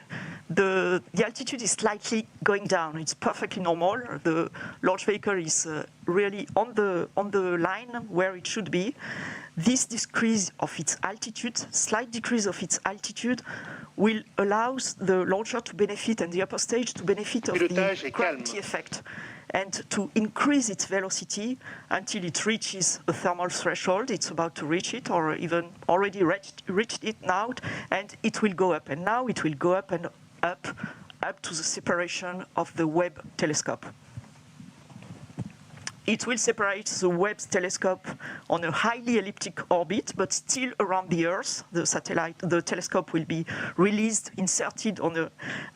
the altitude is slightly going down. It's perfectly normal. The launch vehicle is really on the line where it should be. This decrease of its altitude, slight decrease of its altitude, will allow the launcher to benefit and the upper stage to benefit of the gravity effect and to increase its velocity until it reaches a thermal threshold. It's about to reach it, or even already reached it now, and it will go up. And now it will go up and up to the separation of the Webb telescope. It will separate the Webb telescope on a highly elliptic orbit, but still around the Earth. The telescope will be released, inserted on an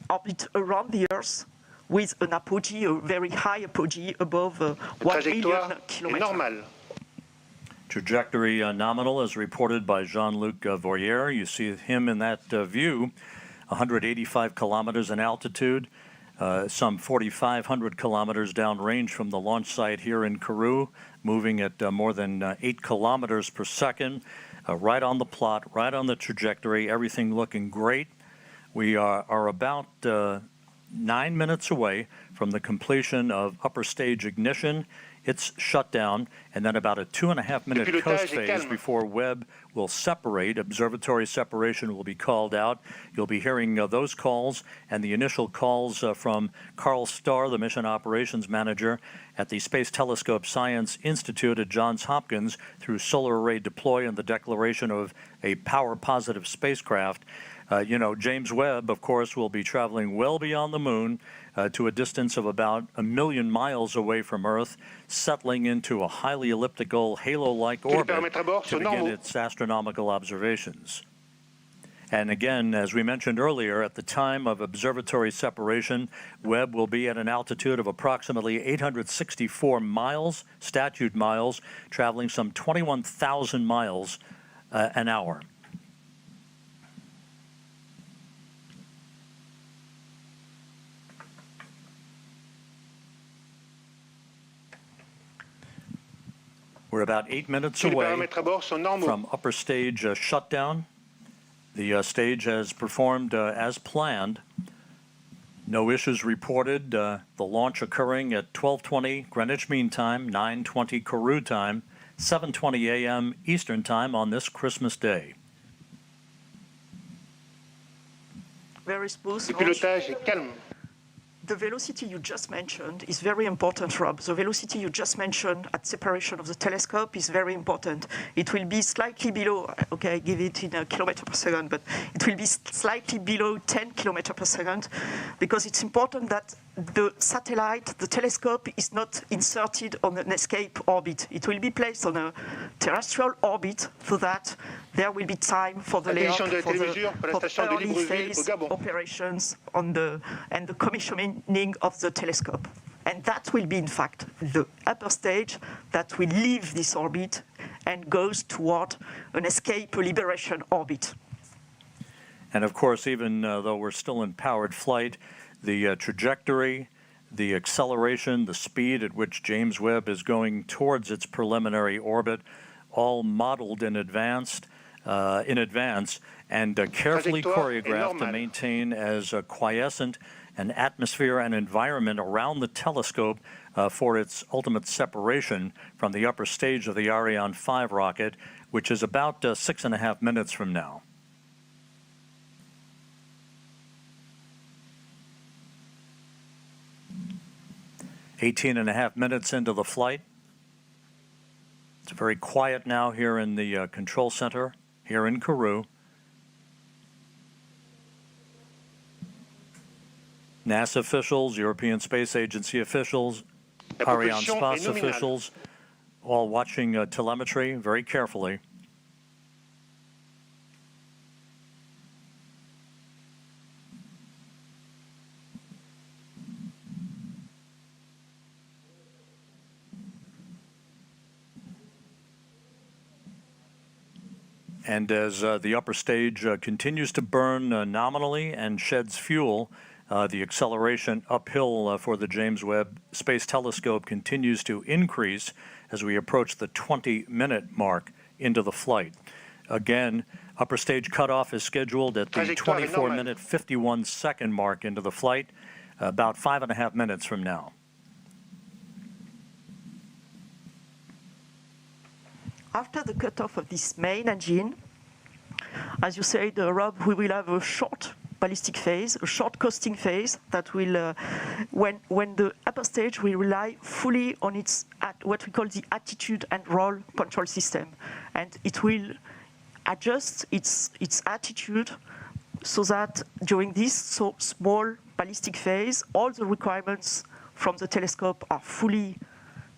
orbit around the Earth, with an apogee, a very high apogee above 1 million kilometers. Trajectory nominal as reported by Jean-Luc Voyer. You see him in that view, 185 kilometers in altitude, some 4,500 kilometers downrange from the launch site here in Kourou, moving at more than 8 kilometers per second, right on the plot, right on the trajectory, everything looking great. We are about 9 minutes away from the completion of upper stage ignition. It's shut down, and then about a 2.5-minute coast phase before Webb will separate. Observatory separation will be called out. You'll be hearing those calls and the initial calls from Carl Starr, the Mission Operations Manager at the Space Telescope Science Institute at Johns Hopkins, through solar array deploy and the declaration of a power-positive spacecraft. James Webb, of course, will be traveling well beyond the moon to a distance of about 1 million miles away from Earth, settling into a highly elliptical, halo-like orbit to begin its astronomical observations. And again, as we mentioned earlier, at the time of observatory separation, Webb will be at an altitude of approximately 864 miles, statute miles, traveling some 21,000 miles an hour. We're about 8 minutes away from upper stage shutdown. The stage has performed as planned. No issues reported. The launch occurring at 12:20 Greenwich Mean Time, 9:20 Kourou time, 7:20 a.m. Eastern Time on this Christmas Day. Very smooth. Le pilotage est calme. The velocity you just mentioned is very important, Rob. The velocity you just mentioned at separation of the telescope is very important. It will be slightly below, okay, I give it in a kilometer per second, but it will be slightly below 10 kilometers per second, because it's important that the satellite, the telescope, is not inserted on an escape orbit. It will be placed on a terrestrial orbit so that there will be time for the layout, for the early phase operations and the commissioning of the telescope. And that will be, in fact, the upper stage that will leave this orbit and goes toward an escape liberation orbit. And of course, even though we're still in powered flight, the trajectory, the acceleration, the speed at which James Webb is going towards its preliminary orbit, all modeled in advance and carefully choreographed to maintain as quiescent an atmosphere and environment around the telescope for its ultimate separation from the upper stage of the Ariane 5 rocket, which is about 6.5 minutes from now. .5 minutes into the flight. It's very quiet now here in the control center, here in Kourou. NASA officials, European Space Agency officials, Arianespace officials, all watching telemetry very carefully. And as the upper stage continues to burn nominally and sheds fuel, the acceleration uphill for the James Webb Space Telescope continues to increase as we approach the 20-minute mark into the flight. Again, upper stage cutoff is scheduled at the 24-minute, 51-second mark into the flight, about 5.5 minutes from now. After the cutoff of this main engine, as you said, Rob, we will have a short ballistic phase, a short coasting phase that will, when the upper stage will rely fully on its what we call the attitude and roll control system, and it will adjust its attitude so that during this small ballistic phase, all the requirements from the telescope are fully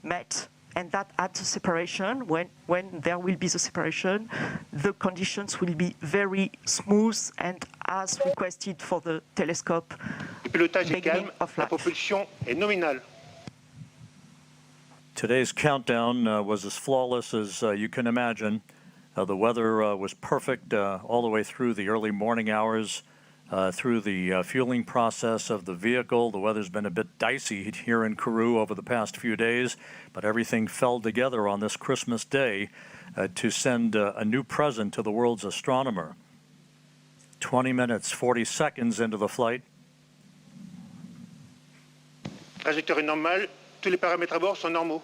met. And that at the separation, when there will be the separation, the conditions will be very smooth and as requested for the telescope. Le pilotage est calme, la propulsion est nominale. Today's countdown was as flawless as you can imagine. The weather was perfect all the way through the early morning hours, through the fueling process of the vehicle. The weather's been a bit dicey here in Kourou over the past few days, but everything fell together on this Christmas Day to send a new present to the world's astronomer. 20 minutes, 40 seconds into the flight. Trajectoire normale, tous les paramètres à bord sont normaux.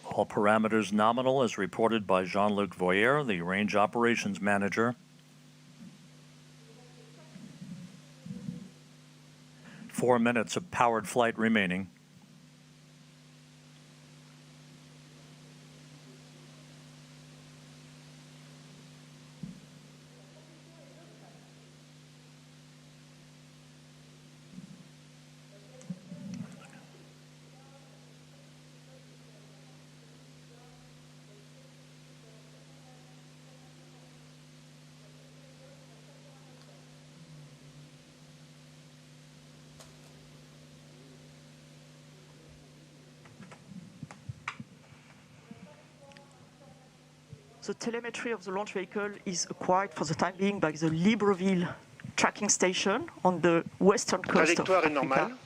All parameters nominal as reported by Jean-Luc Voyer, the range operations manager. 4 minutes of powered flight remaining. The telemetry of the launch vehicle is acquired for the time being by the Libreville tracking station on the western coast of Africa.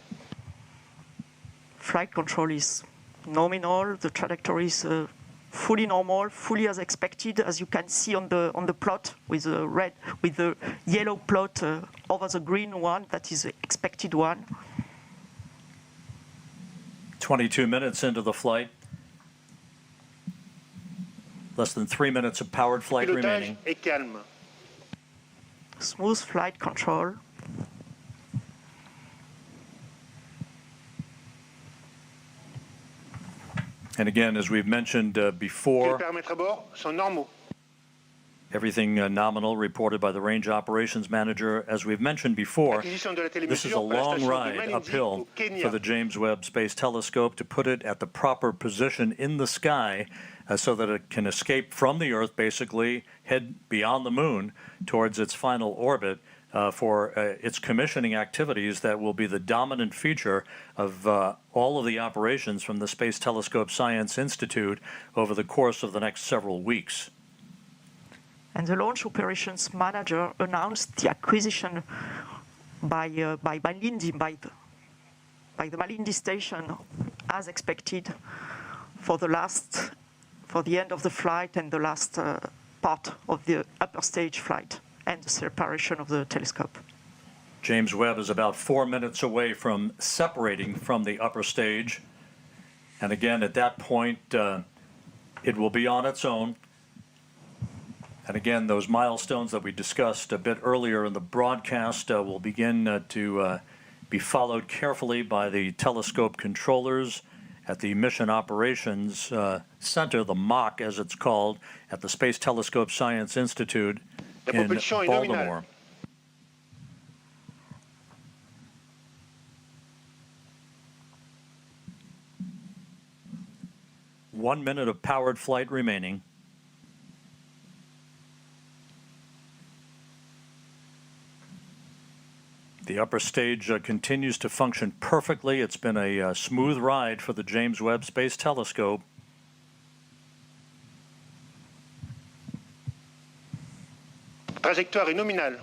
Flight control is nominal. The trajectory is fully normal, fully as expected, as you can see on the plot with the yellow plot over the green one. That is the expected one. 22 minutes into the flight. Less than 3 minutes of powered flight remaining. Pilotage est calme. Smooth flight control. And again, as we've mentioned before, Les paramètres à bord sont normaux. everything nominal reported by the range operations manager. As we've mentioned before, this is a long ride uphill for the James Webb Space Telescope to put it at the proper position in the sky so that it can escape from the Earth, basically head beyond the moon towards its final orbit for its commissioning activities that will be the dominant feature of all of the operations from the Space Telescope Science Institute over the course of the next several weeks. And the launch operations manager announced the acquisition by the Malindi station, as expected, for the end of the flight and the last part of the upper stage flight and the separation of the telescope. James Webb is about 4 minutes away from separating from the upper stage. And again, at that point, it will be on its own. And again, those milestones that we discussed a bit earlier in the broadcast will begin to be followed carefully by the telescope controllers at the Mission Operations Center, the MOC as it's called, at the Space Telescope Science Institute in Baltimore. One minute of powered flight remaining. The upper stage continues to function perfectly. It's been a smooth ride for the James Webb Space Telescope. Trajectoire est nominale.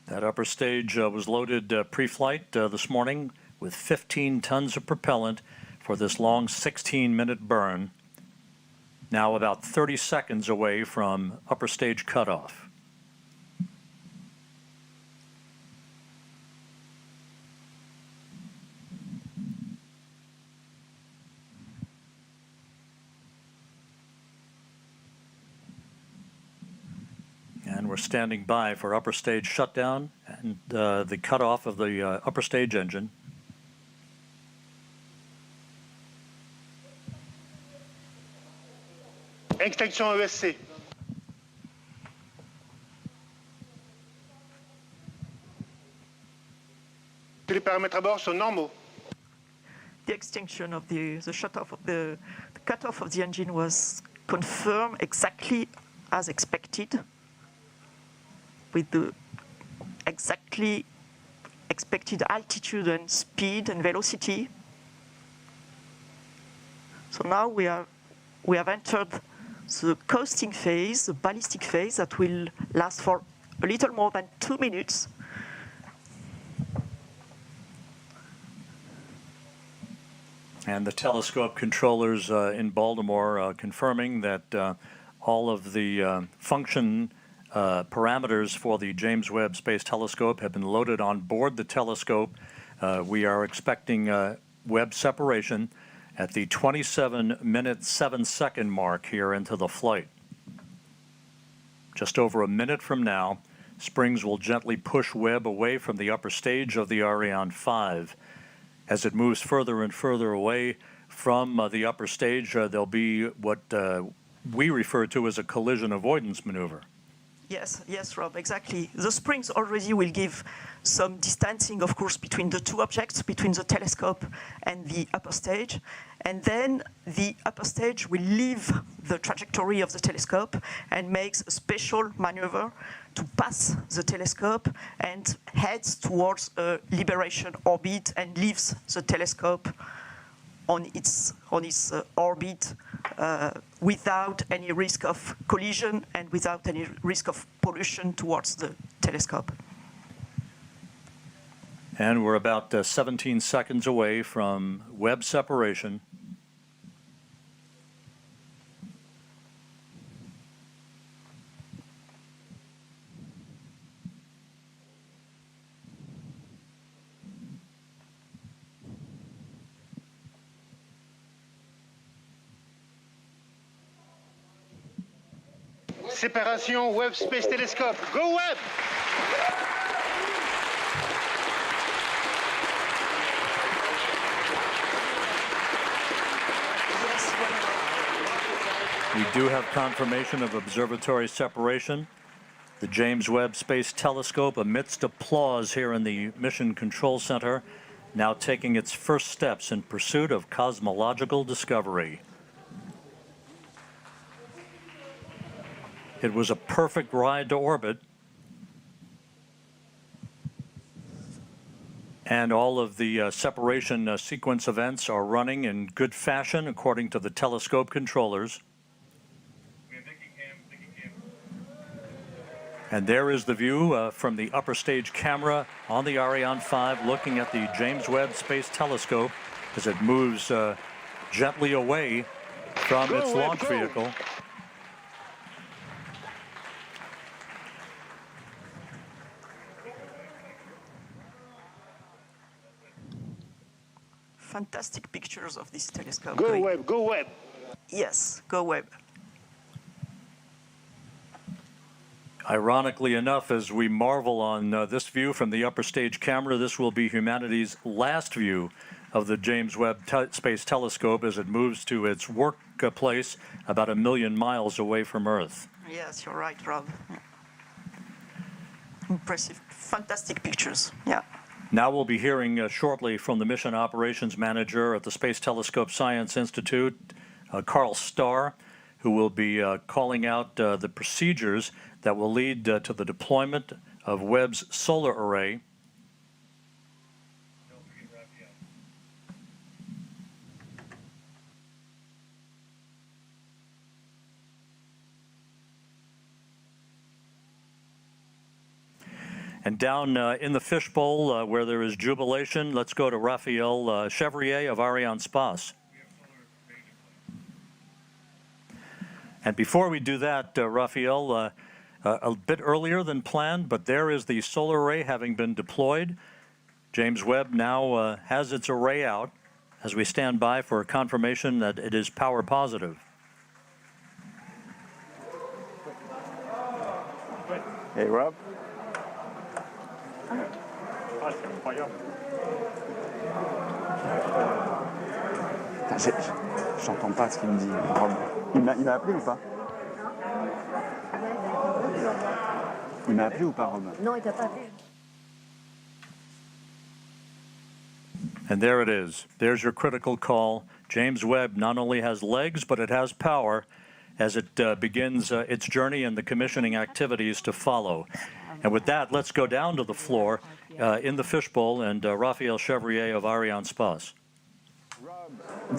That upper stage was loaded pre-flight this morning with 15 tons of propellant for this long 16-minute burn. Now about 30 seconds away from upper stage cutoff. And we're standing by for upper stage shutdown and the cutoff of the upper stage engine. Extinction ESC. Tous les paramètres à bord sont normaux. The extinction of the shut-off of the cutoff of the engine was confirmed exactly as expected, with the exactly expected altitude and speed and velocity. So now we have entered the coasting phase, the ballistic phase, that will last for a little more than 2 minutes. And the telescope controllers in Baltimore confirming that all of the function parameters for the James Webb Space Telescope have been loaded on board the telescope. We are expecting Webb separation at the 27-minute 7-second mark here into the flight. Just over a minute from now, Springs will gently push Webb away from the upper stage of the Ariane 5. As it moves further and further away from the upper stage, there'll be what we refer to as a collision avoidance maneuver. Yes, Rob, exactly. The springs already will give some distancing, of course, between the two objects, between the telescope and the upper stage. And then the upper stage will leave the trajectory of the telescope and makes a special maneuver to pass the telescope and heads towards a liberation orbit and leaves the telescope on its orbit without any risk of collision and without any risk of pollution towards the telescope. And we're about 17 seconds away from Webb separation. Séparation Webb Space Telescope. Go Webb! We do have confirmation of observatory separation. The James Webb Space Telescope, amidst applause here in the Mission Control Center, now taking its first steps in pursuit of cosmological discovery. It was a perfect ride to orbit, and all of the separation sequence events are running in good fashion according to the telescope controllers. And there is the view from the upper stage camera on the Ariane 5 looking at the James Webb Space Telescope as it moves gently away from its launch vehicle. Fantastic pictures of this telescope. Go Webb, go Webb. Yes, go Webb. Ironically enough, as we marvel on this view from the upper stage camera, this will be humanity's last view of the James Webb Space Telescope as it moves to its workplace about 1 million miles away from Earth. Yes, you're right, Rob. Impressive, fantastic pictures. Yeah. Now we'll be hearing shortly from the mission operations manager at the Space Telescope Science Institute, Carl Starr, who will be calling out the procedures that will lead to the deployment of Webb's solar array. And down in the fishbowl where there is jubilation, let's go to Raphael Chevrier of Arianespace. And before we do that, Raphael, a bit earlier than planned, but there is the solar array having been deployed. James Webb now has its array out as we stand by for confirmation that it is power positive. Hey, Rob. J'entends pas ce qu'il me dit. Rob. Il m'a appelé ou pas? Il m'a appelé ou pas, Rob? Non, il t'a pas appelé. And there it is. There's your critical call. James Webb not only has legs, but it has power as it begins its journey and the commissioning activities to follow. And with that, let's go down to the floor in the fishbowl and Raphael Chevrier of Arianespace.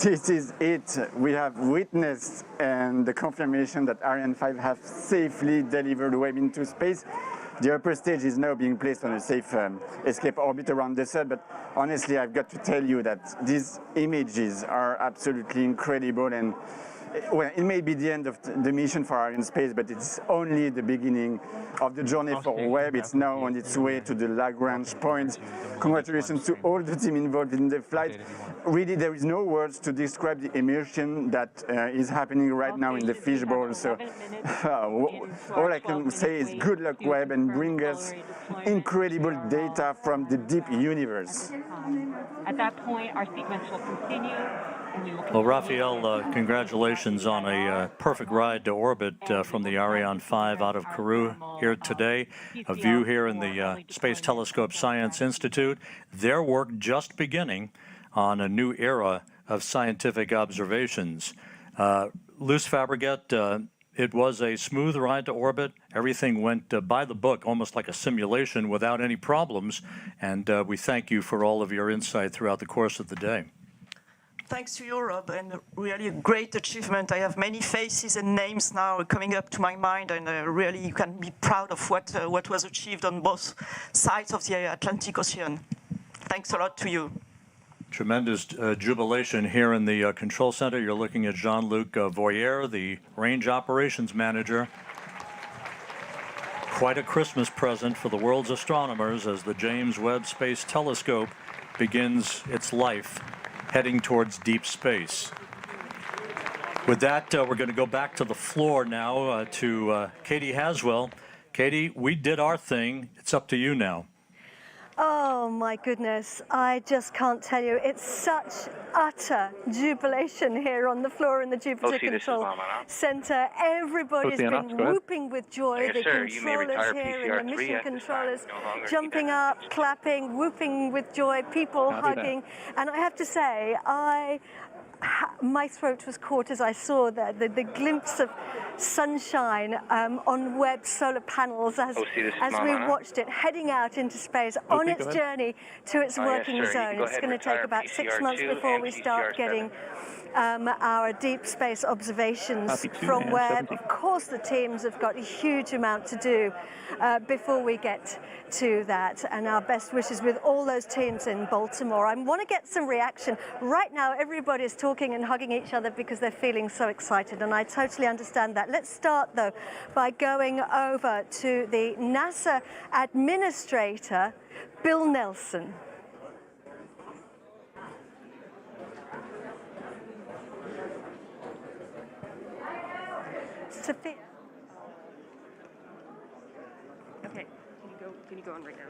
This is it. We have witnessed and the confirmation that Ariane 5 have safely delivered Webb into space. The upper stage is now being placed on a safe escape orbit around the Sun, but honestly, I've got to tell you that these images are absolutely incredible, and well, it may be the end of the mission for Arianespace, but it's only the beginning of the journey for Webb. It's now on its way to the Lagrange Point. Congratulations to all the team involved in the flight. Really, there is no words to describe the immersion that is happening right now in the fishbowl. So all I can say is good luck, Webb, and bring us incredible data from the deep universe. At that point, our sequence will continue. Well, Raphael, congratulations on a perfect ride to orbit from the Ariane 5 out of Kourou here today. A view here in the Space Telescope Science Institute. Their work just beginning on a new era of scientific observations. Luce Fabregat, it was a smooth ride to orbit. Everything went by the book, almost like a simulation without any problems. And we thank you for all of your insight throughout the course of the day. Thanks to you, Rob, and really a great achievement. I have many faces and names now coming up to my mind, and really you can be proud of what was achieved on both sides of the Atlantic Ocean. thanks a lot to you. Tremendous jubilation here in the control center. You're looking at Jean-Luc Voyer, the range operations manager. Quite a Christmas present for the world's astronomers as the James Webb Space Telescope begins its life heading towards deep space. With that, we're going to go back to the floor now to Katie Haswell. Katie, we did our thing. It's up to you now. Oh my goodness, I just can't tell you. It's such utter jubilation here on the floor in the Jupiter Control Center. Everybody's been whooping with joy. Yes, the sir. You may controllers retire here and the PCR3 mission at this controllers time. No longer jumping need up, clapping, whooping with joy, people hugging. And I have to say, my throat was caught as I saw the glimpse of sunshine on Webb's solar panels as we watched it heading out into space on its journey to its working zone. It's going to take about 6 months before we start getting our deep space observations from Webb. Of course, the teams have got a huge amount to do before we get to that, and our best wishes with all those teams in Baltimore. I want to get some reaction. Right now, everybody's talking and hugging each other because they're feeling so excited, and I totally understand that. Let's start, though, by going over to the NASA administrator, Bill Nelson. Sophia. Okay, can you go on right now?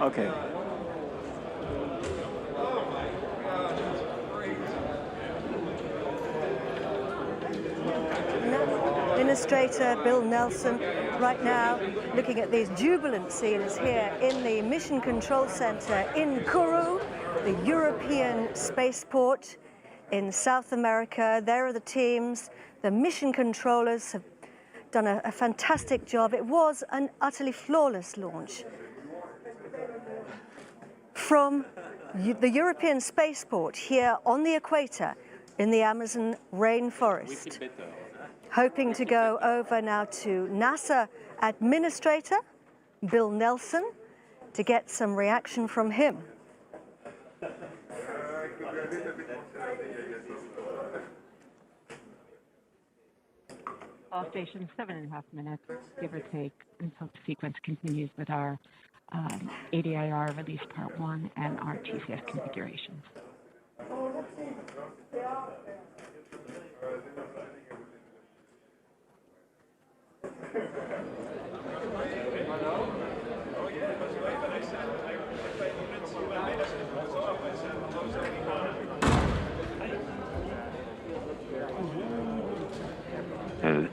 Okay. Administrator Bill Nelson right now looking at these jubilant scenes here in the Mission Control Center in Kourou, the European spaceport in South America. There are the teams. The mission controllers have done a fantastic job. It was an utterly flawless launch from the European spaceport here on the equator in the Amazon rainforest. Hoping to go over now to NASA Administrator Bill Nelson to get some reaction from him. All stations, 7.5 minutes, give or take, until the sequence continues with our ADIR release part 1 and our TCS configurations.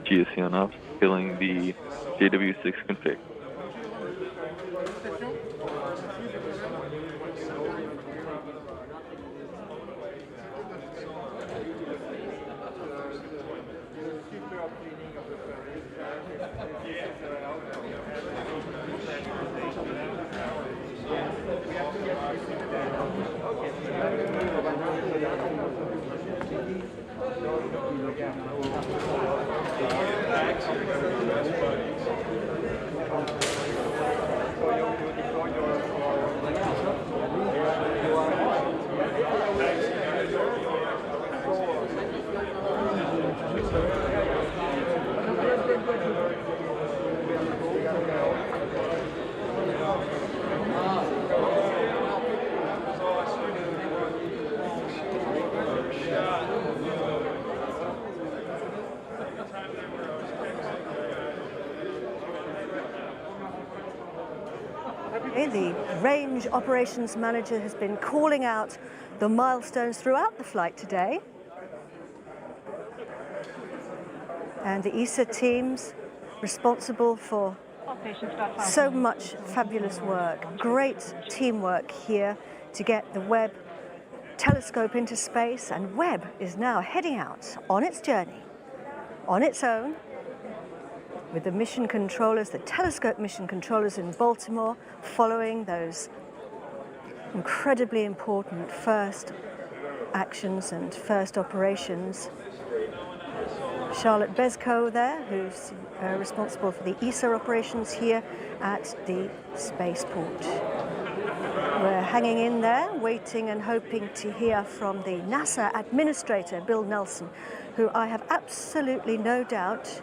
GSC on off, filling the JWST config. The range operations manager has been calling out the milestones throughout the flight today. And the ESA teams responsible for so much fabulous work, great teamwork here to get the Webb telescope into space, and Webb is now heading out on its journey, on its own, with the mission controllers, the telescope mission controllers in Baltimore, following those incredibly important first actions and first operations. Charlotte Bezko there, who's responsible for the ESA operations here at the spaceport. We're hanging in there, waiting and hoping to hear from the NASA administrator, Bill Nelson, who I have absolutely no doubt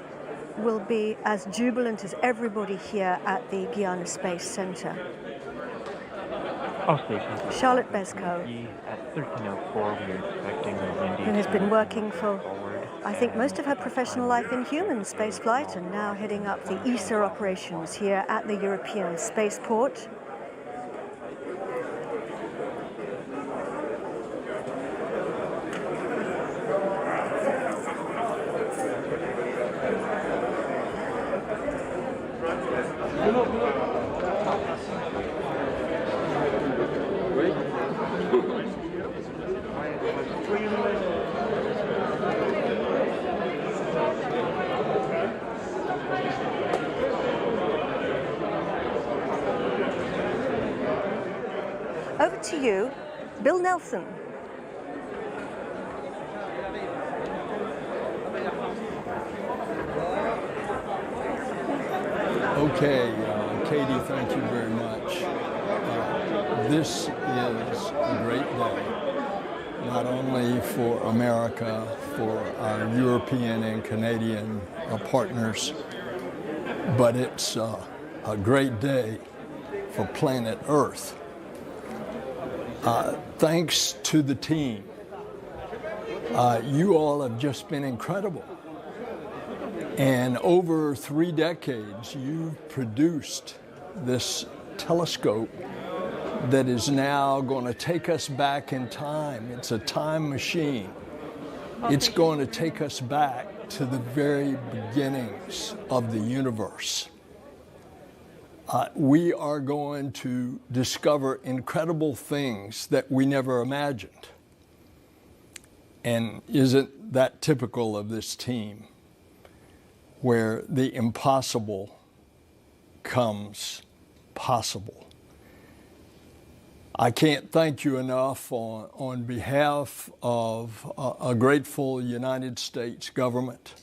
will be as jubilant as everybody here at the Guiana Space Center. Charlotte Bezko, at 13:04, we are expecting Lindy who has to been working for, forward. I think, most of her professional life in human spaceflight, and now heading up the ESA operations here at the European spaceport. Over to you, Bill Nelson. Okay, Katie, thank you very much. This is a great day, not only for America, for our European and Canadian partners, but it's a great day for planet Earth. Thanks to the team. You all have just been incredible. And over 3 decades, you've produced this telescope that is now going to take us back in time. It's a time machine. It's going to take us back to the very beginnings of the universe. We are going to discover incredible things that we never imagined. And isn't that typical of this team, where the impossible comes possible? I can't thank you enough on behalf of a grateful United States government.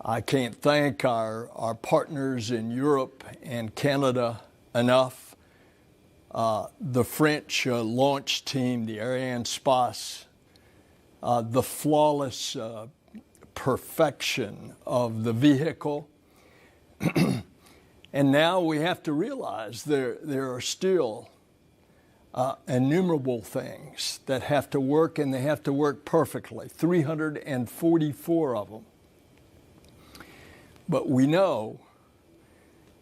I can't thank our partners in Europe and Canada enough. The French launch team, the Arianespace, the flawless perfection of the vehicle. And now we have to realize there are still innumerable things that have to work, and they have to work perfectly, 344 of them. But we know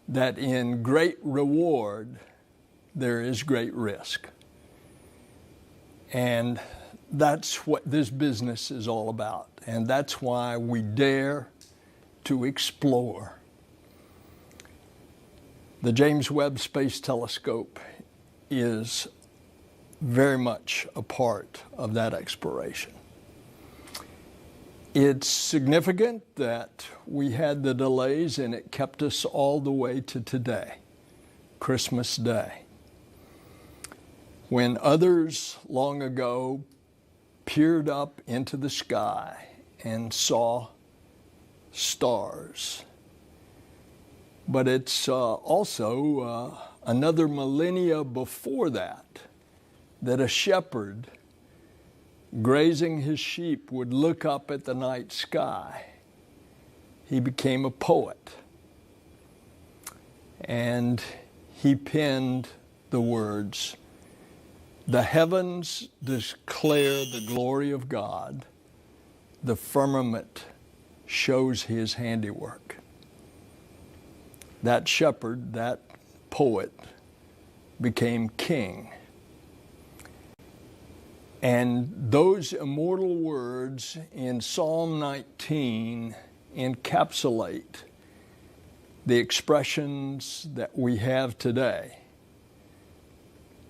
that in great reward, there is great risk. And that's what this business is all about. And that's why we dare to explore. The James Webb Space Telescope is very much a part of that exploration. It's significant that we had the delays, and it kept us all the way to today, Christmas Day, when others long ago peered up into the sky and saw stars. But it's also another millennia before that a shepherd grazing his sheep would look up at the night sky. He became a poet, and he penned the words, "The heavens declare the glory of God, the firmament shows his handiwork." That shepherd, that poet, became king. And those immortal words in Psalm 19 encapsulate the expressions that we have today.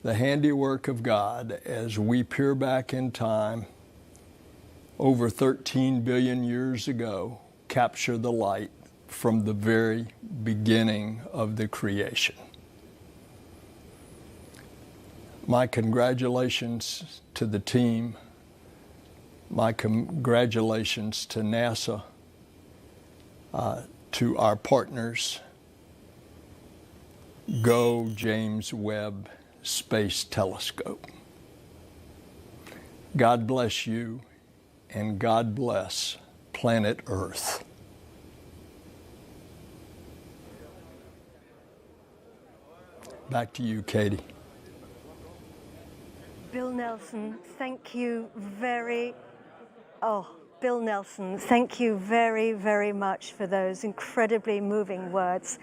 The handiwork of God as we peer back in time over 13 billion years ago, capture the light from the very beginning of the creation. My congratulations to the team. My congratulations to NASA, to our partners. Go James Webb Space Telescope. God bless you, and God bless planet Earth. Back to you, Katie. Bill Nelson, thank you very, Bill Nelson, thank you very, very much for those incredibly moving words.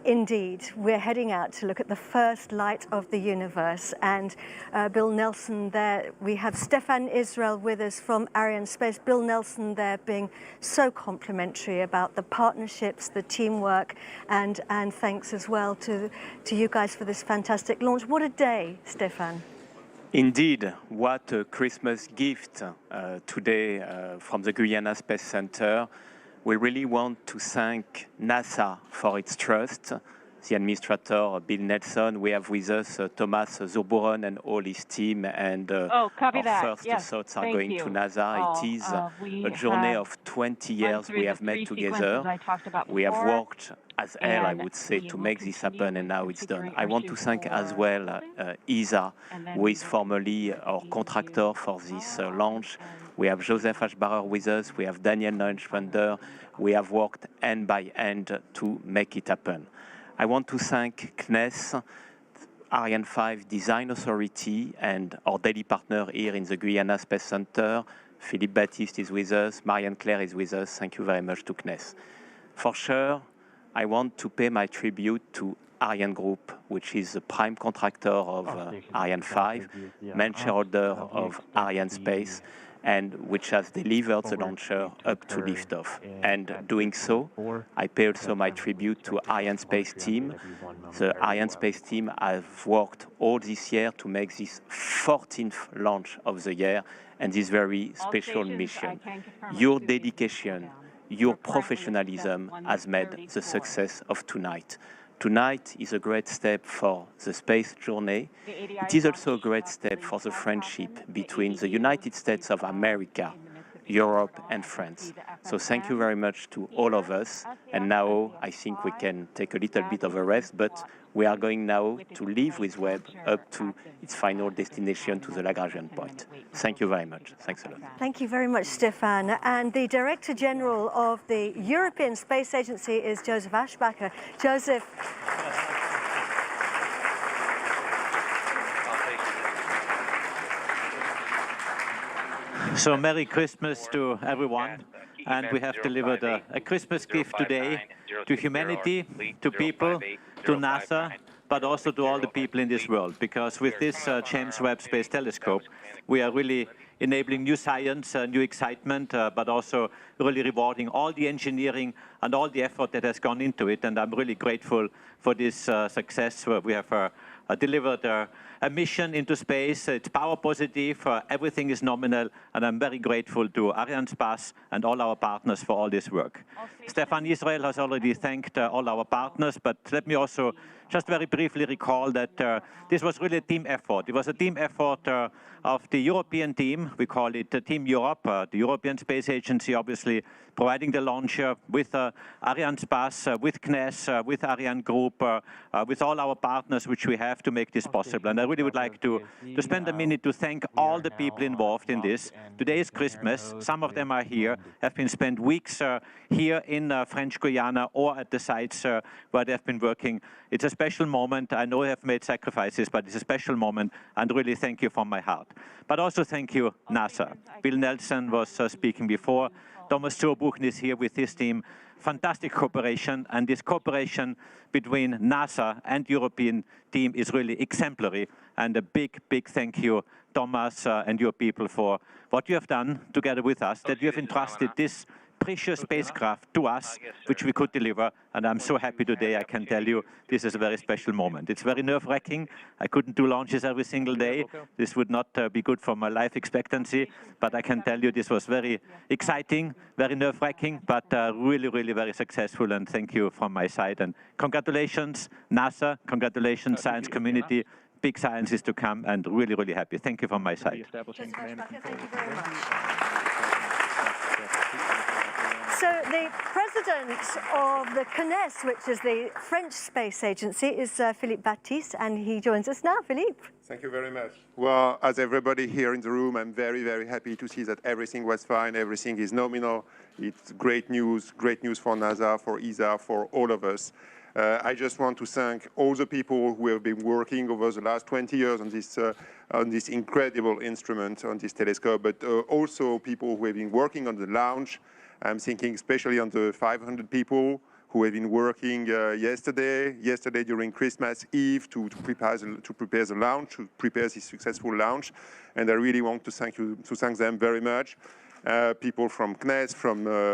Indeed, we're heading out to look at the first light of the universe. And Bill Nelson there, we have Stefan Israel with us from Arianespace. Bill Nelson there being so complimentary about the partnerships, the teamwork, and thanks as well to you guys for this fantastic launch. What a day, Stefan. Indeed, what a Christmas gift today from the Guiana Space Center. We really want to thank NASA for its trust. The administrator, Bill Nelson, we have with us Thomas Zurbuchen and all his team, and our first thoughts are going to NASA. It is a journey of 20 years we have made together. We have worked as hell, I would say, to make this happen, and now it's done. I want to thank as well ESA, who is formerly our contractor for this launch. We have Joseph Aschbacher with us, we have Daniel Neuenschwander. We have worked hand by hand to make it happen. I want to thank CNES, Ariane 5 Design Authority, and our daily partner here in the Guiana Space Center. Philippe Baptiste is with us, Marianne Claire is with us. Thank you very much to CNES. For sure, I want to pay my tribute to Ariane Group, which is the prime contractor of Ariane 5, main shareholder of Arianespace, and which has delivered the launcher up to liftoff. And doing so, I pay also my tribute to Arianespace team. The Arianespace team have worked all this year to make this 14th launch of the year and this very special mission. Your dedication, your professionalism has made the success of tonight. Tonight is a great step for the space journey. It is also a great step for the friendship between the United States of America, Europe, and France. So thank you very much to all of us. And now I think we can take a little bit of a rest, but we are going now to leave with Webb up to its final destination, to the Lagrange Point. Thank you very much. Thanks a lot. Thank you very much, Stefan. And the Director General of the European Space Agency is Joseph Aschbacher. Joseph. So Merry Christmas to everyone. And we have delivered a Christmas gift today to humanity, to people, to NASA, but also to all the people in this world. Because with this James Webb Space Telescope, we are really enabling new science, new excitement, but also really rewarding all the engineering and all the effort that has gone into it. And I'm really grateful for this success. We have delivered a mission into space. It's power positive, everything is nominal, and I'm very grateful to Arianespace and all our partners for all this work. Stefan Israel has already thanked all our partners, but let me also just very briefly recall that this was really a team effort. It was a team effort of the European team. We call it Team Europe, the European Space Agency, obviously providing the launcher with Arianespace, with CNES, with Ariane Group, with all our partners which we have to make this possible. And I really would like to spend a minute to thank all the people involved in this. Today is Christmas. Some of them are here, have been spent weeks here in French Guiana or at the sites where they have been working. It's a special moment. I know I have made sacrifices, but it's a special moment, and really thank you from my heart. But also thank you, NASA. Bill Nelson was speaking before. Thomas Zurbuchen is here with his team. Fantastic cooperation, and this cooperation between NASA and European team is really exemplary. And a big, big thank you, Thomas and your people, for what you have done together with us, that you have entrusted this precious spacecraft to us, which we could deliver. And I'm so happy today, I can tell you, this is a very special moment. It's very nerve-wracking. I couldn't do launches every single day. This would not be good for my life expectancy. But I can tell you this was very exciting, very nerve-wracking, but really, really very successful. And thank you from my side. And congratulations, NASA. Congratulations, science community. big science is to come, and really, really happy. Thank you from my side. Thank you very much. So the president of the CNES, which is the French space agency, is Philippe Baptiste, and he joins us now. Philippe. Thank you very much. Well, as everybody here in the room, I'm very, very happy to see that everything was fine, everything is nominal. It's great news for NASA, for ESA, for all of us. I just want to thank all the people who have been working over the last 20 years on this incredible instrument, on this telescope, but also people who have been working on the launch. I'm thinking especially on the 500 people who have been working yesterday during Christmas Eve to prepare the launch, to prepare this successful launch. And I really want to thank them very much. People from CNES,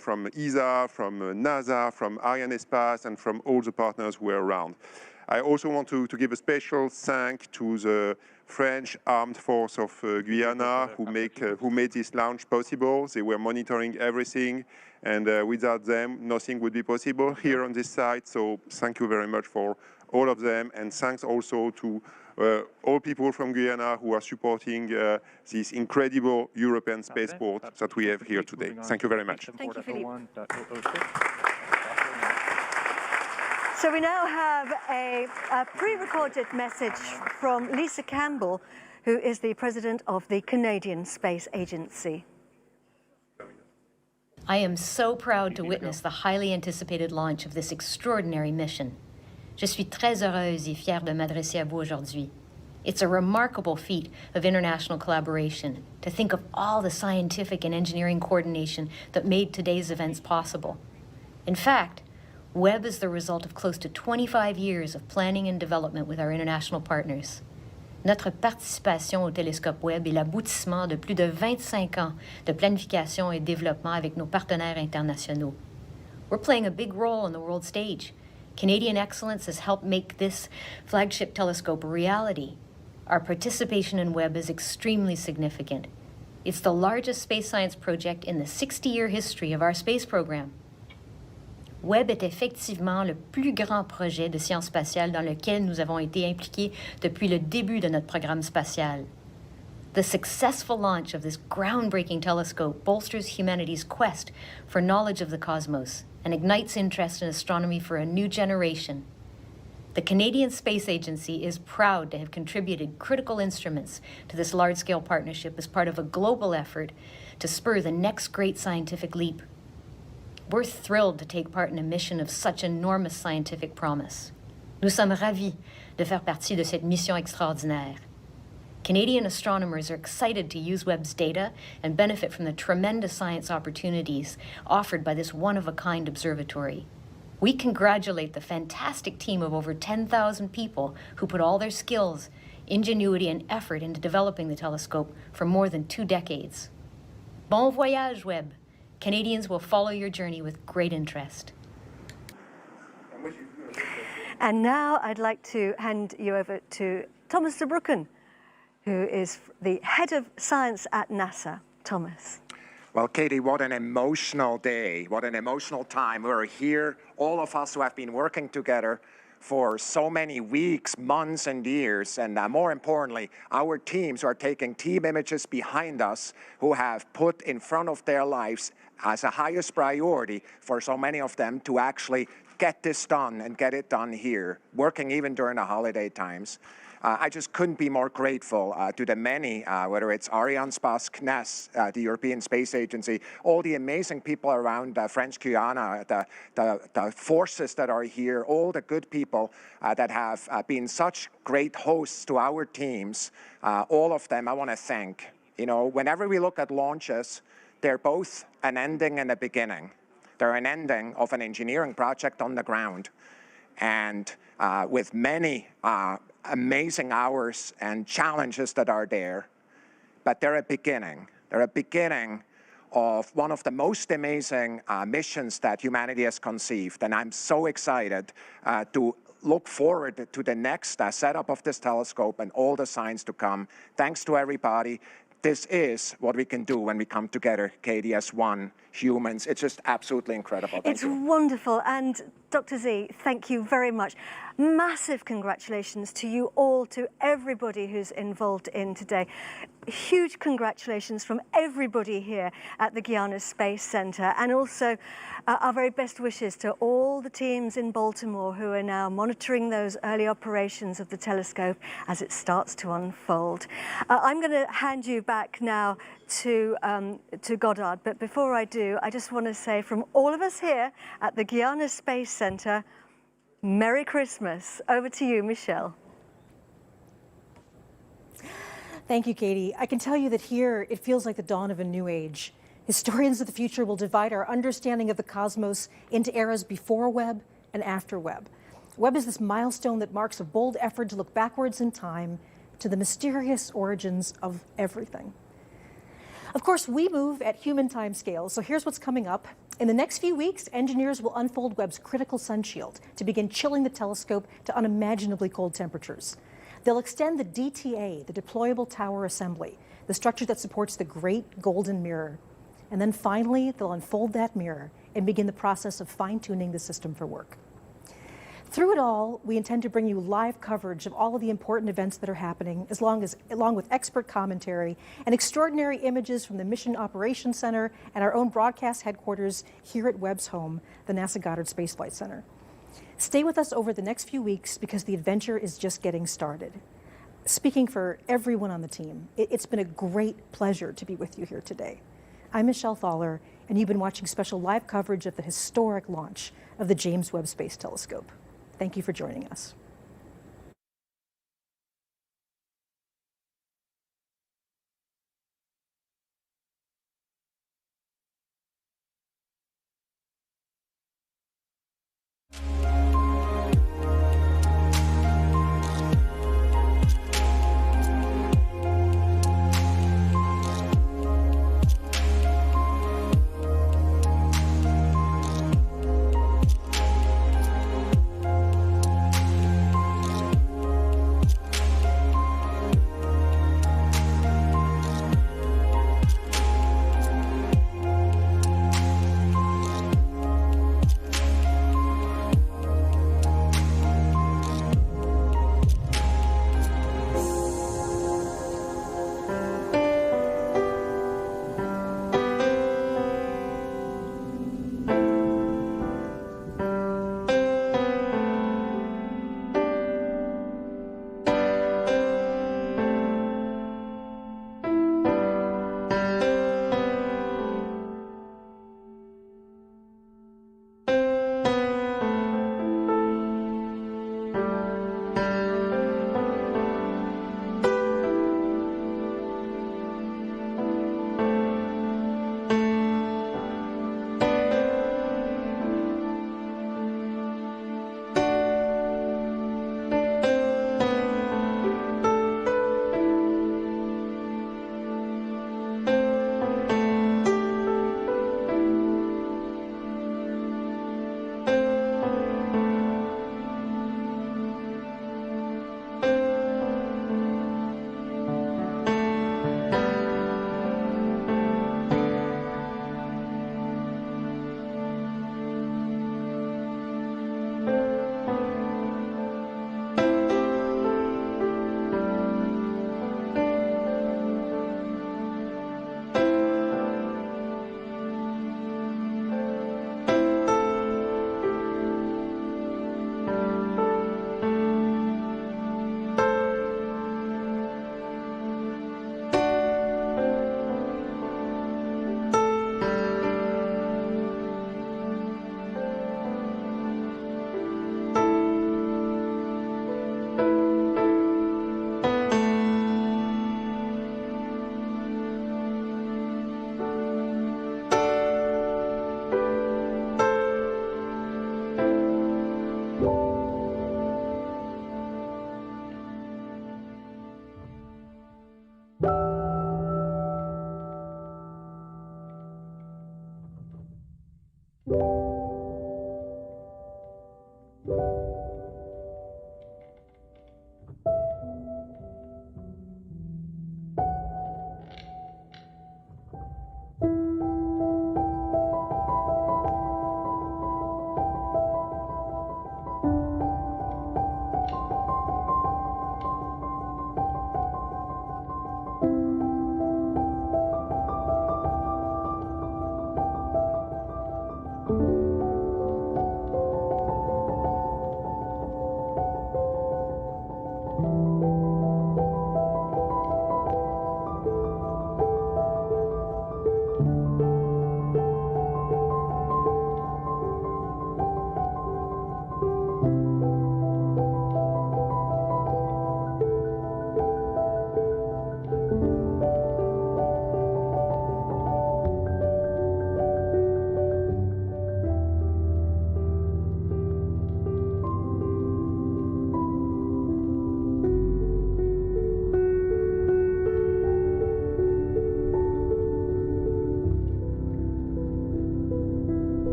from ESA, from NASA, from Arianespace, and from all the partners who are around. I also want to give a special thank to the French Armed Force of Guiana who made this launch possible. They were monitoring everything, and without them, nothing would be possible here on this site. So thank you very much for all of them, and thanks also to all people from Guyana who are supporting this incredible European spaceport that we have here today. Thank you very much. Thank you, Philippe. So we now have a pre-recorded message from Lisa Campbell, who is the president of the Canadian Space Agency. I am so proud to witness the highly anticipated launch of this extraordinary mission. Je suis très heureuse et fière de m'adresser à vous aujourd'hui. It's a remarkable feat of international collaboration to think of all the scientific and engineering coordination that made today's events possible. In fact, Webb is the result of close to 25 years of planning and development with our international partners. Notre participation au télescope Webb est l'aboutissement de plus de 25 ans de planification et développement avec nos partenaires internationaux. We're playing a big role on the world stage. Canadian excellence has helped make this flagship telescope a reality. Our participation in Webb is extremely significant. It's the largest space science project in the 60-year history of our space program. Webb est effectivement le plus grand projet de sciences spatiales dans lequel nous avons été impliqués depuis le début de notre programme spatial. The successful launch of this groundbreaking telescope bolsters humanity's quest for knowledge of the cosmos and ignites interest in astronomy for a new generation. The Canadian Space Agency is proud to have contributed critical instruments to this large-scale partnership as part of a global effort to spur the next great scientific leap. We're thrilled to take part in a mission of such enormous scientific promise. Nous sommes ravis de faire partie de cette mission extraordinaire. Canadian astronomers are excited to use Webb's data and benefit from the tremendous science opportunities offered by this one-of-a-kind observatory. We congratulate the fantastic team of over 10,000 people who put all their skills, ingenuity, and effort into developing the telescope for more than 2 decades. Bon voyage, Webb. Canadians will follow your journey with great interest. And now I'd like to hand you over to Thomas de Broeken, who is the head of science at NASA. Thomas. Well, Katie, what an emotional day, what an emotional time. We're here, all of us who have been working together for so many weeks, months, and years, and more importantly, our teams who are taking team images behind us, who have put in front of their lives as a highest priority for so many of them to actually get this done and get it done here, working even during the holiday times. I just couldn't be more grateful to the many, whether it's Arianespace, CNES, the European Space Agency, all the amazing people around French Guiana, the forces that are here, all the good people that have been such great hosts to our teams. All of them I want to thank. You know, whenever we look at launches, they're both an ending and a beginning. They're an ending of an engineering project on the ground, and with many amazing hours and challenges that are there, but they're a beginning. They're a beginning of one of the most amazing missions that humanity has conceived, and I'm so excited to look forward to the next setup of this telescope and all the science to come. Thanks to everybody. This is what we can do when we come together, Katie, as one humans. It's just absolutely incredible. Thank It's you. wonderful. And Dr. Z, thank you very much. Massive congratulations to you all, to everybody who's involved in today. Huge congratulations from everybody here at the Guiana Space Center, and also our very best wishes to all the teams in Baltimore who are now monitoring those early operations of the telescope as it starts to unfold. I'm going to hand you back now to Goddard, but before I do, I just want to say from all of us here at the Guiana Space Center, Merry Christmas. Over to you, Michelle. Thank you, Katie. I can tell you that here it feels like the dawn of a new age. Historians of the future will divide our understanding of the cosmos into eras before Webb and after Webb. Webb is this milestone that marks a bold effort to look backwards in time to the mysterious origins of everything. Of course, we move at human timescales, so here's what's coming up. In the next few weeks, engineers will unfold Webb's critical sun shield to begin chilling the telescope to unimaginably cold temperatures. They'll extend the DTA, the deployable tower assembly, the structure that supports the great golden mirror. And then finally, they'll unfold that mirror and begin the process of fine-tuning the system for work. Through it all, we intend to bring you live coverage of all of the important events that are happening, along with expert commentary and extraordinary images from the Mission Operations Center and our own broadcast headquarters here at Webb's home, the NASA Goddard Space Flight Center. Stay with us over the next few weeks because the adventure is just getting started. Speaking for everyone on the team, it's been a great pleasure to be with you here today. I'm Michelle Thaller, and you've been watching special live coverage of the historic launch of the James Webb Space Telescope. Thank you for joining us. you